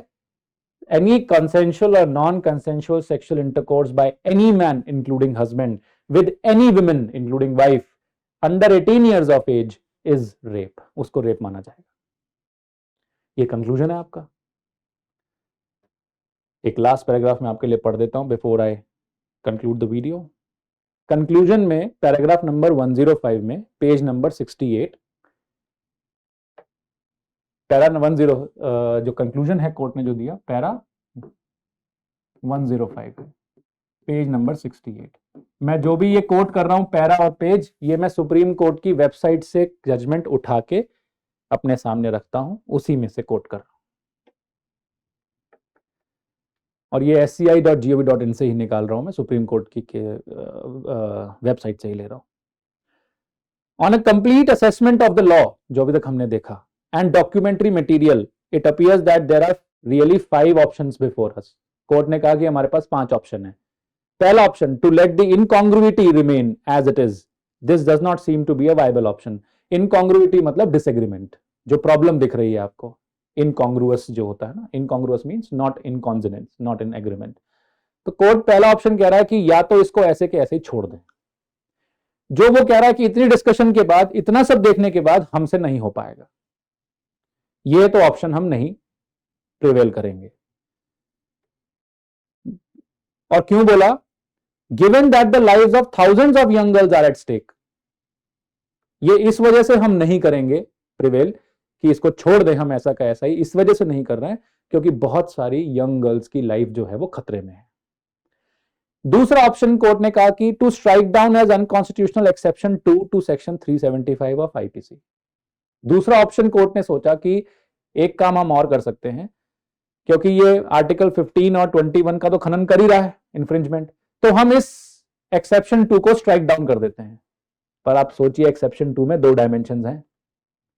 एनी कंसेंशुअल और non consensual sexual intercourse by any man including husband with any women including wife under 18 years of age is rape, उसको रेप माना जाएगा। ये कंक्लूजन है आपका। एक लास्ट पैराग्राफ में आपके लिए पढ़ देता हूं before I conclude the video. Conclusion में पैराग्राफ नंबर 105 में पेज नंबर 68, पैरा 10 जो कंक्लूजन है कोर्ट ने जो दिया, पैरा 105 पेज नंबर 68। मैं जो भी ये कोट कर रहा हूं पैरा और पेज, ये मैं सुप्रीम कोर्ट की वेबसाइट से जजमेंट उठा के अपने सामने रखता हूं, उसी में से कोट कर रहा हूं, और ये sci.gov.in से ही निकाल रहा हूं मैं, सुप्रीम कोर्ट की वेबसाइट से ही ले रहा हूं। On a complete assessment of the law, जो अभी तक हमने देखा, and documentary material, it appears that there are really 5 options before us. Court ने कहा कि हमारे पास 5 ऑप्शन है। पहला option, to let the incongruity remain as it is, this does not seem to be a viable option. Incongruity मतलब डिसएग्रीमेंट, जो प्रॉब्लम दिख रही है आपको, इनकॉन्ग्रुअस जो होता है ना, incongruous means not in consonance, not in agreement. तो कोर्ट पहला ऑप्शन कह रहा है कि या तो इसको ऐसे के ऐसे ही छोड़ दें। जो वो कह रहा है कि इतनी डिस्कशन के बाद, इतना सब देखने के बाद हमसे नहीं हो पाएगा, ये तो ऑप्शन हम नहीं प्रिवेल करेंगे। और क्यों बोला? Given that the lives of thousands of young girls are at stake, ये इस वजह से हम नहीं करेंगे प्रिवेल कि इसको छोड़ दें हम ऐसा का ऐसा ही, इस वजह से नहीं कर रहे हैं क्योंकि बहुत सारी यंग गर्ल्स की लाइफ जो है वो खतरे में है। दूसरा ऑप्शन कोर्ट ने कहा कि to strike down as unconstitutional exception 2 to section 375 of IPC. दूसरा ऑप्शन कोर्ट ने सोचा कि एक काम हम और कर सकते हैं, क्योंकि ये आर्टिकल 15 और 21 का तो खनन कर ही रहा है, इंफ्रिंजमेंट, तो हम इस एक्सेप्शन 2 को स्ट्राइक डाउन कर देते हैं। पर आप सोचिए, एक्सेप्शन 2 में 2 डायमेंशन हैं,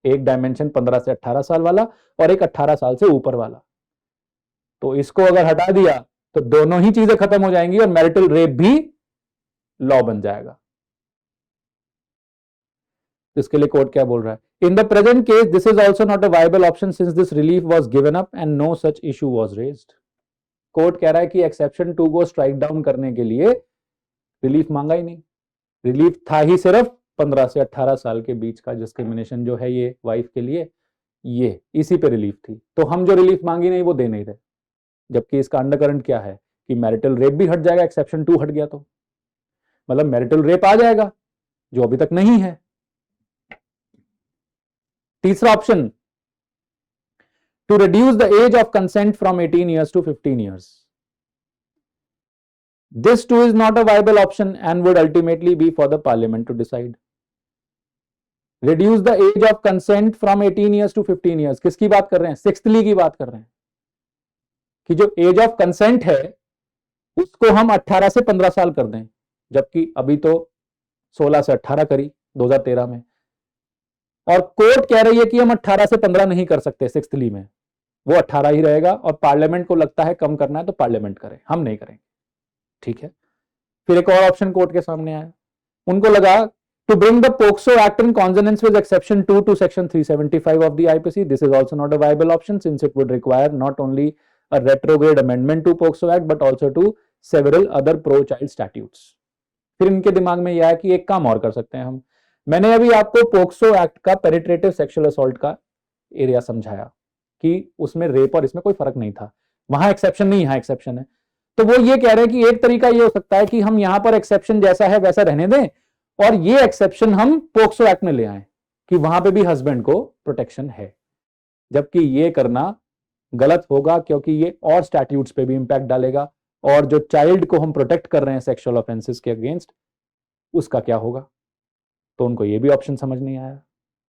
एक डायमेंशन 15 से 18 साल वाला और एक 18 साल से ऊपर वाला। तो इसको अगर हटा दिया तो दोनों ही चीजें खत्म हो जाएंगी और मैरिटल रेप भी लॉ बन जाएगा। इसके लिए कोर्ट क्या बोल रहा है? In the present case this is also not a viable option since this relief was given up and no such issue was raised. Court कह रहा है कि एक्सेप्शन 2 को स्ट्राइक डाउन करने के लिए रिलीफ मांगा ही नहीं। रिलीफ था ही सिर्फ 15 से 18 साल के बीच का डिस्क्रिमिनेशन जो है ये वाइफ के लिए, ये इसी पे रिलीफ थी। तो हम जो रिलीफ मांगी नहीं वो दे नहीं रहे, जबकि इसका अंडरकरंट क्या है कि मैरिटल रेप भी हट जाएगा, एक्सेप्शन 2 हट गया तो मतलब मैरिटल रेप आ जाएगा जो अभी तक नहीं है। तीसरा option, to reduce the age of consent from 18 years to 15 years. This too is not a viable option and would ultimately be for the parliament to decide. Reduce the age of consent from 18 years to 15 years. किसकी बात कर रहे हैं? सिक्सथली की बात कर रहे हैं कि जो एज ऑफ कंसेंट है उसको हम 18 से 15 साल कर दें, जबकि अभी तो 16 से 18 करी 2013 में, और कोर्ट कह रही है कि हम 18 से 15 नहीं कर सकते सिक्सथली में, वो 18 ही रहेगा, और पार्लियामेंट को लगता है कम करना है तो पार्लियामेंट करे, हम नहीं करेंगे, ठीक है। फिर एक और ऑप्शन कोर्ट के सामने आया, उनको लगा to bring the POCSO Act in consonance with exception 2 to section 375 of the IPC. This is also not a viable option since it would require not only a retrograde amendment to POCSO Act but also to several other pro-child statutes. फिर इनके दिमाग में यह है कि एक काम और कर सकते हैं हम। मैंने अभी आपको पोक्सो एक्ट का पेनिट्रेटिव सेक्सुअल असॉल्ट का एरिया समझाया कि उसमें रेप और इसमें कोई फर्क नहीं था, वहां एक्सेप्शन नहीं, यहां एक्सेप्शन है। तो वो ये कह रहे हैं कि एक तरीका ये हो सकता है कि हम यहां पर एक्सेप्शन जैसा है वैसा रहने दें, और ये एक्सेप्शन हम पोक्सो एक्ट में ले आए कि वहां पे भी हस्बैंड को प्रोटेक्शन है, जबकि ये करना गलत होगा क्योंकि ये और स्टैट्यूट्स पे भी इंपैक्ट डालेगा, और जो चाइल्ड को हम प्रोटेक्ट कर रहे हैं सेक्सुअल ऑफेंसेस के अगेंस्ट, उसका क्या होगा। तो उनको ये भी ऑप्शन समझ नहीं आया।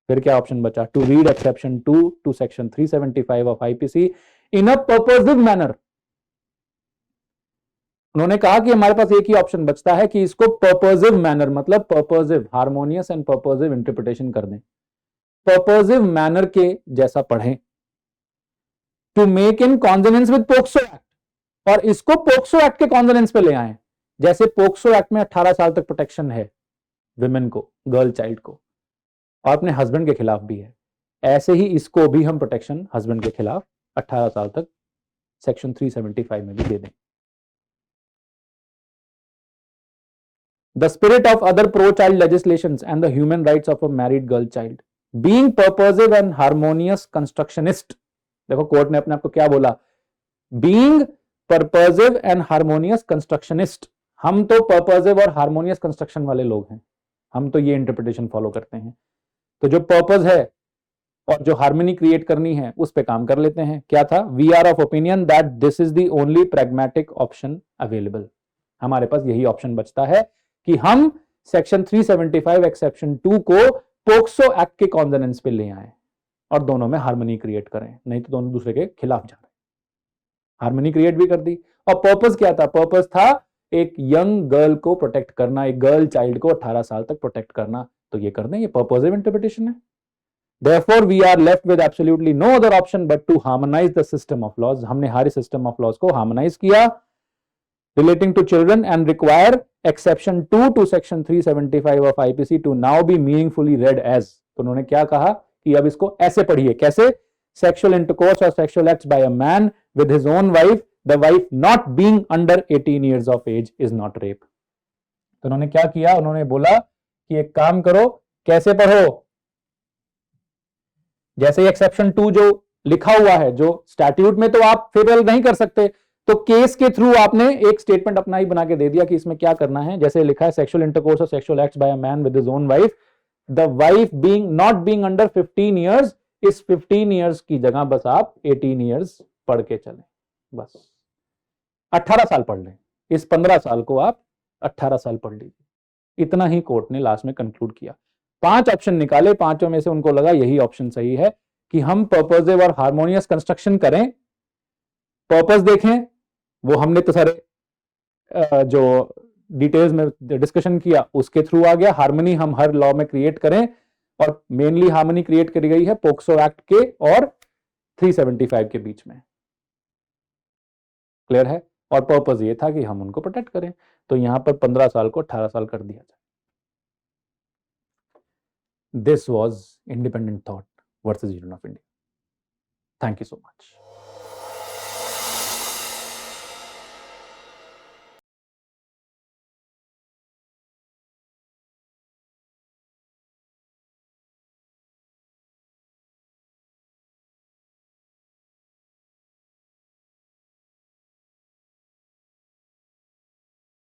फिर क्या ऑप्शन बचा, to read exception 2 to section 375 of IPC in a purposive manner. उन्होंने कहा कि हमारे पास एक ही ऑप्शन बचता है कि इसको पर्पसिव मैनर, मतलब purposive, harmonious and purposive interpretation कर दें, पर्पसिव मैनर के जैसा पढ़ें, to make in consonance with POCSO act, और इसको पोक्सो एक्ट के कॉन्सोनेंस पे ले आए। जैसे पोक्सो एक्ट में 18 साल तक प्रोटेक्शन है विमेन को, गर्ल चाइल्ड को, और अपने हस्बैंड के खिलाफ भी है, ऐसे ही इसको भी हम प्रोटेक्शन हस्बैंड के खिलाफ 18 साल तक सेक्शन 375 में भी दे दें। The spirit of other pro-child legislations and the human rights of a married girl child, being purposive and harmonious constructionist. देखो कोर्ट ने अपने आप को क्या बोला, being purposive and harmonious constructionist। हम तो purposive और harmonious construction वाले लोग हैं, हम तो ये इंटरप्रिटेशन फॉलो करते हैं। तो जो पर्पज है और जो हार्मनी क्रिएट करनी है उस पे काम कर लेते हैं। क्या था, we are of opinion that this is the only pragmatic option available. हमारे पास यही ऑप्शन बचता है कि हम सेक्शन 375 एक्सेप्शन 2 को पोक्सो एक्ट के कॉन्सोनेंस पे ले आए और दोनों में हार्मनी क्रिएट करें, नहीं तो दोनों दूसरे के खिलाफ जा रहे। हार्मनी क्रिएट भी कर दी, और पर्पस क्या था, पर्पस था एक यंग गर्ल को प्रोटेक्ट करना, एक गर्ल चाइल्ड को 18 साल तक प्रोटेक्ट करना। तो ये कर दें, ये पर्पसिव इंटरप्रिटेशन है। Therefore, we are left with absolutely no other option but to harmonize the system of laws. हमने हमारे system of laws को harmonize किया relating to children and require exception 2 to section 375 of IPC to now be meaningfully read as. तो उन्होंने क्या कहा कि अब इसको ऐसे पढ़िए, कैसे, sexual intercourse or sexual acts by a man with his own wife, the wife not being under 18 years of age is not rape. तो उन्होंने क्या किया, उन्होंने बोला कि एक काम करो, कैसे पढ़ो, जैसे एक्सेप्शन 2 जो लिखा हुआ है, जो स्टैट्यूट में तो आप फेवरल नहीं कर सकते, तो केस के थ्रू आपने एक स्टेटमेंट अपना ही बना के दे दिया कि इसमें क्या करना है। जैसे लिखा है, सेक्सुअल इंटरकोर्स और sexual acts by a man with his own wife, the wife being not being under 15 years, इस 15 इयर्स की जगह बस आप 18 इयर्स पढ़ के चलें, बस 18 साल पढ़ लें, इस 15 साल को आप 18 साल पढ़ लीजिए। इतना ही कोर्ट ने लास्ट में कंक्लूड किया। 5 ऑप्शन निकाले, पांचों में से उनको लगा यही ऑप्शन सही है कि हम पर्पसिव और हार्मोनियस कंस्ट्रक्शन करें। पर्पस देखें, वो हमने तो सारे जो डिटेल्स में डिस्कशन किया उसके थ्रू आ गया। हार्मनी हम हर लॉ में क्रिएट करें, और मेनली हार्मनी क्रिएट करी गई है पोक्सो एक्ट के और 375 के बीच में। क्लियर है? और पर्पस ये था कि हम उनको प्रोटेक्ट करें, तो यहां पर 15 साल को 18 साल कर दिया जाए। This was Independent Thought versus Union of India. Thank you so much.